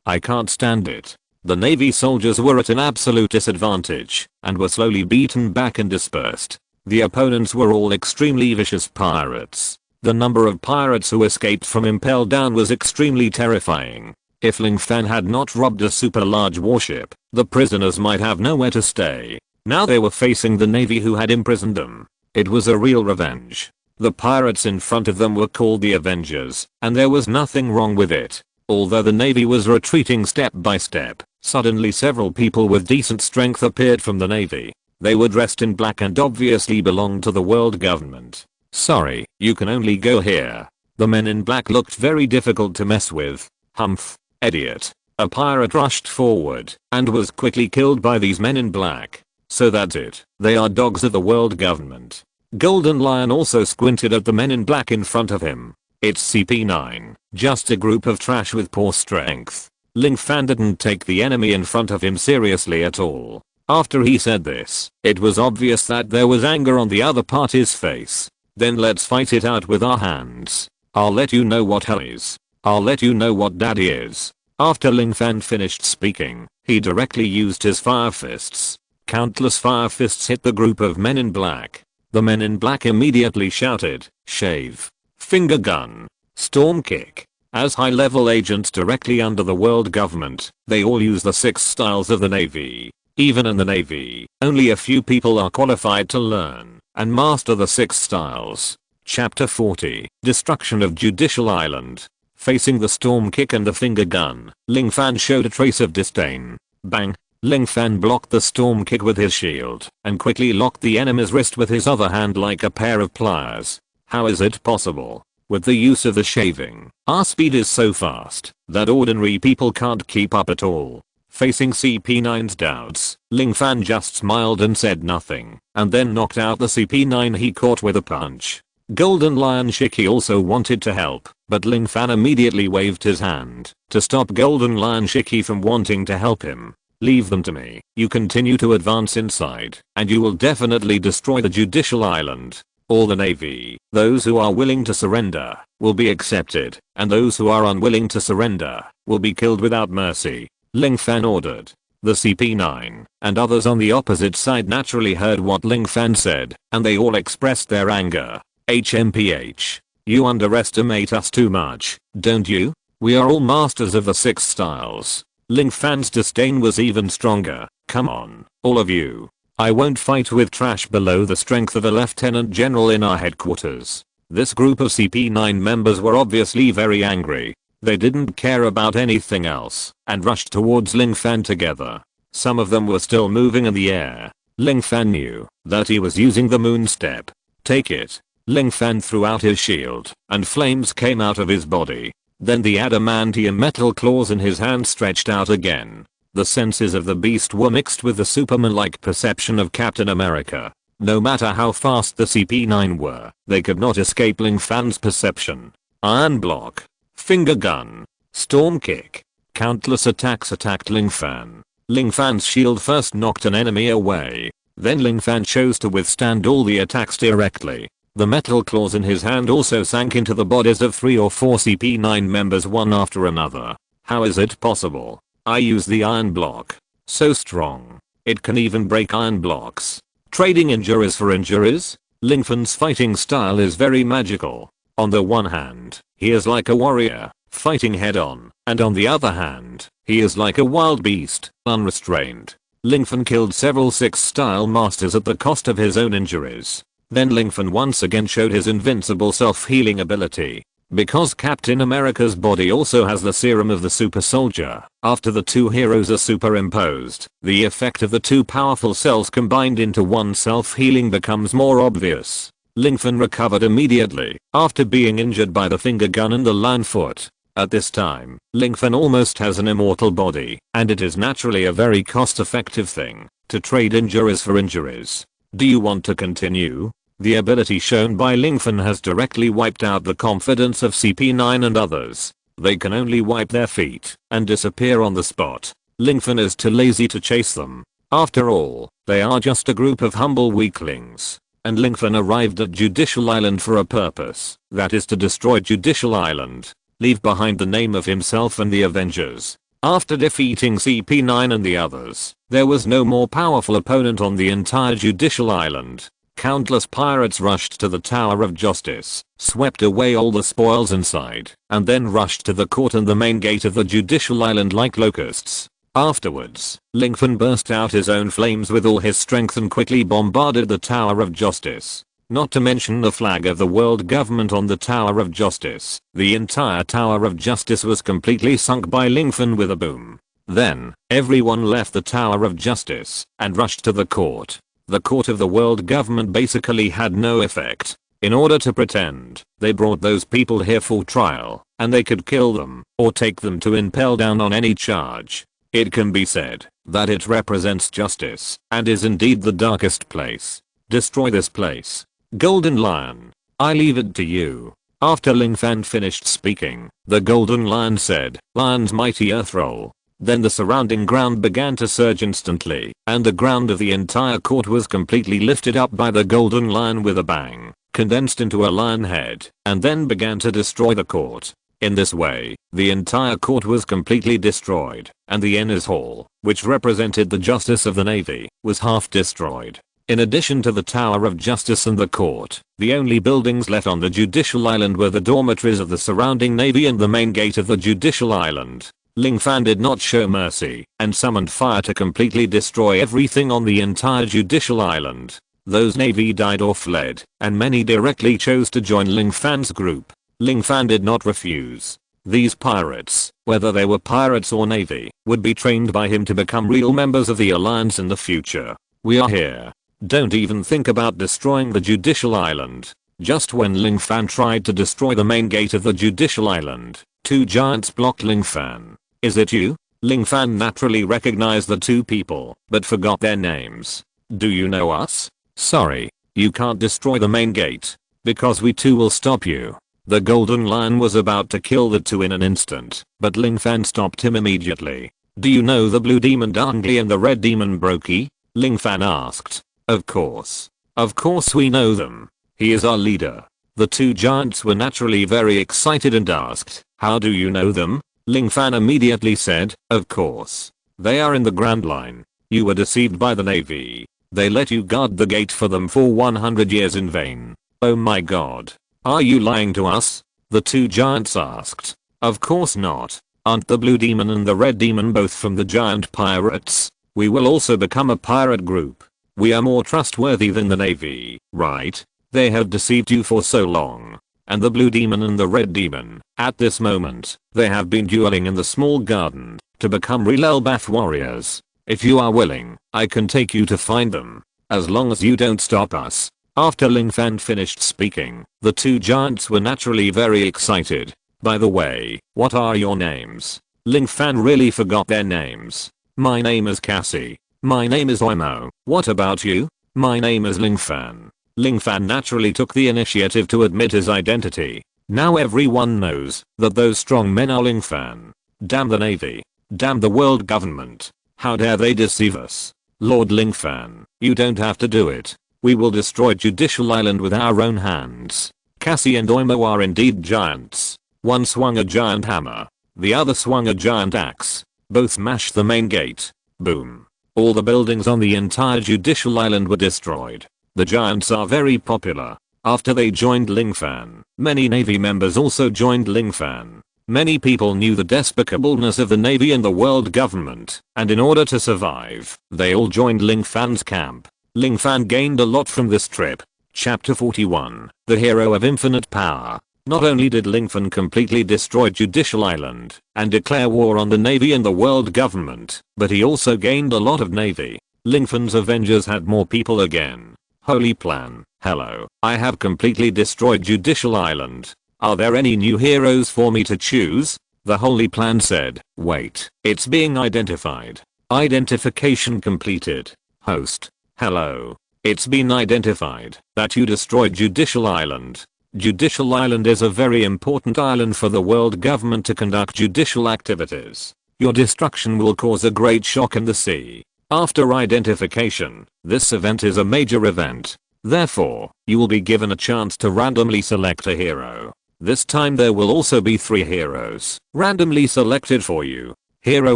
I can't stand it. The Navy soldiers were at an absolute disadvantage and were slowly beaten back and dispersed. The opponents were all extremely vicious pirates. The number of pirates who escaped from Impel Down was extremely terrifying. If Ling Fan had not robbed a super large warship, the prisoners might have nowhere to stay. Now they were facing the Navy who had imprisoned them. It was a real revenge. The pirates in front of them were called the Avengers, and there was nothing wrong with it. Although the Navy was retreating step by step, suddenly several people with decent strength appeared from the Navy. They were dressed in black and obviously belonged to the world government. Sorry, you can only go here. The men in black looked very difficult to mess with. Humph, idiot. A pirate rushed forward and was quickly killed by these men in black. So that's it. They are dogs of the world government. Golden Lion also squinted at the men in black in front of him. It's CP9, just a group of trash with poor strength. Ling Fan didn't take the enemy in front of him seriously at all. After he said this, it was obvious that there was anger on the other party's face. Then let's fight it out with our hands. I'll let you know what hell is. I'll let you know what daddy is. After Ling Fan finished speaking, he directly used his fire fists. Countless fire fists hit the group of men in black. The men in black immediately shouted, shave, finger gun, storm kick. As high-level agents directly under the world government, they all use the 6 styles of the Navy. Even in the Navy, only a few people are qualified to learn and master the 6 styles. Chapter 40, Destruction of Judicial Island. Facing the storm kick and the finger gun, Ling Fan showed a trace of disdain. Bang. Ling Fan blocked the storm kick with his shield and quickly locked the enemy's wrist with his other hand like a pair of pliers. How is it possible? With the use of the shaving, our speed is so fast that ordinary people can't keep up at all. Facing CP9's doubts, Ling Fan just smiled and said nothing, and then knocked out the CP9 he caught with a punch. Golden Lion Shiki also wanted to help, but Ling Fan immediately waved his hand to stop Golden Lion Shiki from wanting to help him. Leave them to me. You continue to advance inside, and you will definitely destroy the Judicial Island. All the Navy, those who are willing to surrender, will be accepted, and those who are unwilling to surrender, will be killed without mercy. Ling Fan ordered. The CP9 and others on the opposite side naturally heard what Ling Fan said, and they all expressed their anger. HMPH. You underestimate us too much, don't you? We are all masters of the 6 styles. Ling Fan's disdain was even stronger. Come on, all of you. I won't fight with trash below the strength of a lieutenant general in our headquarters. This group of CP9 members were obviously very angry. They didn't care about anything else and rushed towards Ling Fan together. Some of them were still moving in the air. Ling Fan knew that he was using the moon step. Take it. Ling Fan threw out his shield, and flames came out of his body. Then the adamantium metal claws in his hand stretched out again. The senses of the beast were mixed with the Superman-like perception of Captain America. No matter how fast the CP9 were, they could not escape Ling Fan's perception. Iron block. Finger gun. Storm kick. Countless attacks attacked Ling Fan. Ling Fan's shield first knocked an enemy away. Then Ling Fan chose to withstand all the attacks directly. The metal claws in his hand also sank into the bodies of 3 or 4 CP9 members one after another. How is it possible? I use the iron block. So strong. It can even break iron blocks. Trading injuries for injuries? Ling Fan's fighting style is very magical. On the one hand, he is like a warrior, fighting head on, and on the other hand, he is like a wild beast, unrestrained. Ling Fan killed several 6-style masters at the cost of his own injuries. Then Ling Fan once again showed his invincible self-healing ability. Because Captain America's body also has the serum of the super soldier, after the two heroes are superimposed, the effect of the two powerful cells combined into one self-healing becomes more obvious. Ling Fan recovered immediately after being injured by the finger gun and the lion foot. At this time, Ling Fan almost has an immortal body, and it is naturally a very cost-effective thing to trade injuries for injuries. Do you want to continue? The ability shown by Ling Fan has directly wiped out the confidence of CP9 and others. They can only wipe their feet and disappear on the spot. Ling Fan is too lazy to chase them. After all, they are just a group of humble weaklings. And Ling Fan arrived at Judicial Island for a purpose, that is to destroy Judicial Island. Leave behind the name of himself and the Avengers. After defeating CP9 and the others, there was no more powerful opponent on the entire Judicial Island. Countless pirates rushed to the Tower of Justice, swept away all the spoils inside, and then rushed to the court and the main gate of the Judicial Island like locusts. Afterwards, Ling Fan burst out his own flames with all his strength and quickly bombarded the Tower of Justice. Not to mention the flag of the world government on the Tower of Justice. The entire Tower of Justice was completely sunk by Ling Fan with a boom. Then, everyone left the Tower of Justice and rushed to the court. The court of the world government basically had no effect. In order to pretend, they brought those people here for trial, and they could kill them, or take them to impel down on any charge. It can be said that it represents justice, and is indeed the darkest place. Destroy this place. Golden Lion. I leave it to you. After Ling Fan finished speaking, the Golden Lion said, Lion's mighty earth roll. Then the surrounding ground began to surge instantly, and the ground of the entire court was completely lifted up by the Golden Lion with a bang, condensed into a lion head, and then began to destroy the court. In this way, the entire court was completely destroyed, and the Ennis Hall, which represented the justice of the Navy, was half destroyed. In addition to the Tower of Justice and the court, the only buildings left on the Judicial Island were the dormitories of the surrounding Navy and the main gate of the Judicial Island. Ling Fan did not show mercy and summoned fire to completely destroy everything on the entire Judicial Island. Those Navy died or fled, and many directly chose to join Ling Fan's group. Ling Fan did not refuse. These pirates, whether they were pirates or Navy, would be trained by him to become real members of the Alliance in the future. We are here. Don't even think about destroying the Judicial Island. Just when Ling Fan tried to destroy the main gate of the Judicial Island, two giants blocked Ling Fan. Is it you? Ling Fan naturally recognized the two people, but forgot their names. Do you know us? Sorry, you can't destroy the main gate. Because we too will stop you. The Golden Lion was about to kill the two in an instant, but Ling Fan stopped him immediately. Do you know the blue demon Dangli and the red demon Brokey? Ling Fan asked. Of course. Of course we know them. He is our leader. The two giants were naturally very excited and asked, how do you know them? Ling Fan immediately said, of course. They are in the Grand Line. You were deceived by the Navy. They let you guard the gate for them for 100 years in vain. Oh my god. Are you lying to us? The two giants asked. Of course not. Aren't the blue demon and the red demon both from the giant pirates? We will also become a pirate group. We are more trustworthy than the Navy, right? They have deceived you for so long. And the blue demon and the red demon, at this moment, they have been dueling in the small garden to become real Elbath warriors. If you are willing, I can take you to find them. As long as you don't stop us. After Ling Fan finished speaking, the two giants were naturally very excited. By the way, what are your names? Ling Fan really forgot their names. My name is Cassie. My name is Oimo. What about you? My name is Ling Fan. Ling Fan naturally took the initiative to admit his identity. Now everyone knows that those strong men are Ling Fan. Damn the Navy. Damn the world government. How dare they deceive us? Lord Ling Fan, you don't have to do it. We will destroy Judicial Island with our own hands. Cassie and Oimo are indeed giants. One swung a giant hammer. The other swung a giant axe. Both smashed the main gate. Boom. All the buildings on the entire Judicial Island were destroyed. The giants are very popular. After they joined Ling Fan, many Navy members also joined Ling Fan. Many people knew the despicableness of the Navy and the world government, and in order to survive, they all joined Ling Fan's camp. Ling Fan gained a lot from this trip. Chapter 41, The Hero of Infinite Power. Not only did Ling Fan completely destroy Judicial Island and declare war on the Navy and the world government, but he also gained a lot of Navy. Ling Fan's Avengers had more people again. Holy plan. Hello, I have completely destroyed Judicial Island. Are there any new heroes for me to choose? The Holy Plan said. Wait, it's being identified. Identification completed. Host. Hello. It's been identified that you destroyed Judicial Island. Judicial Island is a very important island for the world government to conduct judicial activities. Your destruction will cause a great shock in the sea. After identification, this event is a major event. Therefore, you will be given a chance to randomly select a hero. This time there will also be 3 heroes randomly selected for you. Hero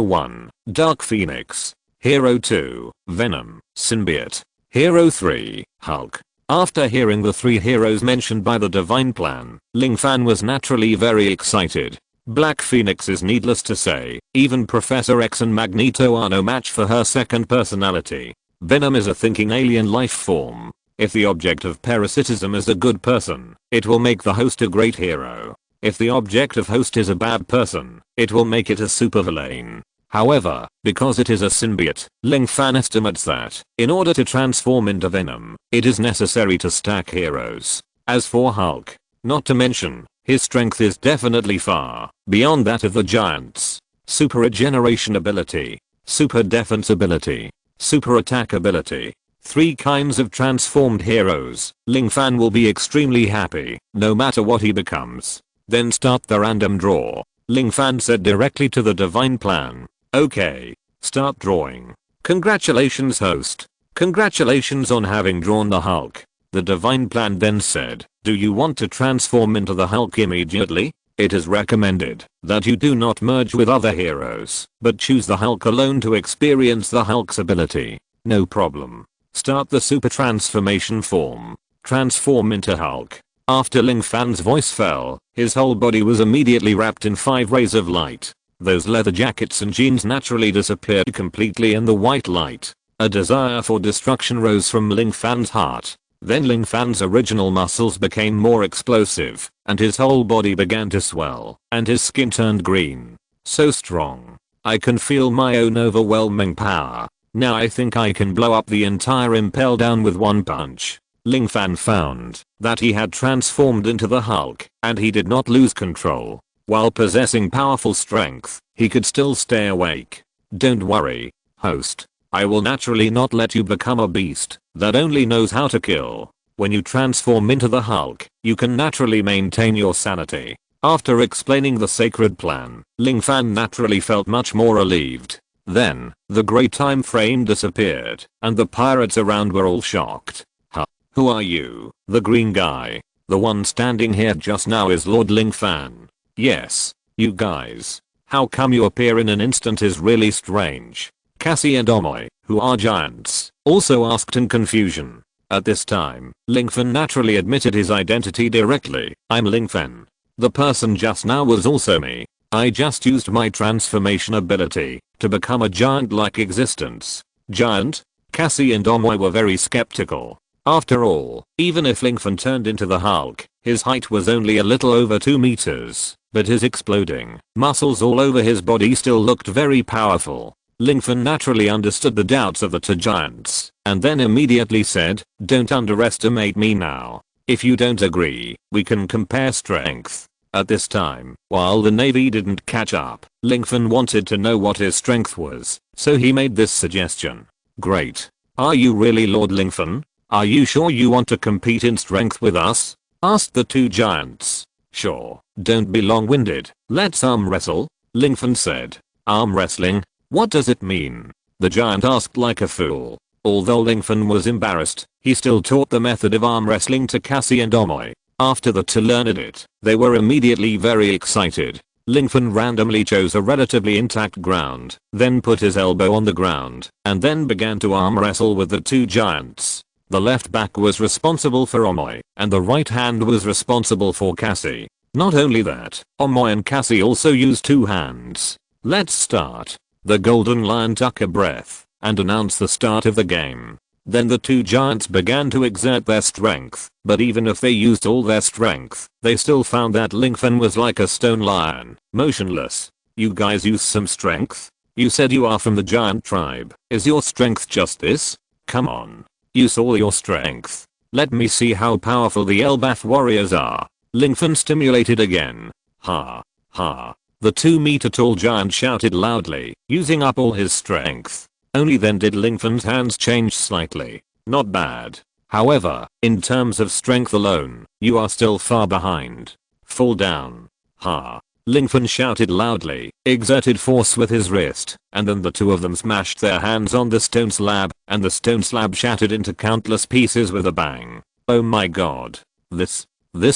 1, Dark Phoenix. Hero 2, Venom, Symbiote. Hero 3, Hulk. After hearing the 3 heroes mentioned by the Divine Plan, Ling Fan was naturally very excited. Black Phoenix is needless to say, even Professor X and Magneto are no match for her second personality. Venom is a thinking alien life form. If the object of parasitism is a good person, it will make the host a great hero. If the object of host is a bad person, it will make it a supervillain. However, because it is a symbiote, Ling Fan estimates that, in order to transform into Venom, it is necessary to stack heroes. As for Hulk, not to mention, his strength is definitely far beyond that of the giants. Super regeneration ability, super defense ability, super attack ability. 3 kinds of transformed heroes. Ling Fan will be extremely happy, no matter what he becomes. Then start the random draw. Ling Fan said directly to the Divine Plan. Okay. Start drawing. Congratulations host. Congratulations on having drawn the Hulk. The Divine Plan then said, do you want to transform into the Hulk immediately? It is recommended that you do not merge with other heroes, but choose the Hulk alone to experience the Hulk's ability. No problem. Start the super transformation form. Transform into Hulk. After Ling Fan's voice fell, his whole body was immediately wrapped in 5 rays of light. Those leather jackets and jeans naturally disappeared completely in the white light. A desire for destruction rose from Ling Fan's heart. Then Ling Fan's original muscles became more explosive, and his whole body began to swell, and his skin turned green. So strong. I can feel my own overwhelming power. Now I think I can blow up the entire Impel down with one punch. Ling Fan found that he had transformed into the Hulk, and he did not lose control. While possessing powerful strength, he could still stay awake. Don't worry, host. I will naturally not let you become a beast that only knows how to kill. When you transform into the Hulk, you can naturally maintain your sanity. After explaining the sacred plan, Ling Fan naturally felt much more relieved. Then, the gray time frame disappeared, and the pirates around were all shocked. Huh? Who are you? The green guy. The one standing here just now is Lord Ling Fan. Yes, you guys. How come you appear in an instant is really strange. Cassie and Omoy, who are giants, also asked in confusion. At this time, Ling Fan naturally admitted his identity directly. I'm Ling Fan. The person just now was also me. I just used my transformation ability to become a giant-like existence. Giant? Cassie and Omoy were very skeptical. After all, even if Ling Fan turned into the Hulk, his height was only a little over 2 meters, but his exploding muscles all over his body still looked very powerful. Lingfen naturally understood the doubts of the two giants, and then immediately said, "Don't underestimate me now. If you don't agree, we can compare strength." At this time, while the Navy didn't catch up, Lingfen wanted to know what his strength was, so he made this suggestion. "Great. Are you really Lord Lingfen? Are you sure you want to compete in strength with us?" asked the two giants. "Sure. Don't be long-winded. Let's arm wrestle," Lingfen said. "Arm wrestling? What does it mean?" the giant asked like a fool. Although Lingfen was embarrassed, he still taught the method of arm wrestling to Cassie and Omoi. After the two learned it, they were immediately very excited. Lingfen randomly chose a relatively intact ground, then put his elbow on the ground, and then began to arm wrestle with the two giants. The left back was responsible for Omoi, and the right hand was responsible for Cassie. Not only that, Omoi and Cassie also used two hands. "Let's start." The Golden Lion took a breath and announced the start of the game. Then the two giants began to exert their strength, but even if they used all their strength, they still found that Lingfen was like a stone lion, motionless. "You guys use some strength? You said you are from the giant tribe. Is your strength just this? Come on. Use all your strength. Let me see how powerful the Elbaf warriors are." Lingfen stimulated again. "Ha. Ha." The 2-meter-tall giant shouted loudly, using up all his strength. Only then did Lingfen's hands change slightly. Not bad. However, in terms of strength alone, you are still far behind. Fall down. Ha. Lingfen shouted loudly, exerted force with his wrist, and then the two of them smashed their hands on the stone slab, and the stone slab shattered into countless pieces with a bang. Oh my god. This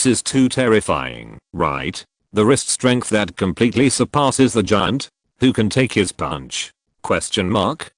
is too terrifying, right? The wrist strength that completely surpasses the giant? Who can take his punch? Question mark?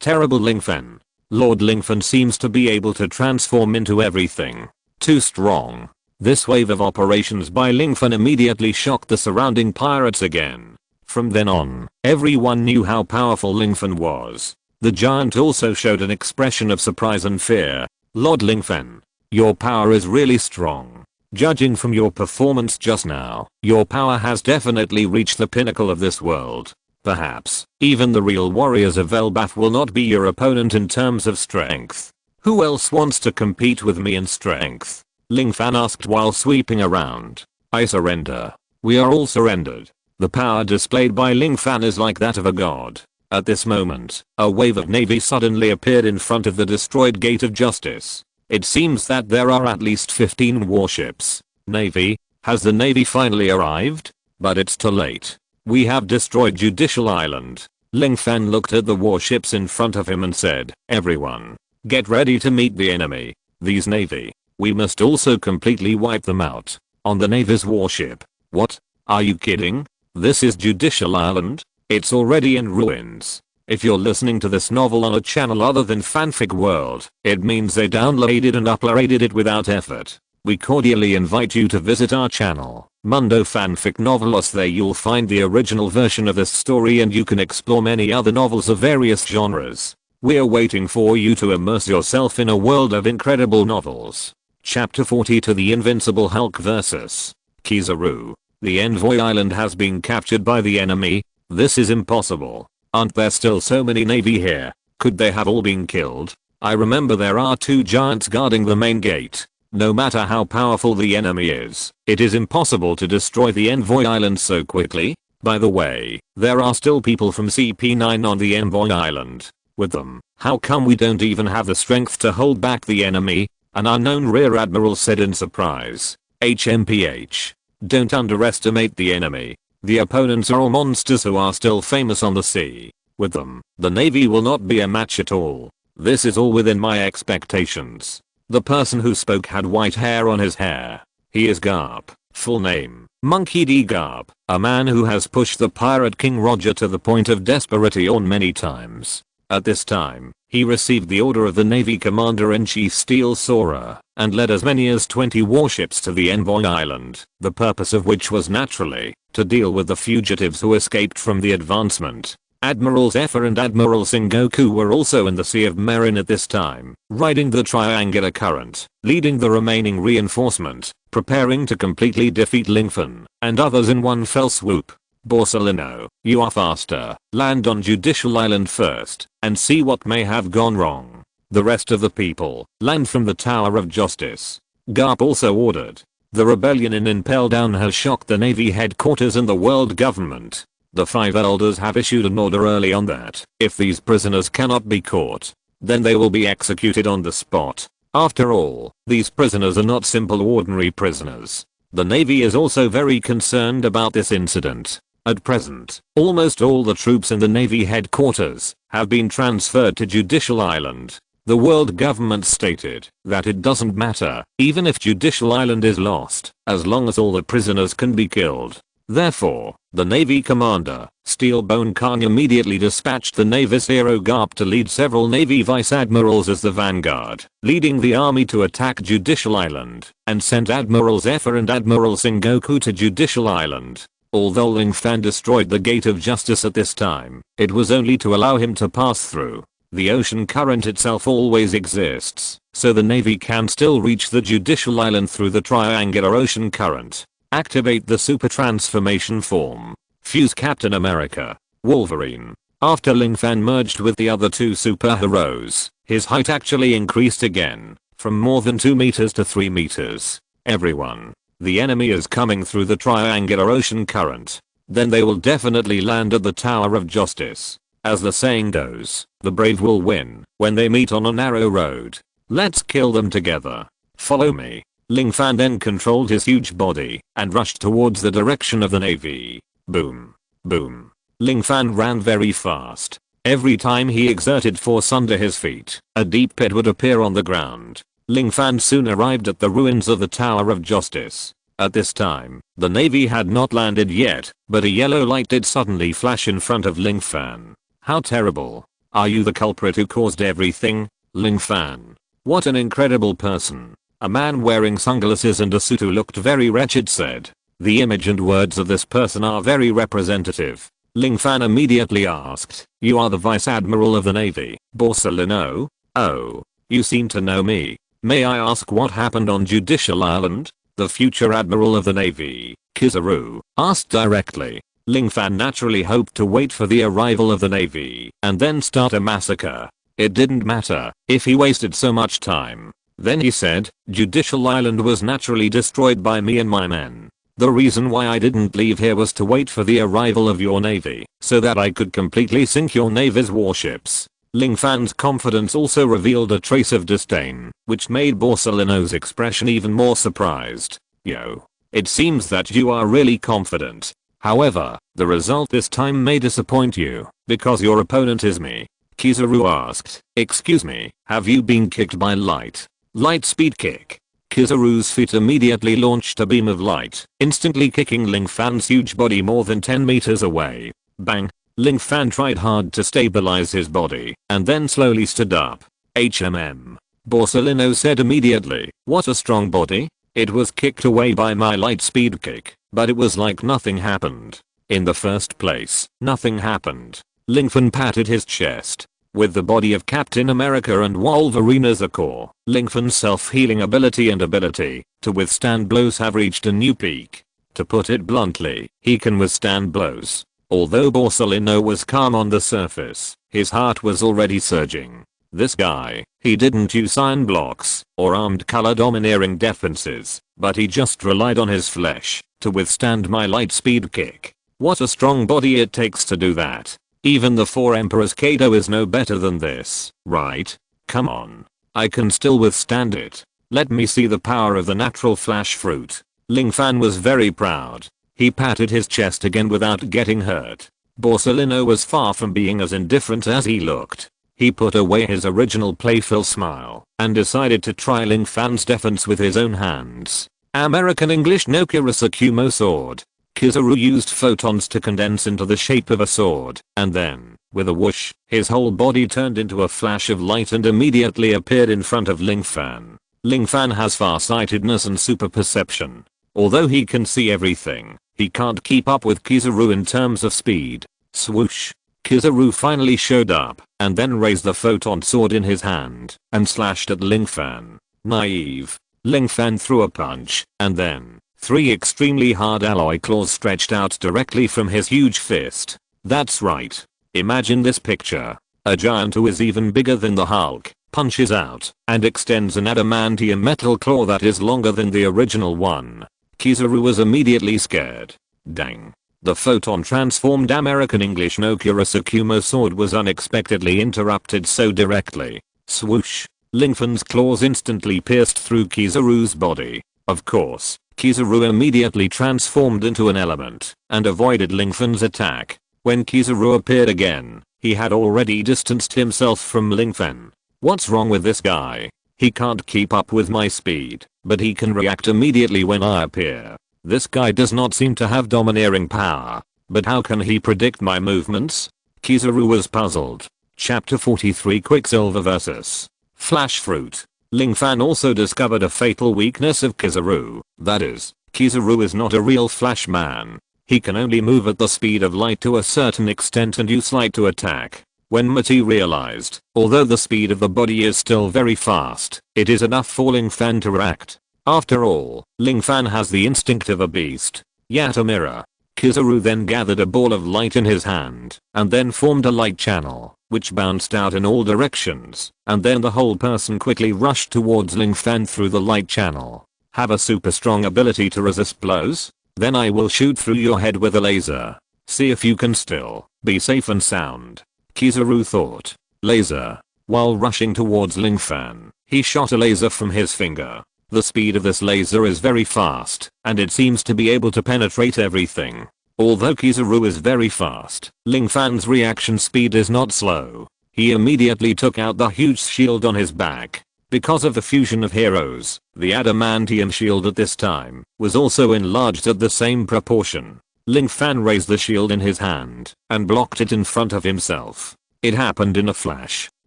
Terrible Lingfen. Lord Lingfen seems to be able to transform into everything. Too strong. This wave of operations by Lingfen immediately shocked the surrounding pirates again. From then on, everyone knew how powerful Lingfen was. The giant also showed an expression of surprise and fear. "Lord Lingfen, your power is really strong. Judging from your performance just now, your power has definitely reached the pinnacle of this world. Perhaps, even the real warriors of Elbaf will not be your opponent in terms of strength. Who else wants to compete with me in strength?" Lingfen asked while sweeping around. "I surrender." We are all surrendered. The power displayed by Lingfen is like that of a god. At this moment, a wave of navy suddenly appeared in front of the destroyed Gate of Justice. It seems that there are at least 15 warships. Navy? Has the navy finally arrived? But it's too late. We have destroyed Judicial Island. Lingfen looked at the warships in front of him and said, "Everyone, get ready to meet the enemy. These navy. We must also completely wipe them out." On the navy's warship. What? Are you kidding? This is Judicial Island? It's already in ruins. If you're listening to this novel on a channel other than Fanfic World, it means they downloaded and uploaded it without effort. We cordially invite you to visit our channel, Mundo Fanfic Novelos. There you'll find the original version of this story and you can explore many other novels of various genres. We're waiting for you to immerse yourself in a world of incredible novels. Chapter 40 To the Invincible Hulk vs. Kizaru. The Envoy Island has been captured by the enemy. This is impossible. Aren't there still so many navy here? Could they have all been killed? I remember there are two giants guarding the main gate. No matter how powerful the enemy is, it is impossible to destroy the Envoy Island so quickly. By the way, there are still people from CP9 on the Envoy Island. With them, how come we don't even have the strength to hold back the enemy? An unknown rear admiral said in surprise. HMPH. Don't underestimate the enemy. The opponents are all monsters who are still famous on the sea. With them, the navy will not be a match at all. This is all within my expectations. The person who spoke had white hair on his hair. He is Garp. Full name, Monkey D. Garp, a man who has pushed the pirate King Roger to the point of desperation many times. At this time, he received the order of the Navy Commander-in-Chief Steel Sora, and led as many as 20 warships to the Envoy Island, the purpose of which was naturally, to deal with the fugitives who escaped from the advancement. Admiral Zephyr and Admiral Sengoku were also in the Sea of Merin at this time, riding the triangular current, leading the remaining reinforcement, preparing to completely defeat Lingfen, and others in one fell swoop. Borsalino, you are faster. Land on Judicial Island first and see what may have gone wrong. The rest of the people, land from the Tower of Justice. Garp also ordered. The rebellion in Impel Down has shocked the Navy headquarters and the world government. The 5 elders have issued an order early on that if these prisoners cannot be caught, then they will be executed on the spot. After all, these prisoners are not simple ordinary prisoners. The Navy is also very concerned about this incident. At present, almost all the troops in the Navy headquarters have been transferred to Judicial Island. The world government stated that it doesn't matter even if Judicial Island is lost, as long as all the prisoners can be killed. Therefore, the Navy commander, Steelbone Khan, immediately dispatched the Navy's hero Garp to lead several Navy vice admirals as the vanguard, leading the army to attack Judicial Island, and sent Admirals Effa and Admiral Sengoku to Judicial Island. Although Ling Fan destroyed the Gate of Justice at this time, it was only to allow him to pass through. The ocean current itself always exists, so the Navy can still reach the Judicial Island through the triangular ocean current. Activate the super transformation form. Fuse Captain America, Wolverine. After Ling Fan merged with the other 2 superheroes, his height actually increased again, from more than 2 meters to 3 meters. Everyone. The enemy is coming through the triangular ocean current. Then they will definitely land at the Tower of Justice. As the saying goes, the brave will win when they meet on a narrow road. Let's kill them together. Follow me. Ling Fan then controlled his huge body and rushed towards the direction of the Navy. Boom. Boom. Ling Fan ran very fast. Every time he exerted force under his feet, a deep pit would appear on the ground. Ling Fan soon arrived at the ruins of the Tower of Justice. At this time, the Navy had not landed yet, but a yellow light did suddenly flash in front of Ling Fan. How terrible. Are you the culprit who caused everything? Ling Fan. What an incredible person. A man wearing sunglasses and a suit who looked very wretched said. The image and words of this person are very representative. Ling Fan immediately asked, you are the Vice Admiral of the Navy, Borsalino? Oh, you seem to know me. May I ask what happened on Judicial Island? The future Admiral of the Navy, Kizaru, asked directly. Ling Fan naturally hoped to wait for the arrival of the Navy and then start a massacre. It didn't matter if he wasted so much time. Then he said, Judicial Island was naturally destroyed by me and my men. The reason why I didn't leave here was to wait for the arrival of your navy, so that I could completely sink your navy's warships. Ling Fan's confidence also revealed a trace of disdain, which made Borsalino's expression even more surprised. Yo. It seems that you are really confident. However, the result this time may disappoint you, because your opponent is me. Kizaru asked, excuse me, have you been kicked by light? Light speed kick. Kizaru's feet immediately launched a beam of light, instantly kicking Ling Fan's huge body more than 10 meters away. Bang. Ling Fan tried hard to stabilize his body, and then slowly stood up. Borsalino said immediately, what a strong body. It was kicked away by my light speed kick, but it was like nothing happened. In the first place, nothing happened. Ling Fan patted his chest. With the body of Captain America and Wolverine as a core, Ling Fan's self-healing ability and ability to withstand blows have reached a new peak. To put it bluntly, he can withstand blows. Although Borsalino was calm on the surface, his heart was already surging. This guy, he didn't use iron blocks or armed color domineering defenses, but he just relied on his flesh to withstand my light speed kick. What a strong body it takes to do that. Even the 4 Emperors Kaido is no better than this, right? Come on. I can still withstand it. Let me see the power of the natural flash fruit. Ling Fan was very proud. He patted his chest again without getting hurt. Borsalino was far from being as indifferent as he looked. He put away his original playful smile and decided to try Ling Fan's defense with his own hands. American English no Kirasakumo sword. Kizaru used photons to condense into the shape of a sword, and then, with a whoosh, his whole body turned into a flash of light and immediately appeared in front of Ling Fan. Ling Fan has farsightedness and super perception. Although he can see everything, he can't keep up with Kizaru in terms of speed. Swoosh. Kizaru finally showed up, and then raised the photon sword in his hand, and slashed at Ling Fan. Naive. Ling Fan threw a punch, and then, 3 extremely hard alloy claws stretched out directly from his huge fist. That's right. Imagine this picture. A giant who is even bigger than the Hulk punches out and extends an adamantium metal claw that is longer than the original one. Kizaru was immediately scared. Dang. The photon transformed American English no Kurosakuma sword was unexpectedly interrupted so directly. Swoosh. Lingfan's claws instantly pierced through Kizaru's body. Of course, Kizaru immediately transformed into an element and avoided Lingfan's attack. When Kizaru appeared again, he had already distanced himself from Lingfan. What's wrong with this guy? He can't keep up with my speed, but he can react immediately when I appear. This guy does not seem to have domineering power, but how can he predict my movements? Kizaru was puzzled. Chapter 43 Quicksilver vs. Flash Fruit. Lingfan also discovered a fatal weakness of Kizaru, that is, Kizaru is not a real Flash man. He can only move at the speed of light to a certain extent and use light to attack. When materialized, although the speed of the body is still very fast, it is enough for Lingfan to react. After all, Lingfan has the instinct of a beast. Yet a mirror. Kizaru then gathered a ball of light in his hand, and then formed a light channel, which bounced out in all directions, and then the whole person quickly rushed towards Lingfan through the light channel. Have a super strong ability to resist blows? Then I will shoot through your head with a laser. See if you can still be safe and sound. Kizaru thought. Laser. While rushing towards Lingfan, he shot a laser from his finger. The speed of this laser is very fast, and it seems to be able to penetrate everything. Although Kizaru is very fast, Lingfan's reaction speed is not slow. He immediately took out the huge shield on his back. Because of the fusion of heroes, the adamantium shield at this time was also enlarged at the same proportion. Lingfan raised the shield in his hand and blocked it in front of himself. It happened in a flash.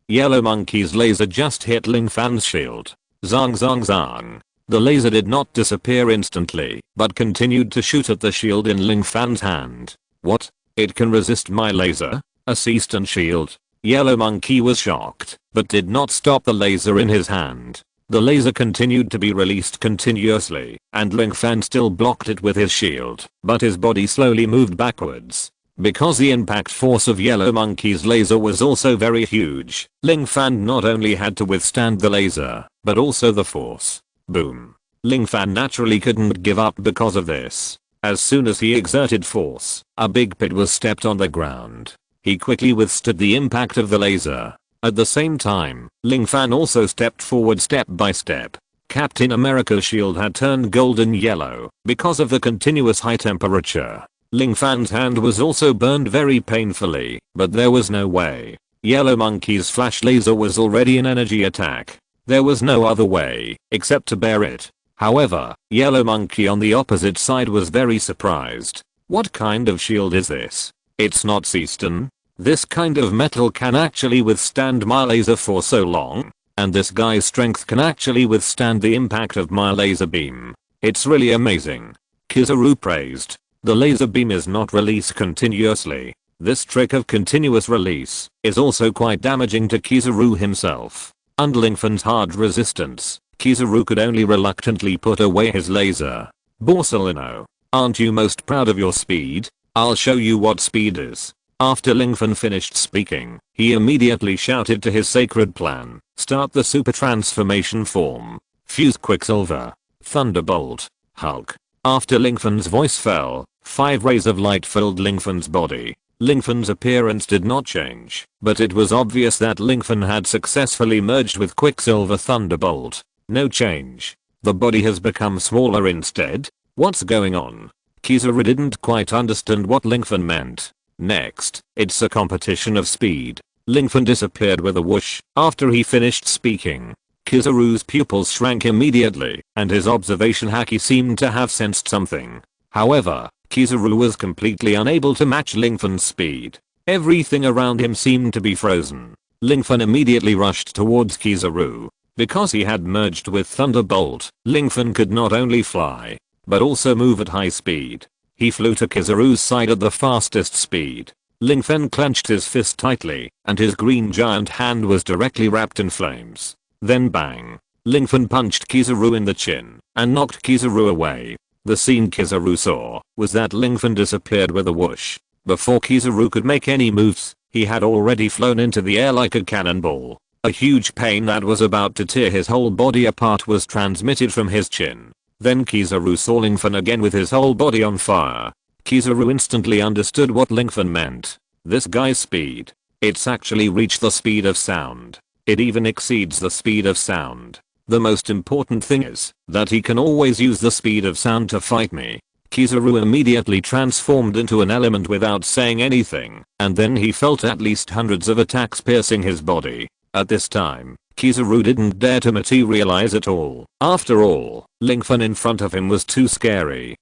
Yellow Monkey's laser just hit Lingfan's shield. Zong zong zong. The laser did not disappear instantly, but continued to shoot at the shield in Lingfan's hand. What? It can resist my laser? A ceased shield? Yellow Monkey was shocked, but did not stop the laser in his hand. The laser continued to be released continuously, and Lingfan still blocked it with his shield, but his body slowly moved backwards. Because the impact force of Yellow Monkey's laser was also very huge, Lingfan not only had to withstand the laser, but also the force. Boom. Lingfan naturally couldn't give up because of this. As soon as he exerted force, a big pit was stepped on the ground. He quickly withstood the impact of the laser. At the same time, Lingfan also stepped forward step by step. Captain America's shield had turned golden yellow because of the continuous high temperature. Lingfan's hand was also burned very painfully, but there was no way. Yellow Monkey's flash laser was already an energy attack. There was no other way except to bear it. However, Yellow Monkey on the opposite side was very surprised. What kind of shield is this? It's not Seaston. This kind of metal can actually withstand my laser for so long, and this guy's strength can actually withstand the impact of my laser beam. It's really amazing. Kizaru praised. The laser beam is not released continuously. This trick of continuous release is also quite damaging to Kizaru himself. Under Lingfan's hard resistance, Kizaru could only reluctantly put away his laser. Borsalino, aren't you most proud of your speed? I'll show you what speed is. After Lingfan finished speaking, he immediately shouted to his sacred plan. Start the super transformation form. Fuse Quicksilver. Thunderbolt. Hulk. After Lingfan's voice fell, 5 rays of light filled Lingfan's body. Lingfan's appearance did not change, but it was obvious that Lingfan had successfully merged with Quicksilver Thunderbolt. No change. The body has become smaller instead? What's going on? Kizaru didn't quite understand what Lingfan meant. Next, it's a competition of speed. Lingfan disappeared with a whoosh after he finished speaking. Kizaru's pupils shrank immediately, and his observation haki seemed to have sensed something. However, Kizaru was completely unable to match Lingfan's speed. Everything around him seemed to be frozen. Lingfan immediately rushed towards Kizaru. Because he had merged with Thunderbolt, Lingfan could not only fly, but also move at high speed. He flew to Kizaru's side at the fastest speed. Lingfan clenched his fist tightly, and his green giant hand was directly wrapped in flames. Then bang. Lingfan punched Kizaru in the chin, and knocked Kizaru away. The scene Kizaru saw was that Lingfen disappeared with a whoosh. Before Kizaru could make any moves, he had already flown into the air like a cannonball. A huge pain that was about to tear his whole body apart was transmitted from his chin. Then Kizaru saw Lingfen again with his whole body on fire. Kizaru instantly understood what Lingfen meant. This guy's speed. It's actually reached the speed of sound. It even exceeds the speed of sound. The most important thing is that he can always use the speed of sound to fight me. Kizaru immediately transformed into an element without saying anything, and then he felt at least hundreds of attacks piercing his body. At this time, Kizaru didn't dare to materialize at all. After all, Lingfen in front of him was too scary.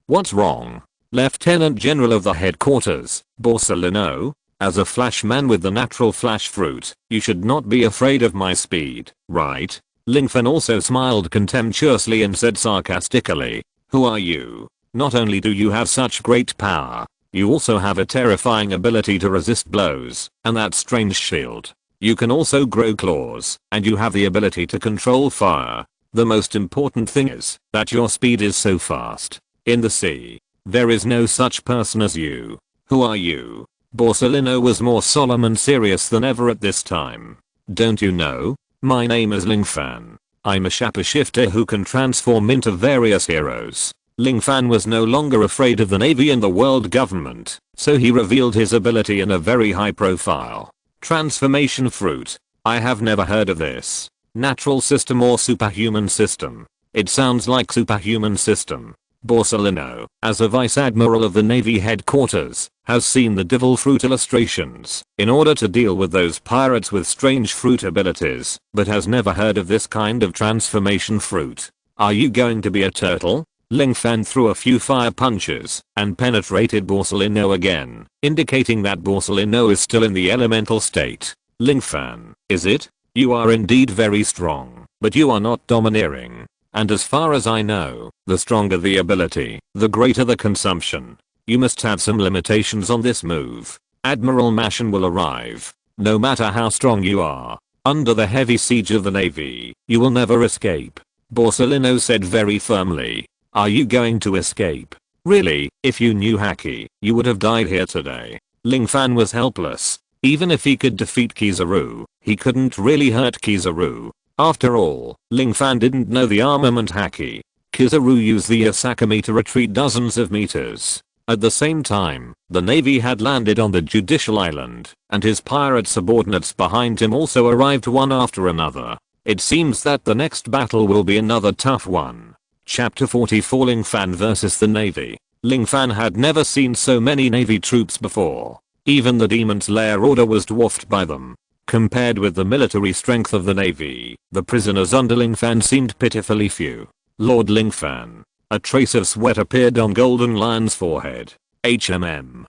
What's wrong? Lieutenant General of the headquarters, Borsalino? As a flash man with the natural flash fruit, you should not be afraid of my speed, right? Lingfen also smiled contemptuously and said sarcastically, who are you? Not only do you have such great power, you also have a terrifying ability to resist blows, and that strange shield. You can also grow claws, and you have the ability to control fire. The most important thing is that your speed is so fast. In the sea, there is no such person as you. Who are you? Borsalino was more solemn and serious than ever at this time. Don't you know? My name is Lingfen. I'm a shapeshifter who can transform into various heroes. Lingfen was no longer afraid of the Navy and the world government, so he revealed his ability in a very high profile. Transformation fruit. I have never heard of this. Natural system or superhuman system. It sounds like superhuman system. Borsalino, as a Vice Admiral of the Navy headquarters, has seen the devil fruit illustrations in order to deal with those pirates with strange fruit abilities, but has never heard of this kind of transformation fruit. Are you going to be a turtle? Lingfen threw a few fire punches and penetrated Borsalino again, indicating that Borsalino is still in the elemental state. Lingfen, is it? You are indeed very strong, but you are not domineering. And as far as I know, the stronger the ability, the greater the consumption. You must have some limitations on this move. Admiral Mashin will arrive. No matter how strong you are, under the heavy siege of the Navy, you will never escape. Borsalino said very firmly. Are you going to escape? Really, if you knew Haki, you would have died here today. Lingfen was helpless. Even if he could defeat Kizaru, he couldn't really hurt Kizaru. After all, Lingfen didn't know the armament Haki. Kizaru used the Asakami to retreat dozens of meters. At the same time, the Navy had landed on the Judicial Island, and his pirate subordinates behind him also arrived one after another. It seems that the next battle will be another tough one. Chapter 44 Lingfen vs the Navy. Lingfen had never seen so many Navy troops before. Even the Demon's Lair order was dwarfed by them. Compared with the military strength of the Navy, the prisoners under Lingfen seemed pitifully few. Lord Lingfen. A trace of sweat appeared on Golden Lion's forehead. Lingfen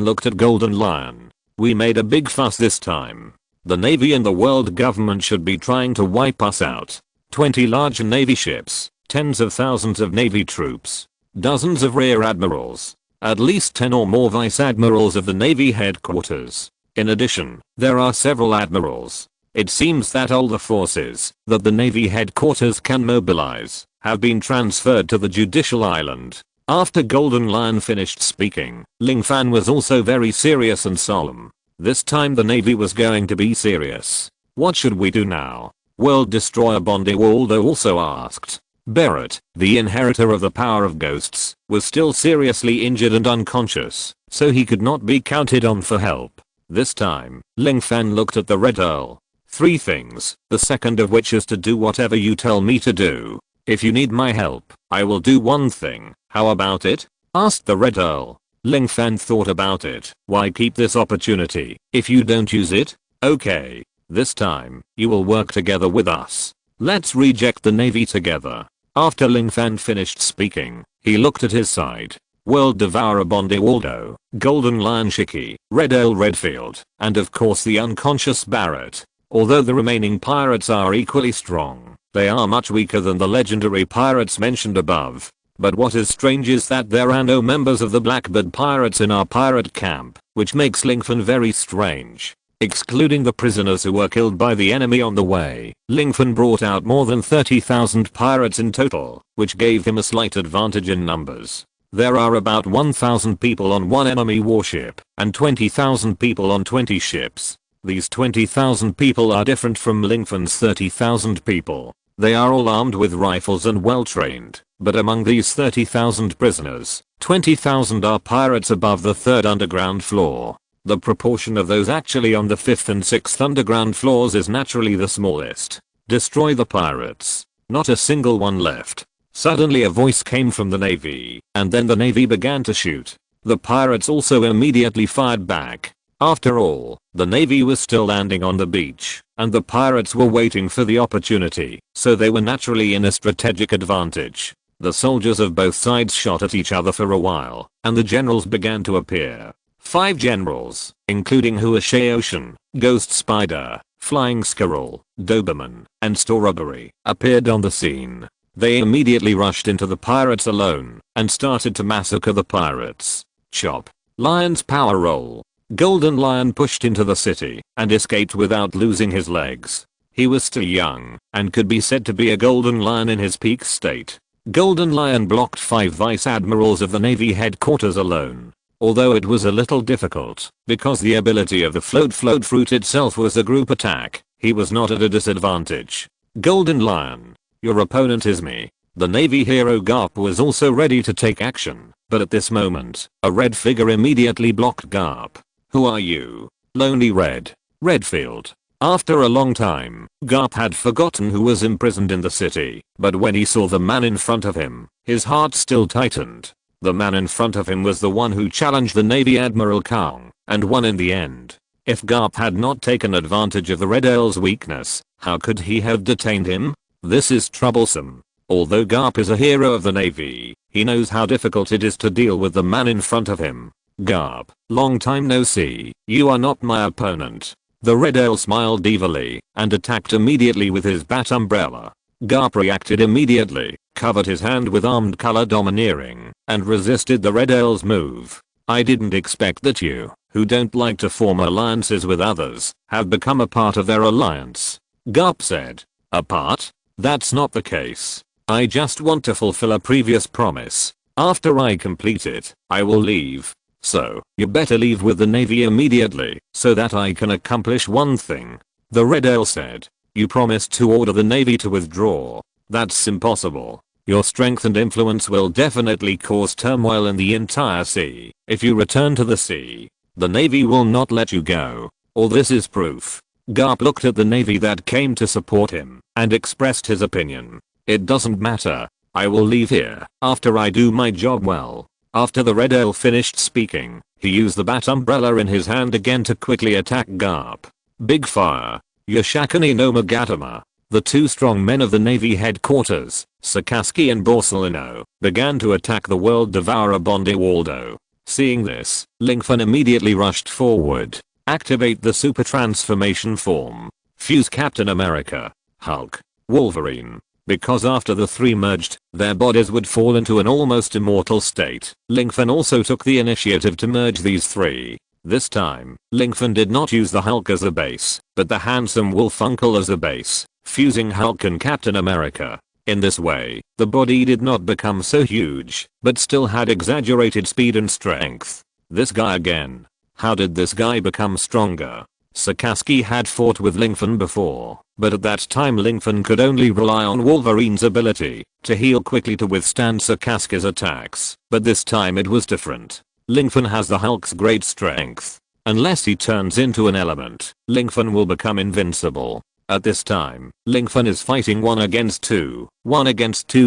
looked at Golden Lion. We made a big fuss this time. The Navy and the world government should be trying to wipe us out. 20 large Navy ships, tens of thousands of Navy troops, dozens of rear admirals, at least 10 or more vice admirals of the Navy headquarters. In addition, there are several admirals. It seems that all the forces that the Navy headquarters can mobilize have been transferred to the Judicial Island. After Golden Lion finished speaking, Lingfen was also very serious and solemn. This time the Navy was going to be serious. What should we do now? World Destroyer Bondiwaldo also asked. Barrett, the inheritor of the power of ghosts, was still seriously injured and unconscious, so he could not be counted on for help. This time, Lingfen looked at the Red Earl. 3 things, the second of which is to do whatever you tell me to do. If you need my help, I will do one thing. How about it? Asked the Red Earl. Lingfen thought about it. Why keep this opportunity if you don't use it? Okay. This time, you will work together with us. Let's reject the Navy together. After Lingfen finished speaking, he looked at his side. World Devourer Bondiwaldo, Golden Lion Shiki, Red Earl Redfield, and of course the unconscious Barrett. Although the remaining pirates are equally strong, they are much weaker than the legendary pirates mentioned above. But what is strange is that there are no members of the Blackbird pirates in our pirate camp, which makes Lingfen very strange. Excluding the prisoners who were killed by the enemy on the way, Lingfen brought out more than 30,000 pirates in total, which gave him a slight advantage in numbers. There are about 1,000 people on one enemy warship, and 20,000 people on 20 ships. These 20,000 people are different from Lingfen's 30,000 people. They are all armed with rifles and well trained, but among these 30,000 prisoners, 20,000 are pirates above the 3rd underground floor. The proportion of those actually on the 5th and 6th underground floors is naturally the smallest. Destroy the pirates. Not a single one left. Suddenly a voice came from the navy, and then the navy began to shoot. The pirates also immediately fired back. After all, the navy was still landing on the beach, and the pirates were waiting for the opportunity, so they were naturally in a strategic advantage. The soldiers of both sides shot at each other for a while, and the generals began to appear. 5 generals, including Huashe Ocean, Ghost Spider, Flying Squirrel, Doberman, and Strawberry, appeared on the scene. They immediately rushed into the pirates alone, and started to massacre the pirates. Chop. Lion's power roll. Golden Lion pushed into the city, and escaped without losing his legs. He was still young, and could be said to be a Golden Lion in his peak state. Golden Lion blocked 5 vice admirals of the Navy headquarters alone. Although it was a little difficult, because the ability of the float fruit itself was a group attack, he was not at a disadvantage. Golden Lion. Your opponent is me. The Navy hero Garp was also ready to take action, but at this moment, a red figure immediately blocked Garp. Who are you? Lonely Red. Redfield. After a long time, Garp had forgotten who was imprisoned in the city, but when he saw the man in front of him, his heart still tightened. The man in front of him was the one who challenged the Navy Admiral Kong, and won in the end. If Garp had not taken advantage of the Red Earl's weakness, how could he have detained him? This is troublesome. Although Garp is a hero of the Navy, he knows how difficult it is to deal with the man in front of him. Garp, long time no see, you are not my opponent. The Red Earl smiled evilly, and attacked immediately with his bat umbrella. Garp reacted immediately, covered his hand with armed color domineering, and resisted the Red Earl's move. I didn't expect that you, who don't like to form alliances with others, have become a part of their alliance. Garp said. A part? That's not the case. I just want to fulfill a previous promise. After I complete it, I will leave. So, you better leave with the Navy immediately, so that I can accomplish one thing. The Red Earl said. You promised to order the Navy to withdraw. That's impossible. Your strength and influence will definitely cause turmoil in the entire sea. If you return to the sea, the Navy will not let you go. All this is proof. Garp looked at the Navy that came to support him, and expressed his opinion. It doesn't matter. I will leave here after I do my job well. After the Red Earl finished speaking, he used the bat umbrella in his hand again to quickly attack Garp. Big fire. Yoshikuni no Magatama, the 2 strong men of the Navy headquarters, Sakazuki and Borsalino, began to attack the world devourer Bondi Waldo. Seeing this, Lingfen immediately rushed forward. Activate the super transformation form. Fuse Captain America, Hulk, Wolverine. Because after the 3 merged, their bodies would fall into an almost immortal state. Lingfen also took the initiative to merge these 3. This time, Lingfen did not use the Hulk as a base, but the handsome Wolf Uncle as a base, fusing Hulk and Captain America. In this way, the body did not become so huge, but still had exaggerated speed and strength. This guy again. How did this guy become stronger? Sakazuki had fought with Lingfen before, but at that time Lingfen could only rely on Wolverine's ability to heal quickly to withstand Sakazuki's attacks, but this time it was different. Lingfen has the Hulk's great strength. Unless he turns into an element, Lingfen will become invincible. At this time, Lingfen is fighting 1 against 2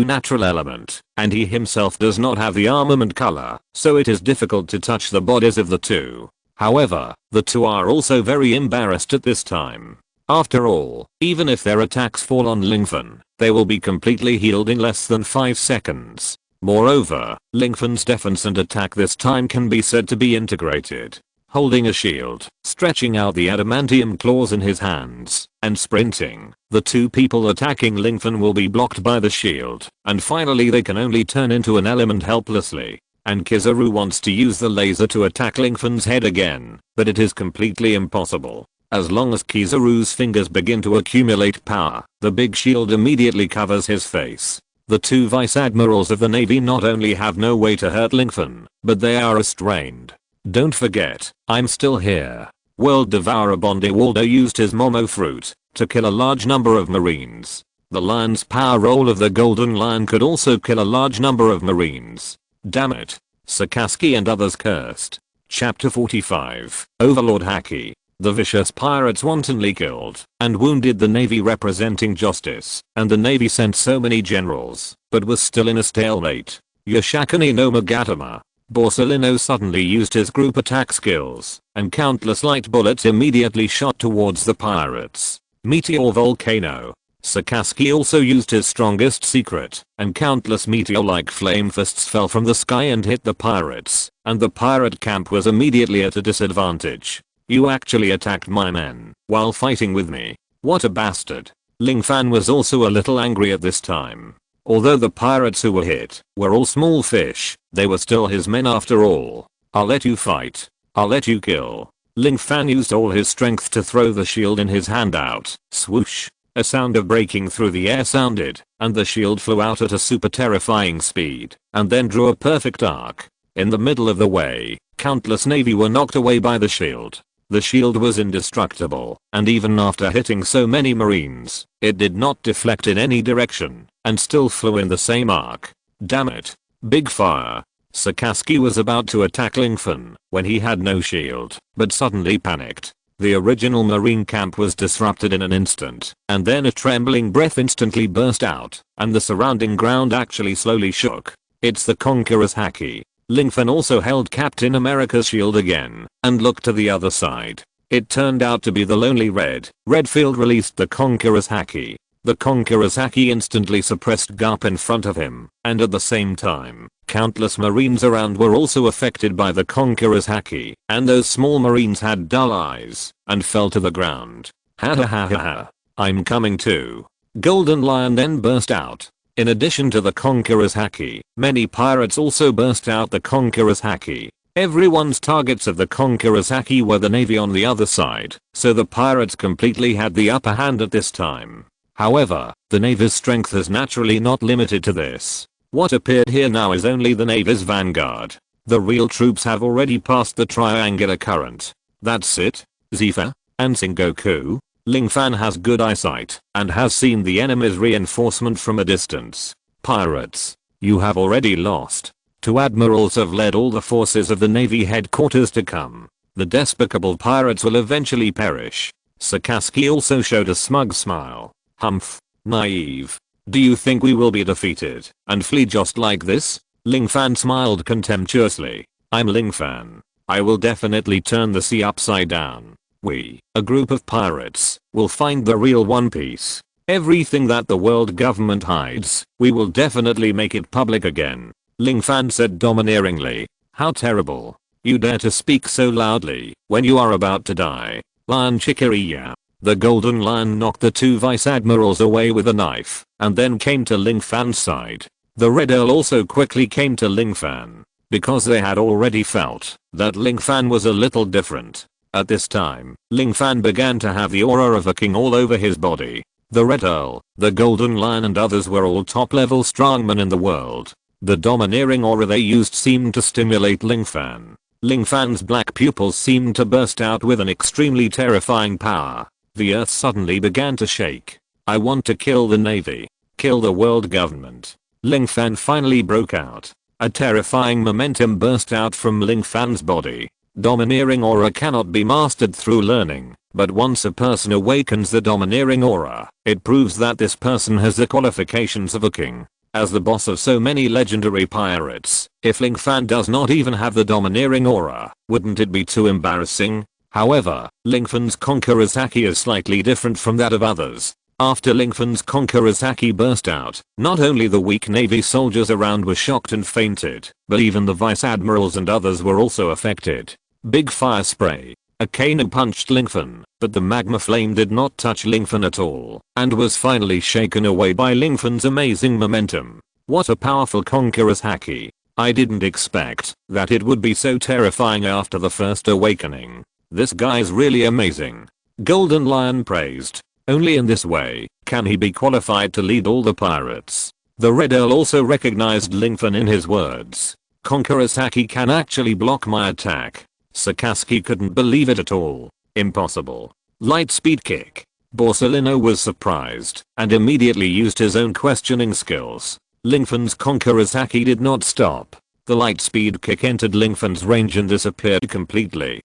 natural element, and he himself does not have the armament color, so it is difficult to touch the bodies of the 2. However, the 2 are also very embarrassed at this time. After all, even if their attacks fall on Lingfen, they will be completely healed in less than 5 seconds. Moreover, Lingfen's defense and attack this time can be said to be integrated. Holding a shield, stretching out the adamantium claws in his hands, and sprinting, the 2 people attacking Lingfen will be blocked by the shield, and finally they can only turn into an element helplessly. And Kizaru wants to use the laser to attack Lingfen's head again, but it is completely impossible. As long as Kizaru's fingers begin to accumulate power, the big shield immediately covers his face. The two vice admirals of the navy not only have no way to hurt Lingfen, but they are restrained. Don't forget, I'm still here. World Devourer Bondewaldo used his Momo fruit to kill a large number of marines. The lion's power roll of the golden lion could also kill a large number of marines. Damn it. Sakazuki and others cursed. Chapter 45. Overlord Haki. The vicious pirates wantonly killed and wounded the navy representing justice, and the navy sent so many generals, but was still in a stalemate. Yoshikane no Magatama. Borsellino suddenly used his group attack skills, and countless light bullets immediately shot towards the pirates. Meteor Volcano. Sakazuki also used his strongest secret, and countless meteor-like flame fists fell from the sky and hit the pirates, and the pirate camp was immediately at a disadvantage. You actually attacked my men while fighting with me. What a bastard. Lingfen was also a little angry at this time. Although the pirates who were hit were all small fish, they were still his men after all. I'll let you fight. I'll let you kill. Lingfen used all his strength to throw the shield in his hand out. Swoosh. A sound of breaking through the air sounded, and the shield flew out at a super terrifying speed, and then drew a perfect arc. In the middle of the way, countless navy were knocked away by the shield. The shield was indestructible, and even after hitting so many marines, it did not deflect in any direction, and still flew in the same arc. Damn it. Big fire. Sakazuki was about to attack Lingfen when he had no shield, but suddenly panicked. The original marine camp was disrupted in an instant, and then a trembling breath instantly burst out, and the surrounding ground actually slowly shook. It's the Conqueror's Haki. Lingfen also held Captain America's shield again, and looked to the other side. It turned out to be the lonely Redfield released the Conqueror's Haki. The Conqueror's Haki instantly suppressed Garp in front of him, and at the same time, countless marines around were also affected by the Conqueror's Haki, and those small marines had dull eyes, and fell to the ground. Ha ha ha ha ha. I'm coming too. Golden Lion then burst out. In addition to the Conqueror's Haki, many pirates also burst out the Conqueror's Haki. Everyone's targets of the Conqueror's Haki were the navy on the other side, so the pirates completely had the upper hand at this time. However, the navy's strength is naturally not limited to this. What appeared here now is only the navy's vanguard. The real troops have already passed the triangular current. That's it. Zifa and Sengoku. Lingfen has good eyesight and has seen the enemy's reinforcement from a distance. Pirates, you have already lost. Two admirals have led all the forces of the navy headquarters to come. The despicable pirates will eventually perish. Sakazuki also showed a smug smile. Humph. Naive. Do you think we will be defeated and flee just like this? Lingfen smiled contemptuously. I'm Lingfen. I will definitely turn the sea upside down. We, a group of pirates, will find the real One Piece. Everything that the world government hides, we will definitely make it public again. Lingfen said domineeringly. How terrible. You dare to speak so loudly when you are about to die. Lion Chikiriya. The Golden Lion knocked the two vice admirals away with a knife, and then came to Lingfen's side. The Red Earl also quickly came to Lingfen, because they had already felt that Lingfen was a little different. At this time, Lingfen began to have the aura of a king all over his body. The Red Earl, the Golden Lion and others were all top-level strongmen in the world. The domineering aura they used seemed to stimulate Lingfen. Lingfen's black pupils seemed to burst out with an extremely terrifying power. The earth suddenly began to shake. I want to kill the navy. Kill the world government. Lingfen finally broke out. A terrifying momentum burst out from Lingfen's body. Domineering aura cannot be mastered through learning, but once a person awakens the domineering aura, it proves that this person has the qualifications of a king. As the boss of so many legendary pirates, if Lingfen does not even have the domineering aura, wouldn't it be too embarrassing? However, Lingfen's Conqueror's Haki is slightly different from that of others. After Lingfen's Conqueror's Haki burst out, not only the weak navy soldiers around were shocked and fainted, but even the vice admirals and others were also affected. Big fire spray. A Kaido punched Lingfen, but the magma flame did not touch Lingfen at all, and was finally shaken away by Lingfen's amazing momentum. What a powerful Conqueror's Haki. I didn't expect that it would be so terrifying after the first awakening. This guy's really amazing. Golden Lion praised. Only in this way can he be qualified to lead all the pirates. The Red Earl also recognized Lingfen in his words. Conqueror's Haki can actually block my attack. Sakazuki couldn't believe it at all. Impossible. Light speed kick. Borsalino was surprised and immediately used his own questioning skills. Lingfen's Conqueror's Haki did not stop. The light speed kick entered Lingfen's range and disappeared completely.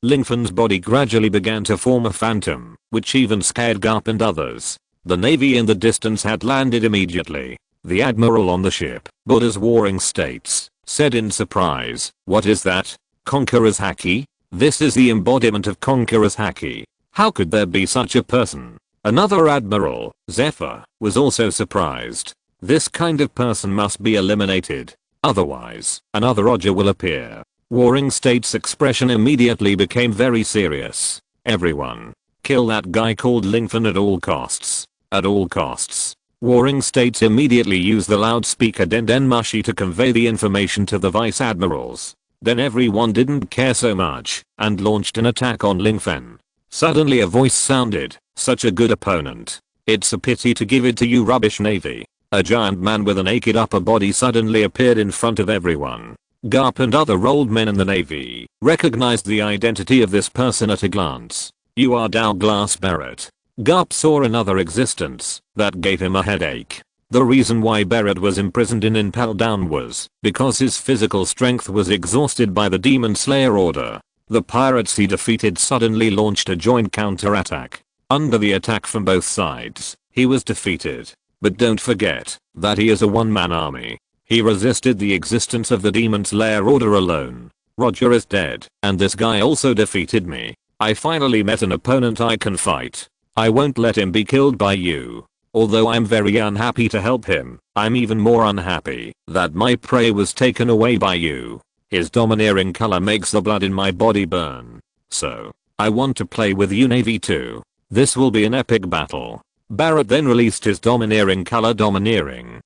Lingfen's body gradually began to form a phantom, which even scared Garp and others. The navy in the distance had landed immediately. The admiral on the ship, Buddha's Warring States, said in surprise, "What is that? Conqueror's Haki? This is the embodiment of Conqueror's Haki. How could there be such a person?" Another admiral, Zephyr, was also surprised. "This kind of person must be eliminated. Otherwise, another Roger will appear." Warring States' expression immediately became very serious. "Everyone, kill that guy called Lingfen at all costs. At all costs." Warring States immediately used the loudspeaker Dendenmushi to convey the information to the vice admirals. Then everyone didn't care so much and launched an attack on Lingfen. Suddenly a voice sounded, "Such a good opponent. It's a pity to give it to you rubbish navy." A giant man with a naked upper body suddenly appeared in front of everyone. Garp and other old men in the navy recognized the identity of this person at a glance. "You are Douglas Barrett." Garp saw another existence that gave him a headache. The reason why Barrett was imprisoned in Impel Down was because his physical strength was exhausted by the Demon Slayer order. The pirates he defeated suddenly launched a joint counterattack. Under the attack from both sides, he was defeated. But don't forget that he is a one-man army. He resisted the existence of the Demon Slayer order alone. Roger is dead, and this guy also defeated me. I finally met an opponent I can fight. I won't let him be killed by you. Although I'm very unhappy to help him, I'm even more unhappy that my prey was taken away by you. His domineering color makes the blood in my body burn. So, I want to play with you Navy too. This will be an epic battle." Barrett then released his domineering color domineering!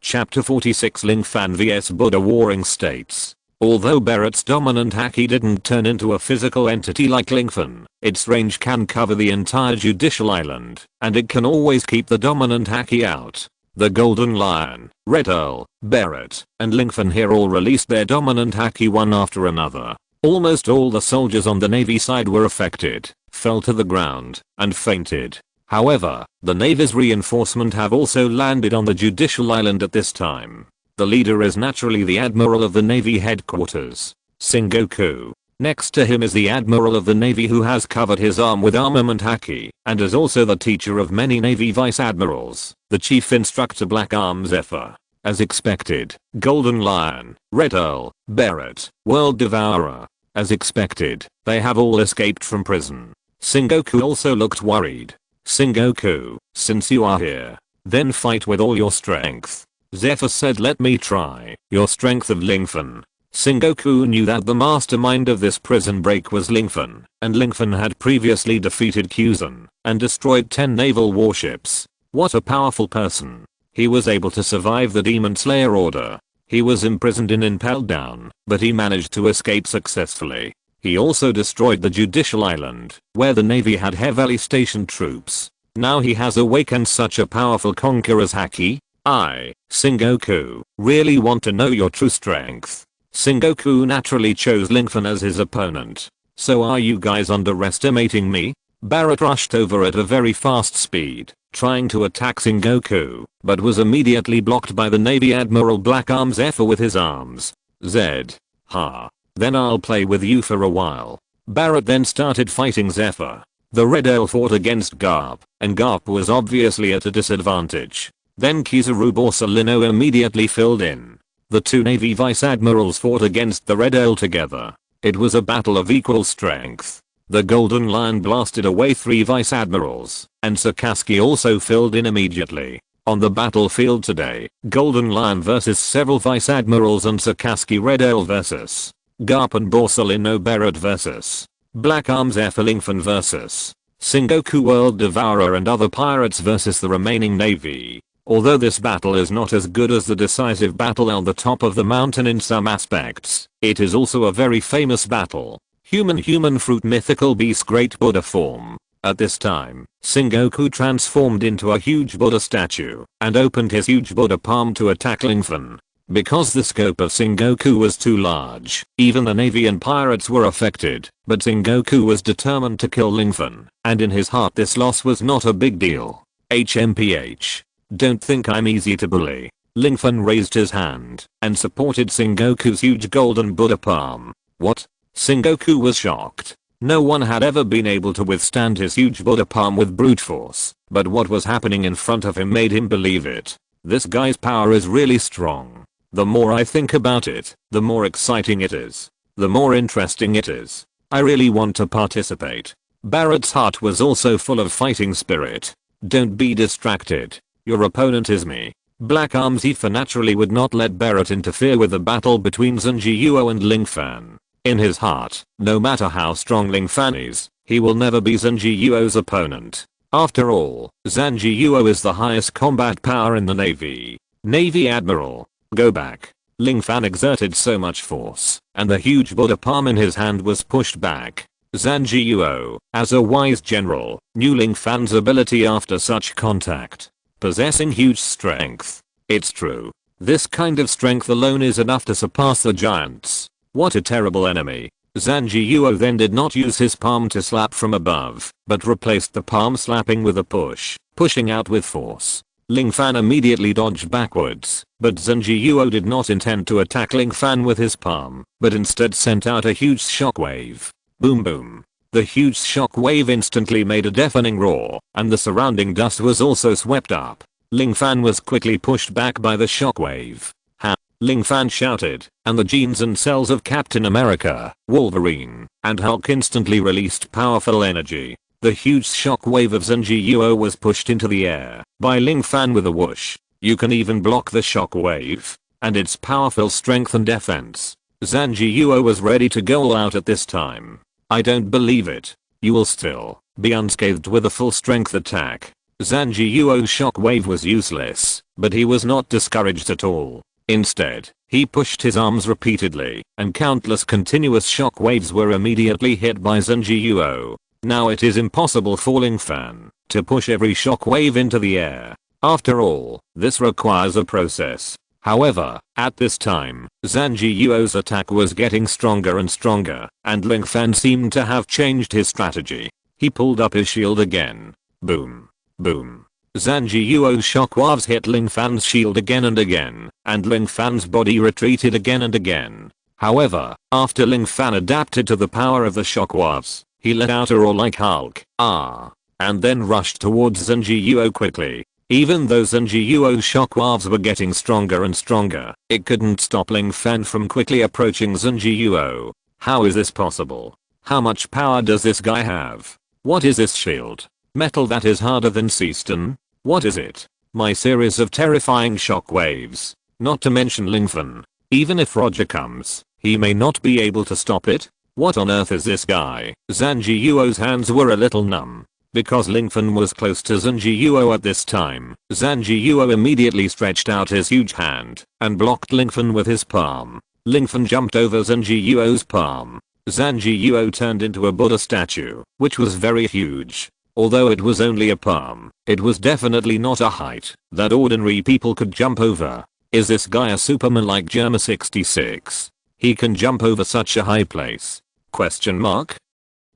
Chapter 46 Lingfen vs Buddha Warring States. Although Barrett's dominant Haki didn't turn into a physical entity like Lingfen, its range can cover the entire Judicial Island, and it can always keep the dominant Haki out. The Golden Lion, Red Earl, Barrett, and Lingfen here all released their dominant Haki one after another. Almost all the soldiers on the Navy side were affected, fell to the ground, and fainted. However, the Navy's reinforcement have also landed on the Judicial Island at this time. The leader is naturally the Admiral of the Navy headquarters, Sengoku. Next to him is the Admiral of the Navy who has covered his arm with armament Haki and is also the teacher of many Navy Vice Admirals, the Chief Instructor Black Arm Zephyr. As expected, Golden Lion, Red Earl, Barrett, World Devourer. As expected, they have all escaped from prison. Sengoku also looked worried. "Sengoku, since you are here, then fight with all your strength." Zephyr said, "Let me try your strength of Lingfen." Sengoku knew that the mastermind of this prison break was Lingfen, and Lingfen had previously defeated Kuzan and destroyed 10 naval warships. What a powerful person. He was able to survive the Demon Slayer order. He was imprisoned in Impel Down, but he managed to escape successfully. He also destroyed the Judicial Island, where the Navy had heavily stationed troops. Now he has awakened such a powerful Conqueror's Haki. I, Sengoku, really want to know your true strength. Sengoku naturally chose Lingfen as his opponent. "So are you guys underestimating me?" Barrett rushed over at a very fast speed, trying to attack Sengoku, but was immediately blocked by the Navy Admiral Black Arm Zephyr with his arms. "Zed. Ha. Then I'll play with you for a while." Barrett then started fighting Zephyr. The Red Earl fought against Garp, and Garp was obviously at a disadvantage. Then Kizaru Borsalino immediately filled in. The two Navy Vice Admirals fought against the Red Earl together. It was a battle of equal strength. The Golden Lion blasted away 3 Vice Admirals, and Sakazuki also filled in immediately. On the battlefield today, Golden Lion vs several Vice Admirals and Sakazuki Red Earl vs Garp and Borsalino Barrett vs Black Arms Zephyr Lingfen vs Sengoku World Devourer and other pirates vs the remaining Navy. Although this battle is not as good as the decisive battle on the top of the mountain in some aspects, it is also a very famous battle. Human fruit mythical beast great Buddha form. At this time, Sengoku transformed into a huge Buddha statue and opened his huge Buddha palm to attack Lingfen. Because the scope of Sengoku was too large, even the navy and pirates were affected, but Sengoku was determined to kill Lingfen, and in his heart this loss was not a big deal. HMPH. Don't think I'm easy to bully. Lingfen raised his hand and supported Sengoku's huge golden Buddha palm. What? Sengoku was shocked. No one had ever been able to withstand his huge Buddha palm with brute force, but what was happening in front of him made him believe it. This guy's power is really strong. The more I think about it, the more exciting it is. The more interesting it is. I really want to participate. Barrett's heart was also full of fighting spirit. Don't be distracted. Your opponent is me. Black Arms Ifa naturally would not let Barrett interfere with the battle between Zanjiuo and Lingfen. In his heart, no matter how strong Lingfen is, he will never be Zanjiuo's opponent. After all, Zanjiuo is the highest combat power in the Navy. Navy Admiral. Go back. Lingfen exerted so much force, and the huge Buddha palm in his hand was pushed back. Zanjiuo, as a wise general, knew Lingfen's ability after such contact. Possessing huge strength. It's true. This kind of strength alone is enough to surpass the giants. What a terrible enemy. Zanjiuo then did not use his palm to slap from above, but replaced the palm slapping with a push, pushing out with force. Lingfen immediately dodged backwards, but Zanjiuo did not intend to attack Lingfen with his palm, but instead sent out a huge shockwave. Boom boom. The huge shockwave instantly made a deafening roar, and the surrounding dust was also swept up. Lingfen was quickly pushed back by the shockwave. Ha! Lingfen shouted, and the genes and cells of Captain America, Wolverine, and Hulk instantly released powerful energy. The huge shockwave of Zanjiuo was pushed into the air by Lingfen with a whoosh. You can even block the shockwave, and its powerful strength and defense. Zanjiuo was ready to go all out at this time. I don't believe it. You will still be unscathed with a full strength attack. Zanjiuo's shockwave was useless, but he was not discouraged at all. Instead, he pushed his arms repeatedly, and countless continuous shockwaves were immediately hit by Zanjiuo. Now it is impossible for Lingfen to push every shockwave into the air. After all, this requires a process. However, at this time, Zanjiuo's attack was getting stronger and stronger, and Lingfen seemed to have changed his strategy. He pulled up his shield again. Boom. Boom. Zanjiuo's shockwaves hit Lingfen's shield again and again, and Lingfen's body retreated again and again. However, after Lingfen adapted to the power of the shockwaves, he let out a roar like Hulk, and then rushed towards Zanjiuo quickly. Even though Zanjiuo's shockwaves were getting stronger and stronger, it couldn't stop Lingfen from quickly approaching Zanjiuo. How is this possible? How much power does this guy have? What is this shield? Metal that is harder than Seaston? What is it? My series of terrifying shockwaves. Not to mention Lingfen. Even if Roger comes, he may not be able to stop it. What on earth is this guy? Zanjiuo's hands were a little numb. Because Lingfen was close to Zanjiuo at this time, Zanjiuo immediately stretched out his huge hand and blocked Lingfen with his palm. Lingfen jumped over Zanjiuo's palm. Zanjiuo turned into a Buddha statue, which was very huge. Although it was only a palm, it was definitely not a height that ordinary people could jump over. Is this guy a Superman like Germa 66? He can jump over such a high place? Question mark?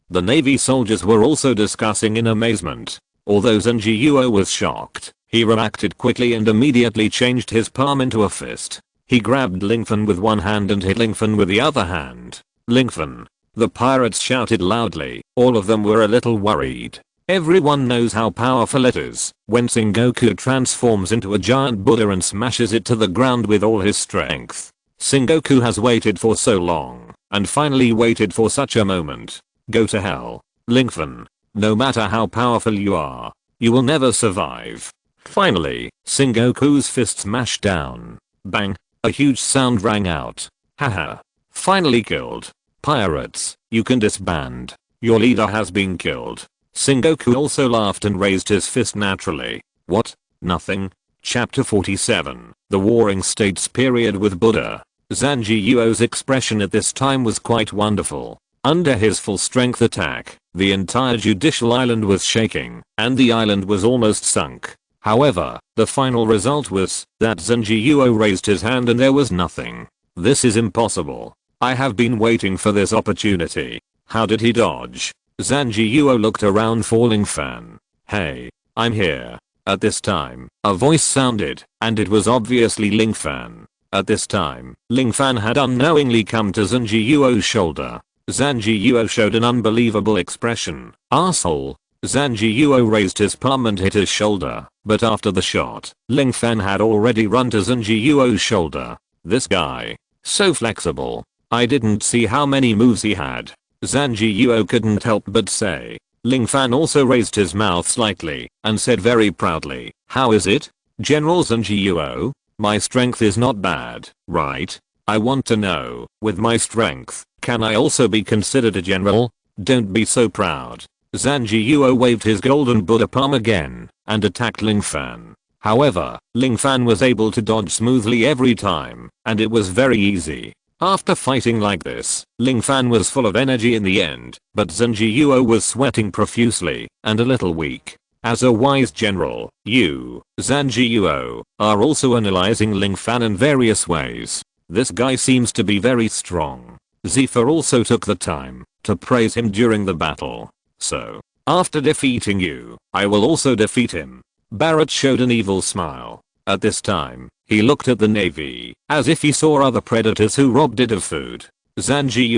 The Navy soldiers were also discussing in amazement. Although Zanjiuo was shocked, he reacted quickly and immediately changed his palm into a fist. He grabbed Lingfen with one hand and hit Lingfen with the other hand. Lingfen. The pirates shouted loudly. All of them were a little worried. Everyone knows how powerful it is when Sengoku transforms into a giant Buddha and smashes it to the ground with all his strength. Sengoku has waited for so long, and finally waited for such a moment. Go to hell. Lingfen. No matter how powerful you are, you will never survive. Finally, Sengoku's fist smashed down. Bang. A huge sound rang out. Haha. Finally killed. Pirates, you can disband. Your leader has been killed. Sengoku also laughed and raised his fist naturally. What? Nothing? Chapter 47. The Warring States period with Buddha. Zanjiuo's expression at this time was quite wonderful. Under his full strength attack, the entire judicial island was shaking, and the island was almost sunk. However, the final result was that Zenji raised his hand and there was nothing. This is impossible. I have been waiting for this opportunity. How did he dodge? Zenji looked around for Ling Fan. Hey, I'm here. At this time, a voice sounded, and it was obviously Ling Fan. At this time, Ling Fan had unknowingly come to Zenji shoulder. Zenji showed an unbelievable expression. Asshole. Zenji raised his palm and hit his shoulder, but after the shot, Ling Fan had already run to Zenji shoulder. This guy. So flexible. I didn't see how many moves he had. Zenji couldn't help but say. Ling Fan also raised his mouth slightly and said very proudly, "How is it, General Zenji? My strength is not bad, right? I want to know, with my strength, can I also be considered a general? Don't be so proud." Zenji waved his golden Buddha palm again and attacked Ling Fan. However, Ling Fan was able to dodge smoothly every time, and it was very easy. After fighting like this, Ling Fan was full of energy in the end, but Zenji was sweating profusely and a little weak. As a wise general, you, Zenji are also analyzing Ling Fan in various ways. This guy seems to be very strong. Zephyr also took the time to praise him during the battle. So, after defeating you, I will also defeat him. Barrett showed an evil smile. At this time, he looked at the navy as if he saw other predators who robbed it of food. Zenji,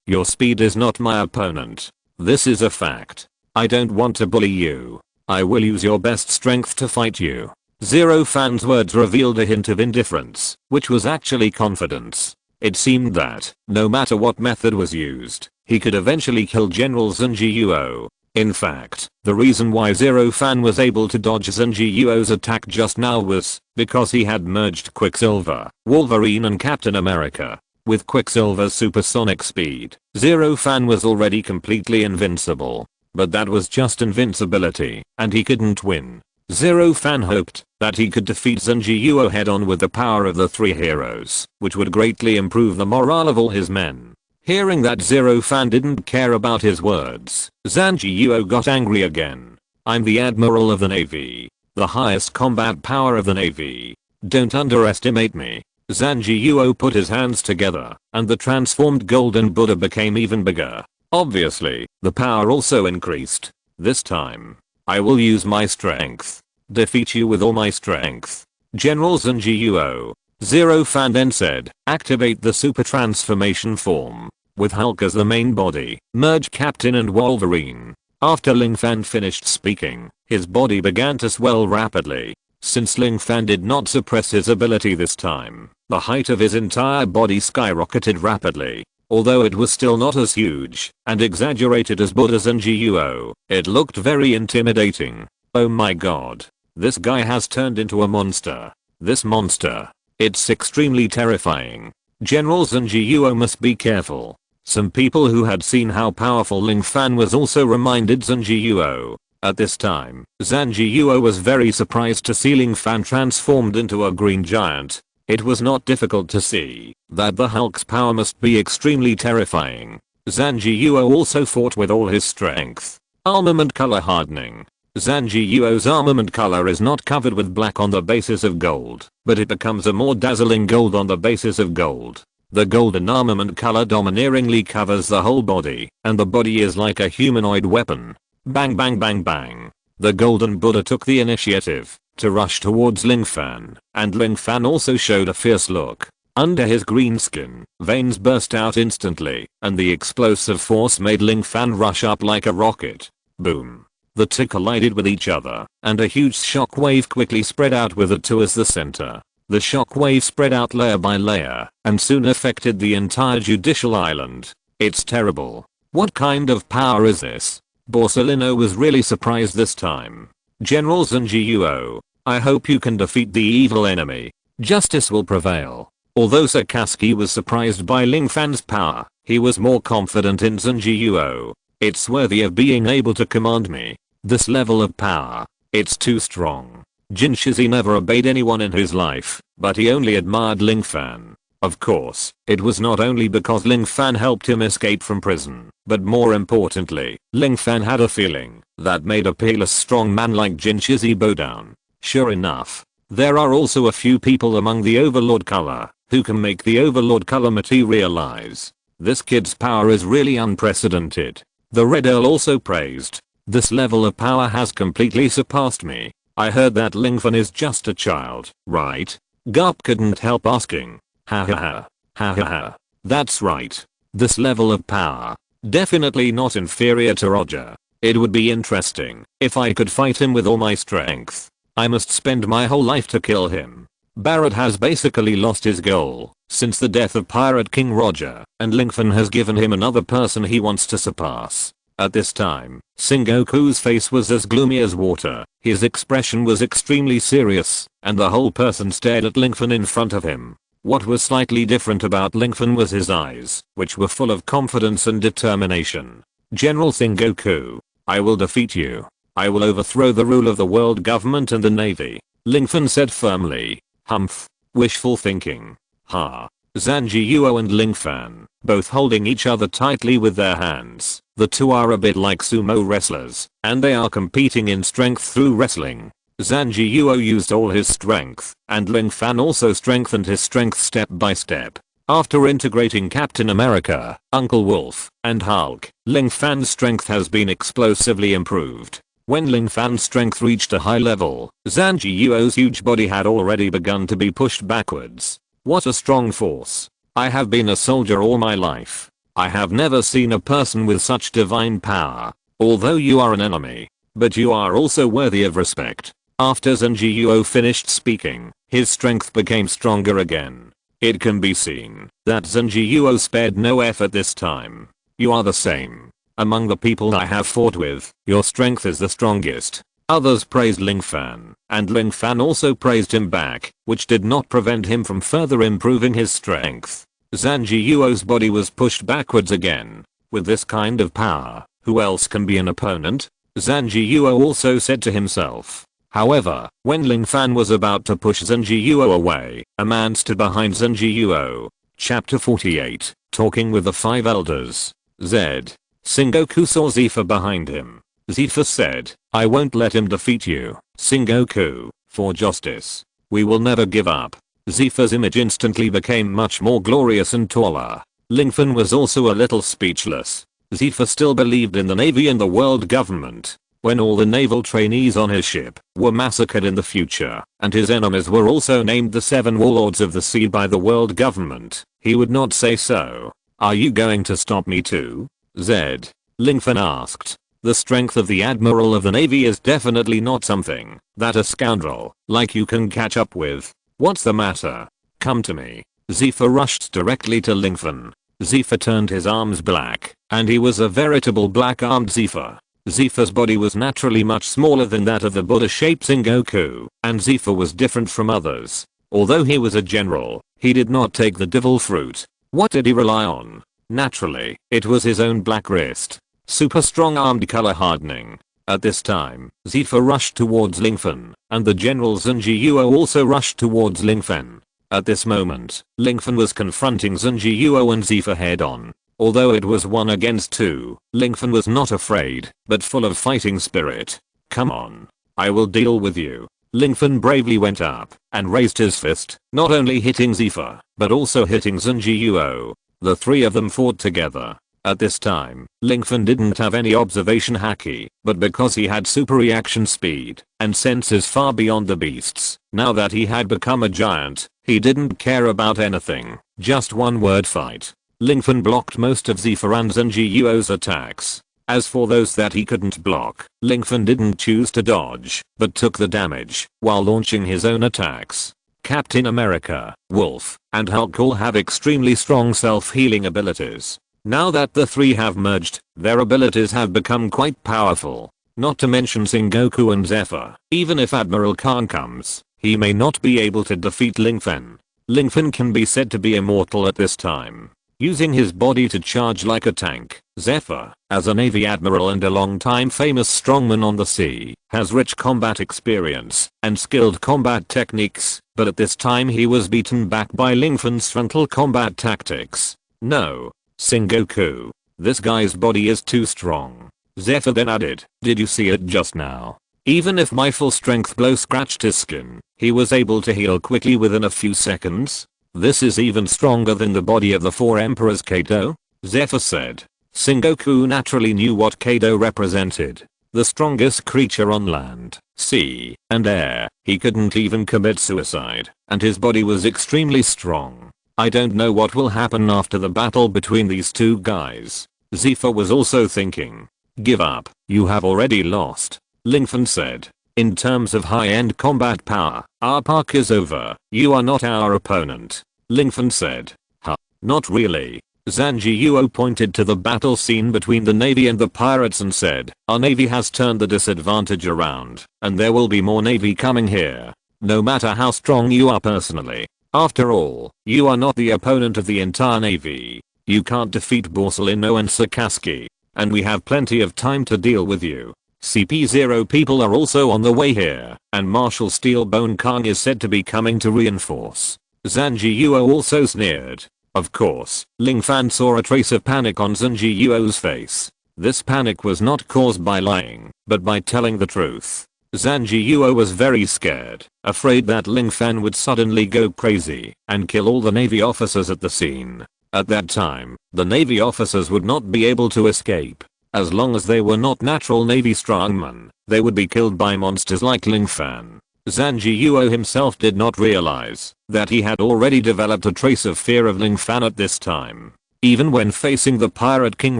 your speed is not my opponent. This is a fact. I don't want to bully you. I will use your best strength to fight you. Zero Fan's words revealed a hint of indifference, which was actually confidence. It seemed that, no matter what method was used, he could eventually kill General Zenji. In fact, the reason why Zero Fan was able to dodge Zenji attack just now was because he had merged Quicksilver, Wolverine and Captain America. With Quicksilver's supersonic speed, Zero Fan was already completely invincible. But that was just invincibility, and he couldn't win. Zero Fan hoped that he could defeat Zenji head on with the power of the three heroes, which would greatly improve the morale of all his men. Hearing that Zero Fan didn't care about his words, Zenji got angry again. I'm the Admiral of the Navy. The highest combat power of the Navy. Don't underestimate me. Zenji put his hands together, and the transformed golden Buddha became even bigger. Obviously, the power also increased. This time, I will use my strength. Defeat you with all my strength. General Zenji. Zero Fan then said, activate the super transformation form. With Hulk as the main body, merge Captain and Wolverine. After Ling Fan finished speaking, his body began to swell rapidly. Since Ling Fan did not suppress his ability this time, the height of his entire body skyrocketed rapidly. Although it was still not as huge and exaggerated as Buddha Zenji, it looked very intimidating. Oh my god. This guy has turned into a monster. This monster. It's extremely terrifying. General Zenji must be careful. Some people who had seen how powerful Ling Fan was also reminded Zenji. At this time, Zenji was very surprised to see Ling Fan transformed into a green giant. It was not difficult to see that the Hulk's power must be extremely terrifying. Zenji also fought with all his strength. Armament color hardening. Zenji armament color is not covered with black on the basis of gold, but it becomes a more dazzling gold on the basis of gold. The golden armament color domineeringly covers the whole body, and the body is like a humanoid weapon. Bang bang bang bang. The golden Buddha took the initiative to rush towards Ling Fan, and Ling Fan also showed a fierce look. Under his green skin, veins burst out instantly, and the explosive force made Ling Fan rush up like a rocket. Boom. The two collided with each other, and a huge shockwave quickly spread out with the two as the center. The shockwave spread out layer by layer, and soon affected the entire judicial island. It's terrible. What kind of power is this? Borsalino was really surprised this time. General Zenji, I hope you can defeat the evil enemy. Justice will prevail. Although Sakazuki was surprised by Ling Fan's power, he was more confident in Zenji. It's worthy of being able to command me. This level of power. It's too strong. Jinshizi never obeyed anyone in his life, but he only admired Ling Fan. Of course, it was not only because Ling Fan helped him escape from prison, but more importantly, Ling Fan had a feeling that made a peerless strong man like Jin Chizzy bow down. Sure enough, there are also a few people among the Overlord color who can make the Overlord color materialize. This kid's power is really unprecedented. The Red Earl also praised, "This level of power has completely surpassed me. I heard that Ling Fan is just a child, right?" Garp couldn't help asking. Ha ha ha. Ha ha ha. That's right. This level of power. Definitely not inferior to Roger. It would be interesting if I could fight him with all my strength. I must spend my whole life to kill him. Barrett has basically lost his goal since the death of Pirate King Roger, and Ling Fan has given him another person he wants to surpass. At this time, Sengoku's face was as gloomy as water, his expression was extremely serious, and the whole person stared at Ling Fan in front of him. What was slightly different about Ling Fan was his eyes, which were full of confidence and determination. "General Sengoku, I will defeat you. I will overthrow the rule of the world government and the navy," Ling Fan said firmly. Humph. Wishful thinking. Ha. Zanji Yuo and Ling Fan, both holding each other tightly with their hands. The two are a bit like sumo wrestlers, and they are competing in strength through wrestling. Zanji Yuo used all his strength, and Ling Fan also strengthened his strength step by step. After integrating Captain America, Uncle Wolf, and Hulk, Ling Fan's strength has been explosively improved. When Ling Fan's strength reached a high level, Zanji Yuo's huge body had already begun to be pushed backwards. What a strong force. I have been a soldier all my life. I have never seen a person with such divine power. Although you are an enemy, but you are also worthy of respect. After Zanji Yuo finished speaking, his strength became stronger again. It can be seen that Zanji Yuo spared no effort this time. You are the same. Among the people I have fought with, your strength is the strongest. Others praised Ling Fan, and Ling Fan also praised him back, which did not prevent him from further improving his strength. Zanji Yuo's body was pushed backwards again. With this kind of power, who else can be an opponent? Zanji Yuo also said to himself. However, when Ling Fan was about to push Zanji Yuo away, a man stood behind Zanji Yuo. Chapter 48, Talking with the Five Elders. Z. Sengoku saw Zifa behind him. Zifa said, "I won't let him defeat you, Sengoku, for justice. We will never give up." Zifa's image instantly became much more glorious and taller. Ling Fan was also a little speechless. Zifa still believed in the navy and the world government. When all the naval trainees on his ship were massacred in the future, and his enemies were also named the 7 warlords of the sea by the world government, he would not say so. "Are you going to stop me too, Z?" Ling Fan asked. The strength of the admiral of the navy is definitely not something that a scoundrel like you can catch up with. What's the matter? Come to me. Zifa rushed directly to Ling Fan. Zifa turned his arms black, and he was a veritable black-armed Zifa. Zifa's body was naturally much smaller than that of the Buddha-shaped Sengoku, and Zifa was different from others. Although he was a general, he did not take the devil fruit. What did he rely on? Naturally, it was his own black wrist. Super strong armed color hardening. At this time, Zifa rushed towards Ling Fan, and the general Zanji Yuo also rushed towards Ling Fan. At this moment, Ling Fan was confronting Zanji Yuo and Zifa head on. Although it was 1 against 2, Ling Fan was not afraid, but full of fighting spirit. "Come on. I will deal with you." Ling Fan bravely went up and raised his fist, not only hitting Zifa, but also hitting Zanji Yuo. The three of them fought together. At this time, Ling Fan didn't have any observation haki, but because he had super reaction speed and senses far beyond the beasts, now that he had become a giant, he didn't care about anything, just one word fight. Ling Fan blocked most of Zifa and Zanji Yuo's attacks. As for those that he couldn't block, Ling Fan didn't choose to dodge, but took the damage while launching his own attacks. Captain America, Wolf, and Hulk all have extremely strong self-healing abilities. Now that the three have merged, their abilities have become quite powerful. Not to mention Sengoku and Zephyr. Even if Admiral Khan comes, he may not be able to defeat Ling Fan. Ling Fan can be said to be immortal at this time. Using his body to charge like a tank, Zephyr, as a Navy admiral and a long-time famous strongman on the sea, has rich combat experience and skilled combat techniques, but at this time he was beaten back by Lingfan's frontal combat tactics. No, Sengoku, this guy's body is too strong. Zephyr then added, did you see it just now? Even if my full strength blow scratched his skin, he was able to heal quickly within a few seconds. This is even stronger than the body of the four emperors Kaido, Zephyr said. Sengoku naturally knew what Kaido represented. The strongest creature on land, sea, and air. He couldn't even commit suicide, and his body was extremely strong. I don't know what will happen after the battle between these two guys. Zephyr was also thinking. Give up, you have already lost. Lingfan said. In terms of high-end combat power, our park is over. You are not our opponent. Lingfan said. Huh, not really. Sanji Yuo pointed to the battle scene between the Navy and the pirates and said, our Navy has turned the disadvantage around, and there will be more Navy coming here. No matter how strong you are personally. After all, you are not the opponent of the entire Navy. You can't defeat Borsalino and Sakazuki. And we have plenty of time to deal with you. CP0 people are also on the way here, and Marshal Steelbone Khan is said to be coming to reinforce. Sanji Yuo also sneered. Of course, Lingfan saw a trace of panic on Sanji Yuo's face. This panic was not caused by lying, but by telling the truth. Sanji Yuo was very scared, afraid that Lingfan would suddenly go crazy and kill all the Navy officers at the scene. At that time, the Navy officers would not be able to escape. As long as they were not natural Navy strongmen, they would be killed by monsters like Lingfan. Sanji Yuo himself did not realize that he had already developed a trace of fear of Lingfan at this time. Even when facing the Pirate King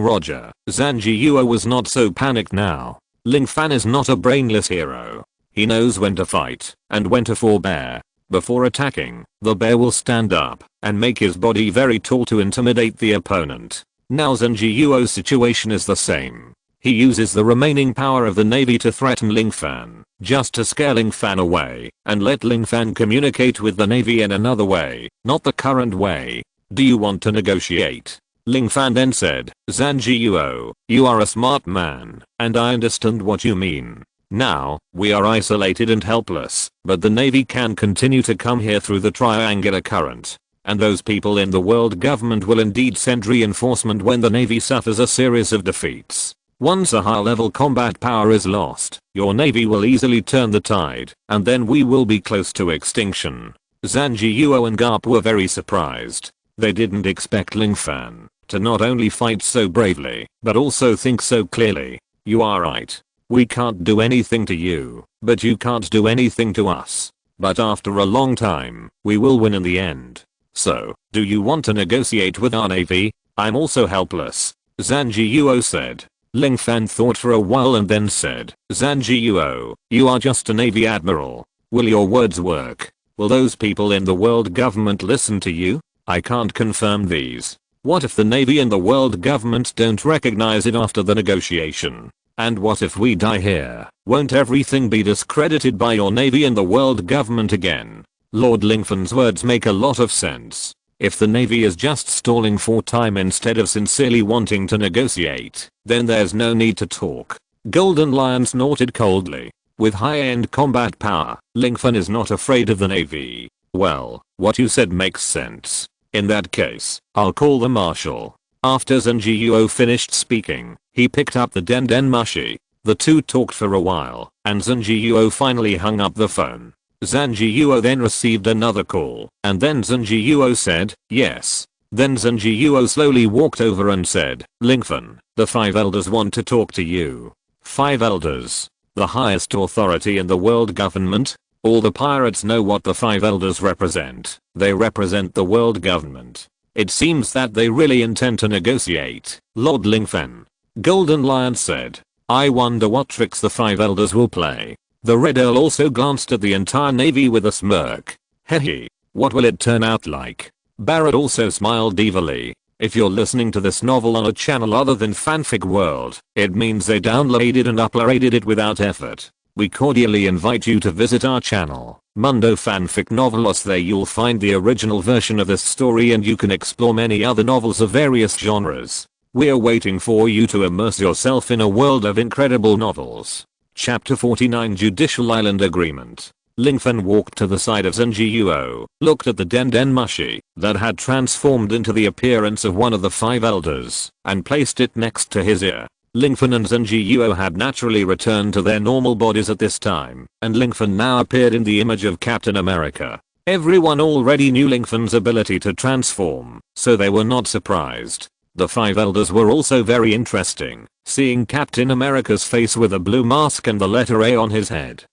Roger, Sanji Yuo was not so panicked now. Lingfan is not a brainless hero. He knows when to fight and when to forbear. Before attacking, the bear will stand up and make his body very tall to intimidate the opponent. Now Sanji Yuo's situation is the same. He uses the remaining power of the Navy to threaten Lingfan, just to scare Lingfan away, and let Lingfan communicate with the Navy in another way, not the current way. Do you want to negotiate? Lingfan then said, Sanji Yuo, you are a smart man, and I understand what you mean. Now, we are isolated and helpless, but the Navy can continue to come here through the triangular current. And those people in the world government will indeed send reinforcement when the Navy suffers a series of defeats. Once a high-level combat power is lost, your Navy will easily turn the tide, and then we will be close to extinction. Sanji Yuo and Garp were very surprised. They didn't expect Lingfan to not only fight so bravely, but also think so clearly. You are right. We can't do anything to you, but you can't do anything to us. But after a long time, we will win in the end. So, do you want to negotiate with our Navy? I'm also helpless. Sanji Yuo said. Lingfan thought for a while and then said, Sanji Yuo, you are just a Navy admiral. Will your words work? Will those people in the world government listen to you? I can't confirm these. What if the Navy and the world government don't recognize it after the negotiation? And what if we die here? Won't everything be discredited by your Navy and the world government again? Lord Lingfan's words make a lot of sense. If the Navy is just stalling for time instead of sincerely wanting to negotiate, then there's no need to talk. Golden Lion snorted coldly. With high-end combat power, Lingfan is not afraid of the Navy. Well, what you said makes sense. In that case, I'll call the marshal. After Sanji Yuo finished speaking, he picked up the Den Mushi. The two talked for a while, and Sanji Yuo finally hung up the phone. Sanji Yuo then received another call, and then Sanji Yuo said, yes. Then Sanji Yuo slowly walked over and said, Lingfan, the 5 elders want to talk to you. 5 elders? The highest authority in the world government? All the pirates know what the 5 elders represent. They represent the world government. It seems that they really intend to negotiate, Lord Lingfan. Golden Lion said. I wonder what tricks the 5 elders will play. The Red Earl also glanced at the entire Navy with a smirk. Hehe. What will it turn out like? Barrett also smiled evilly. If you're listening to this novel on a channel other than Fanfic World, it means they downloaded and uploaded it without effort. We cordially invite you to visit our channel, Mundo Fanfic Novelos. There you'll find the original version of this story and you can explore many other novels of various genres. We're waiting for you to immerse yourself in a world of incredible novels. Chapter 49 Judicial Island Agreement. Lingfen walked to the side of Zenjiuo, looked at the Den Mushi that had transformed into the appearance of one of the five elders, and placed it next to his ear. Lingfen and Zenjiuo had naturally returned to their normal bodies at this time, and Lingfen now appeared in the image of Captain America. Everyone already knew Lingfen's ability to transform, so they were not surprised. The five elders were also very interesting, seeing Captain America's face with a blue mask and the letter A on his head.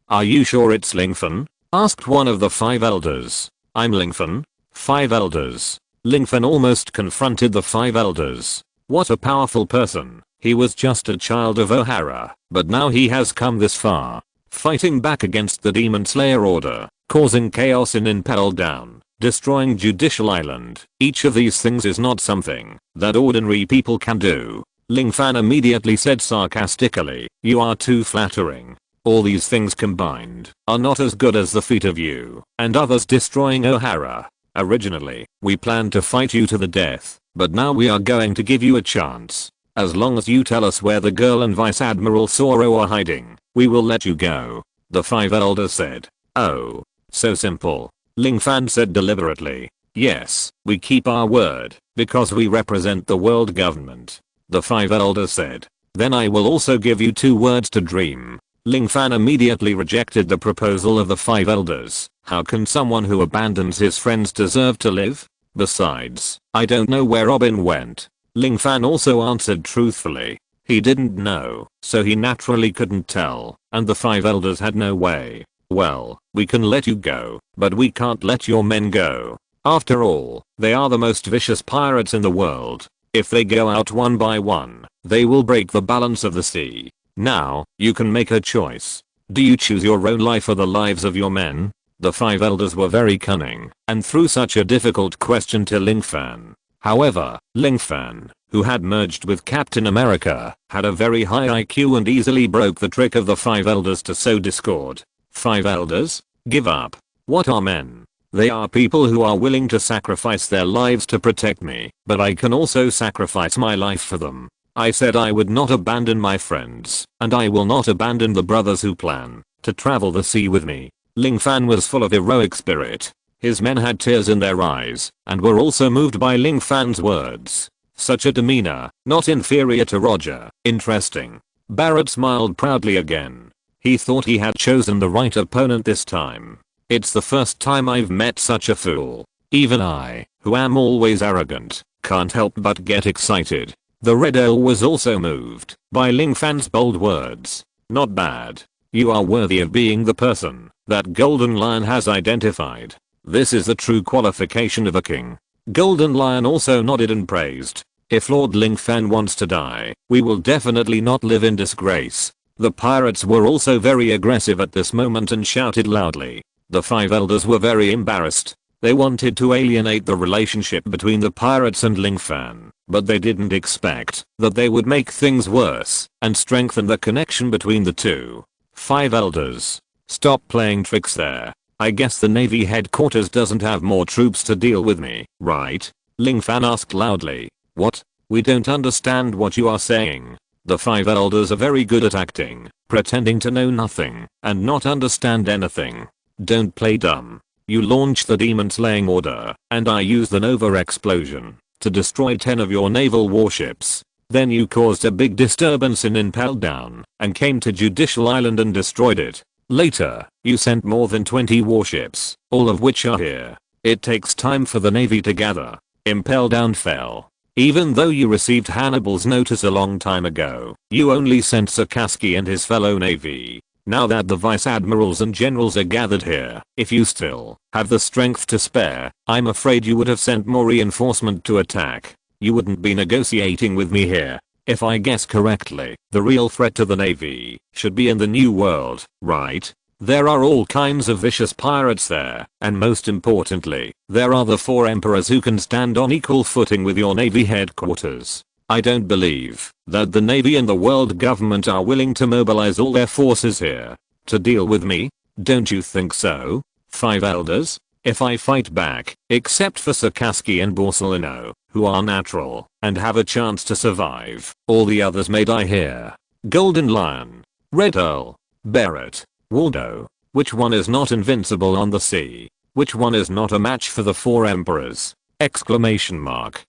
Are you sure it's Lingfen? Asked one of the five elders. I'm Lingfen. Five elders. Lingfen almost confronted the five elders. What a powerful person. He was just a child of Ohara, but now he has come this far. Fighting back against the Demon Slayer order, causing chaos in Impel Down, destroying Judicial Island. Each of these things is not something that ordinary people can do. Lingfen immediately said sarcastically, you are too flattering. All these things combined are not as good as the feat of you and others destroying Ohara. Originally, we planned to fight you to the death, but now we are going to give you a chance. As long as you tell us where the girl and Vice Admiral Zoro are hiding, we will let you go. The five elders said. Oh, so simple. Lingfen said deliberately. Yes, we keep our word, because we represent the world government. The five elders said. Then I will also give you 2 words to dream. Lingfen immediately rejected the proposal of the five elders. How can someone who abandons his friends deserve to live? Besides, I don't know where Robin went. Lingfen also answered truthfully. He didn't know, so he naturally couldn't tell, and the five elders had no way. Well, we can let you go, but we can't let your men go. After all, they are the most vicious pirates in the world. If they go out one by one, they will break the balance of the sea. Now, you can make a choice. Do you choose your own life or the lives of your men? The five elders were very cunning and threw such a difficult question to Lingfen. However, Lingfen, who had merged with Captain America, had a very high IQ and easily broke the trick of the five elders to sow discord. Five elders? Give up. What are men? They are people who are willing to sacrifice their lives to protect me, but I can also sacrifice my life for them. I said I would not abandon my friends, and I will not abandon the brothers who plan to travel the sea with me. Lingfen was full of heroic spirit. His men had tears in their eyes, and were also moved by Lingfen's words. Such a demeanor, not inferior to Roger. Interesting. Barrett smiled proudly again. He thought he had chosen the right opponent this time. It's the first time I've met such a fool. Even I, who am always arrogant, can't help but get excited. The Red Owl was also moved by Lingfen's bold words. Not bad. You are worthy of being the person that Golden Lion has identified. This is the true qualification of a king. Golden Lion also nodded and praised. If Lord Lingfen wants to die, we will definitely not live in disgrace. The pirates were also very aggressive at this moment and shouted loudly. The five elders were very embarrassed. They wanted to alienate the relationship between the pirates and Lingfen, but they didn't expect that they would make things worse and strengthen the connection between the two. Five elders. Stop playing tricks there. I guess the Navy headquarters doesn't have more troops to deal with me, right? Lingfen asked loudly. What? We don't understand what you are saying. The five elders are very good at acting, pretending to know nothing and not understand anything. Don't play dumb. You launched the demon slaying order, and I used the Nova explosion to destroy 10 of your naval warships. Then you caused a big disturbance in Impel Down and came to Judicial Island and destroyed it. Later, you sent more than 20 warships, all of which are here. It takes time for the Navy to gather. Impel Down fell. Even though you received Hannibal's notice a long time ago, you only sent Sakazuki and his fellow Navy. Now that the Vice Admirals and Generals are gathered here, if you still have the strength to spare, I'm afraid you would have sent more reinforcement to attack. You wouldn't be negotiating with me here. If I guess correctly, the real threat to the Navy should be in the New World, right? There are all kinds of vicious pirates there, and most importantly, there are the 4 emperors who can stand on equal footing with your Navy headquarters. I don't believe that the Navy and the world government are willing to mobilize all their forces here to deal with me. Don't you think so? Five elders? if I fight back, except for Sakazuki and Borsalino, who are natural and have a chance to survive. All the others may die here. Golden Lion, Red Earl, Barrett, Waldo. Which one is not invincible on the sea? Which one is not a match for the 4 emperors? Exclamation mark.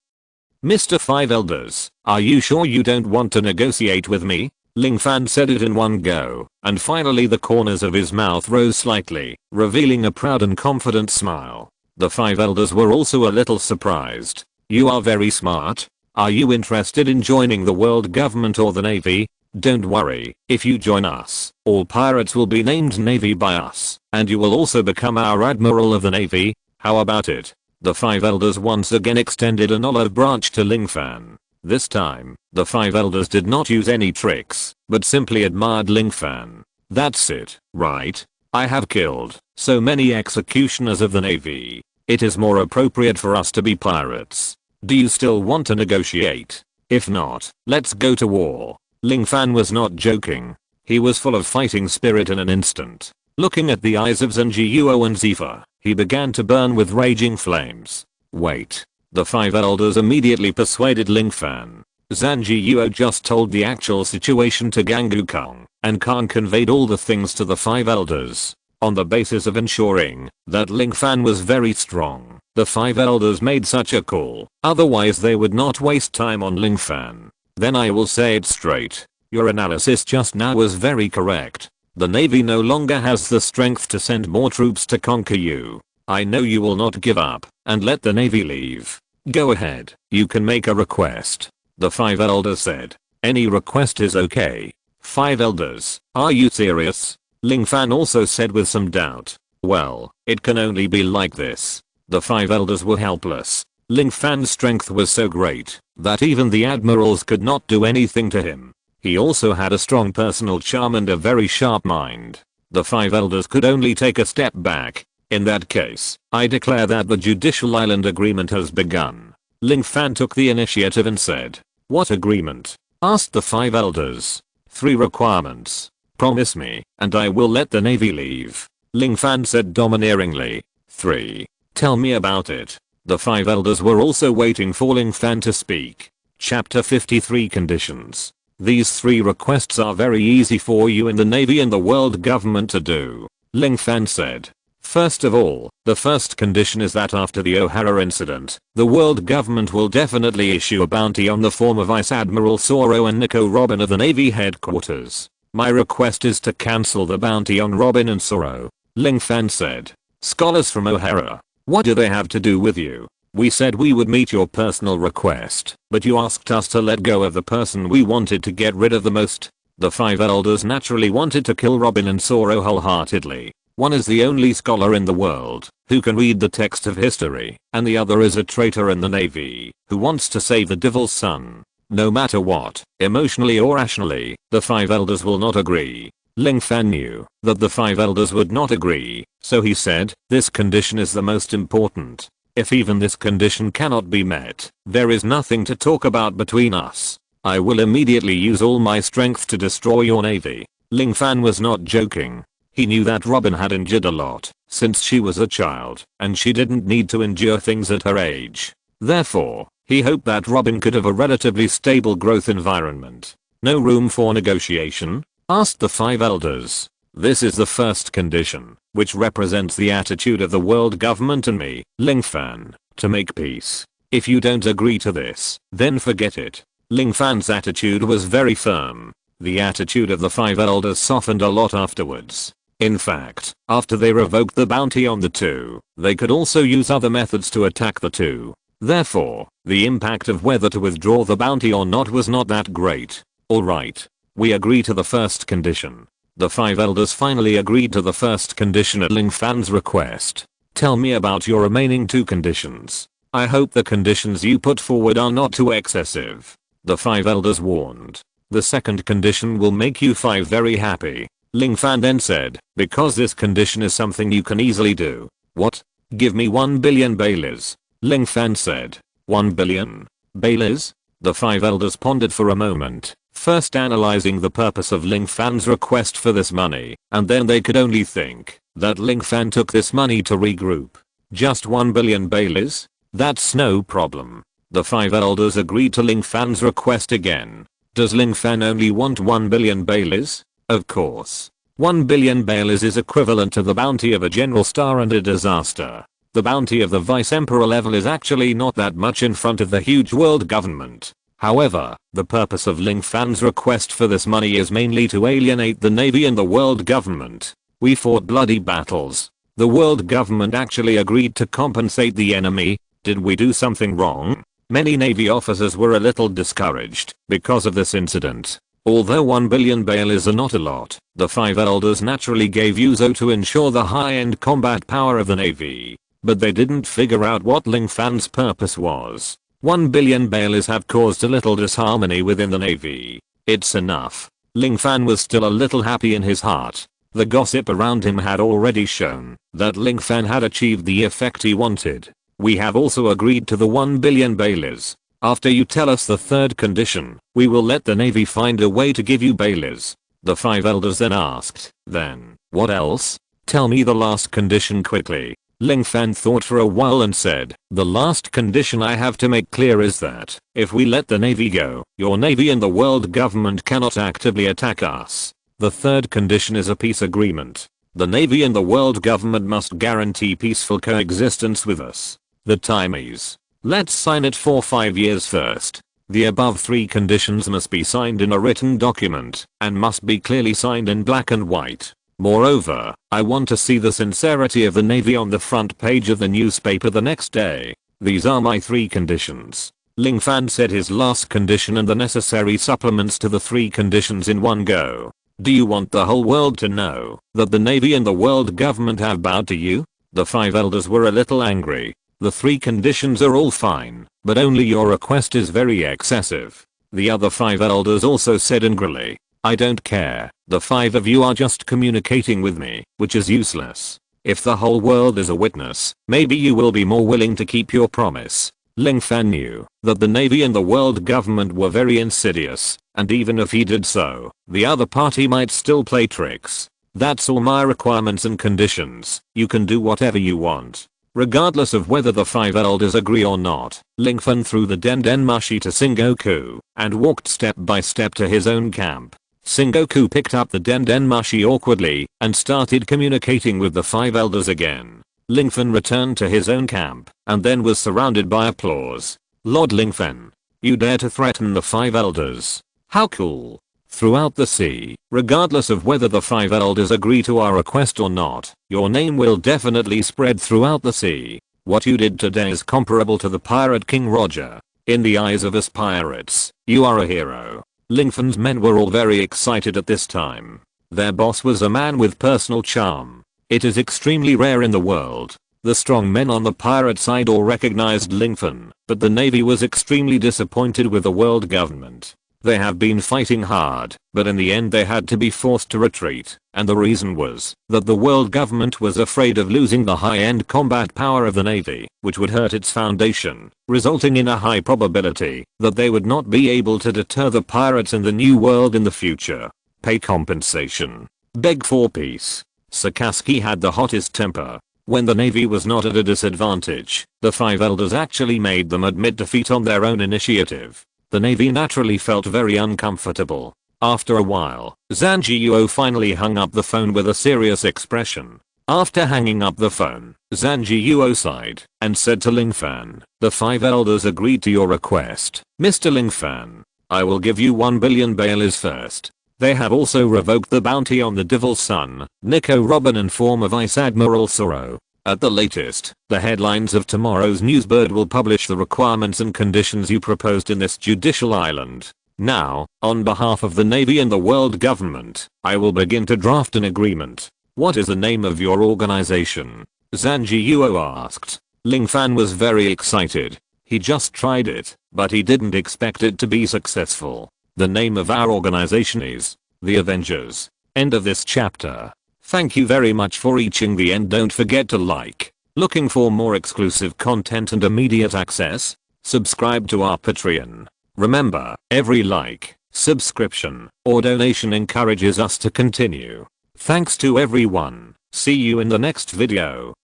Mr. Five Elders, are you sure you don't want to negotiate with me? Ling Fan said it in one go, and finally the corners of his mouth rose slightly, revealing a proud and confident smile. The 5 elders were also a little surprised. You are very smart. Are you interested in joining the world government or the navy? Don't worry, if you join us, all pirates will be named Navy by us, and you will also become our Admiral of the Navy. How about it? The 5 elders once again extended an olive branch to Ling Fan. This time, the 5 elders did not use any tricks, but simply admired Ling Fan. That's it, right? I have killed so many executioners of the navy. It is more appropriate for us to be pirates. Do you still want to negotiate? If not, let's go to war. Ling Fan was not joking. He was full of fighting spirit in an instant. Looking at the eyes of Zanjiuo and Zifa, he began to burn with raging flames. Wait. The 5 elders immediately persuaded Ling Fan. Zanjiuo just told the actual situation to Gangu Kong, and Kong conveyed all the things to the 5 elders. On the basis of ensuring that Ling Fan was very strong, the 5 elders made such a call, otherwise they would not waste time on Ling Fan. Then I will say it straight. Your analysis just now was very correct. The navy no longer has the strength to send more troops to conquer you. I know you will not give up and let the navy leave. Go ahead, you can make a request. The 5 elders said. Any request is okay. 5 elders, are you serious? Ling Fan also said with some doubt. Well, it can only be like this. The 5 elders were helpless. Ling Fan's strength was so great that even the admirals could not do anything to him. He also had a strong personal charm and a very sharp mind. The 5 elders could only take a step back. In that case, I declare that the Judicial Island Agreement has begun. Ling Fan took the initiative and said. What agreement? Asked the 5 elders. 3 requirements. Promise me, and I will let the navy leave. Ling Fan said domineeringly. 3. Tell me about it. The 5 elders were also waiting for Ling Fan to speak. Chapter 53 Conditions. These 3 requests are very easy for you in the navy and the world government to do. Ling Fan said. First of all, the first condition is that after the O'Hara incident, the world government will definitely issue a bounty on the former Vice Admiral Zoro and Nico Robin of the Navy headquarters. My request is to cancel the bounty on Robin and Zoro. Ling Fan said. Scholars from O'Hara, what do they have to do with you? We said we would meet your personal request, but you asked us to let go of the person we wanted to get rid of the most. The 5 elders naturally wanted to kill Robin and Zoro wholeheartedly. One is the only scholar in the world who can read the text of history, and the other is a traitor in the navy who wants to save the devil's son. No matter what, emotionally or rationally, the 5 elders will not agree. Ling Fan knew that the 5 elders would not agree, so he said, this condition is the most important. If even this condition cannot be met, there is nothing to talk about between us. I will immediately use all my strength to destroy your navy. Ling Fan was not joking. He knew that Robin had endured a lot since she was a child, and she didn't need to endure things at her age. Therefore, he hoped that Robin could have a relatively stable growth environment. No room for negotiation? Asked the 5 elders. This is the first condition, which represents the attitude of the world government and me, Ling Fan, to make peace. If you don't agree to this, then forget it. Ling Fan's attitude was very firm. The attitude of the 5 elders softened a lot afterwards. In fact, after they revoked the bounty on the 2, they could also use other methods to attack the 2. Therefore, the impact of whether to withdraw the bounty or not was not that great. Alright. We agree to the first condition. The 5 elders finally agreed to the first condition at Ling Fan's request. Tell me about your remaining 2 conditions. I hope the conditions you put forward are not too excessive. The 5 elders warned. The second condition will make you 5 very happy. Ling Fan then said, because this condition is something you can easily do. What? Give me 1 billion baileys. Ling Fan said. 1 billion? Baileys? The 5 elders pondered for a moment, first analyzing the purpose of Ling Fan's request for this money, and then they could only think that Ling Fan took this money to regroup. Just 1 billion Baileys? That's no problem. The 5 elders agreed to Ling Fan's request again. Does Ling Fan only want 1 billion Baileys? Of course. 1 billion Baileys is equivalent to the bounty of a general star and a disaster. The bounty of the vice emperor level is actually not that much in front of the huge world government. However, the purpose of Ling Fan's request for this money is mainly to alienate the navy and the world government. We fought bloody battles. The world government actually agreed to compensate the enemy. Did we do something wrong? Many navy officers were a little discouraged because of this incident. Although 1 billion Baileys are not a lot, the 5 elders naturally gave Uzo to ensure the high-end combat power of the navy. But they didn't figure out what Ling Fan's purpose was. 1 billion Baileys have caused a little disharmony within the navy. It's enough. Ling Fan was still a little happy in his heart. The gossip around him had already shown that Ling Fan had achieved the effect he wanted. We have also agreed to the 1 billion Baileys. After you tell us the third condition, we will let the navy find a way to give you Baileys. The 5 elders then asked, then, what else? Tell me the last condition quickly. Ling Fan thought for a while and said, the last condition I have to make clear is that, if we let the navy go, your navy and the world government cannot actively attack us. The third condition is a peace agreement. The navy and the world government must guarantee peaceful coexistence with us. The time is. Let's sign it for 5 years first. The above 3 conditions must be signed in a written document and must be clearly signed in black and white. Moreover, I want to see the sincerity of the navy on the front page of the newspaper the next day. These are my 3 conditions. Ling Fan said his last condition and the necessary supplements to the 3 conditions in one go. Do you want the whole world to know that the navy and the world government have bowed to you? The 5 elders were a little angry. The 3 conditions are all fine, but only your request is very excessive. The other 5 elders also said angrily, I don't care. The 5 of you are just communicating with me, which is useless. If the whole world is a witness, maybe you will be more willing to keep your promise. Ling Fan knew that the navy and the world government were very insidious, and even if he did so, the other party might still play tricks. That's all my requirements and conditions. You can do whatever you want. Regardless of whether the 5 elders agree or not, Ling Fan threw the Dendenmushi to Sengoku and walked step by step to his own camp. Sengoku picked up the Dendenmushi awkwardly and started communicating with the 5 elders again. Ling Fan returned to his own camp and then was surrounded by applause. Lord Ling Fan, you dare to threaten the 5 elders. How cool. Throughout the sea, regardless of whether the 5 elders agree to our request or not, your name will definitely spread throughout the sea. What you did today is comparable to the pirate King Roger. In the eyes of us pirates, you are a hero. Ling Fan's men were all very excited at this time. Their boss was a man with personal charm. It is extremely rare in the world. The strong men on the pirate side all recognized Ling Fan, but the navy was extremely disappointed with the world government. They have been fighting hard, but in the end they had to be forced to retreat, and the reason was that the world government was afraid of losing the high-end combat power of the navy, which would hurt its foundation, resulting in a high probability that they would not be able to deter the pirates in the new world in the future. Pay compensation. Beg for peace. Sakazuki had the hottest temper. When the navy was not at a disadvantage, the 5 elders actually made them admit defeat on their own initiative. The navy naturally felt very uncomfortable. After a while, Zangiuo finally hung up the phone with a serious expression. After hanging up the phone, Zangiuo sighed and said to Ling Fan, the 5 elders agreed to your request. Mr. Ling Fan, I will give you 1 billion Baileys first. They have also revoked the bounty on the Devil's Son, Nico Robin in form of Vice Admiral Zoro. At the latest, the headlines of tomorrow's Newsbird will publish the requirements and conditions you proposed in this judicial island. Now, on behalf of the Navy and the world government, I will begin to draft an agreement. What is the name of your organization? Zangiuo asked. Ling Fan was very excited. He just tried it, but he didn't expect it to be successful. The name of our organization is the Avengers. End of this chapter. Thank you very much for reaching the end. Don't forget to like. Looking for more exclusive content and immediate access? Subscribe to our Patreon. Remember, every like, subscription, or donation encourages us to continue. Thanks to everyone. See you in the next video.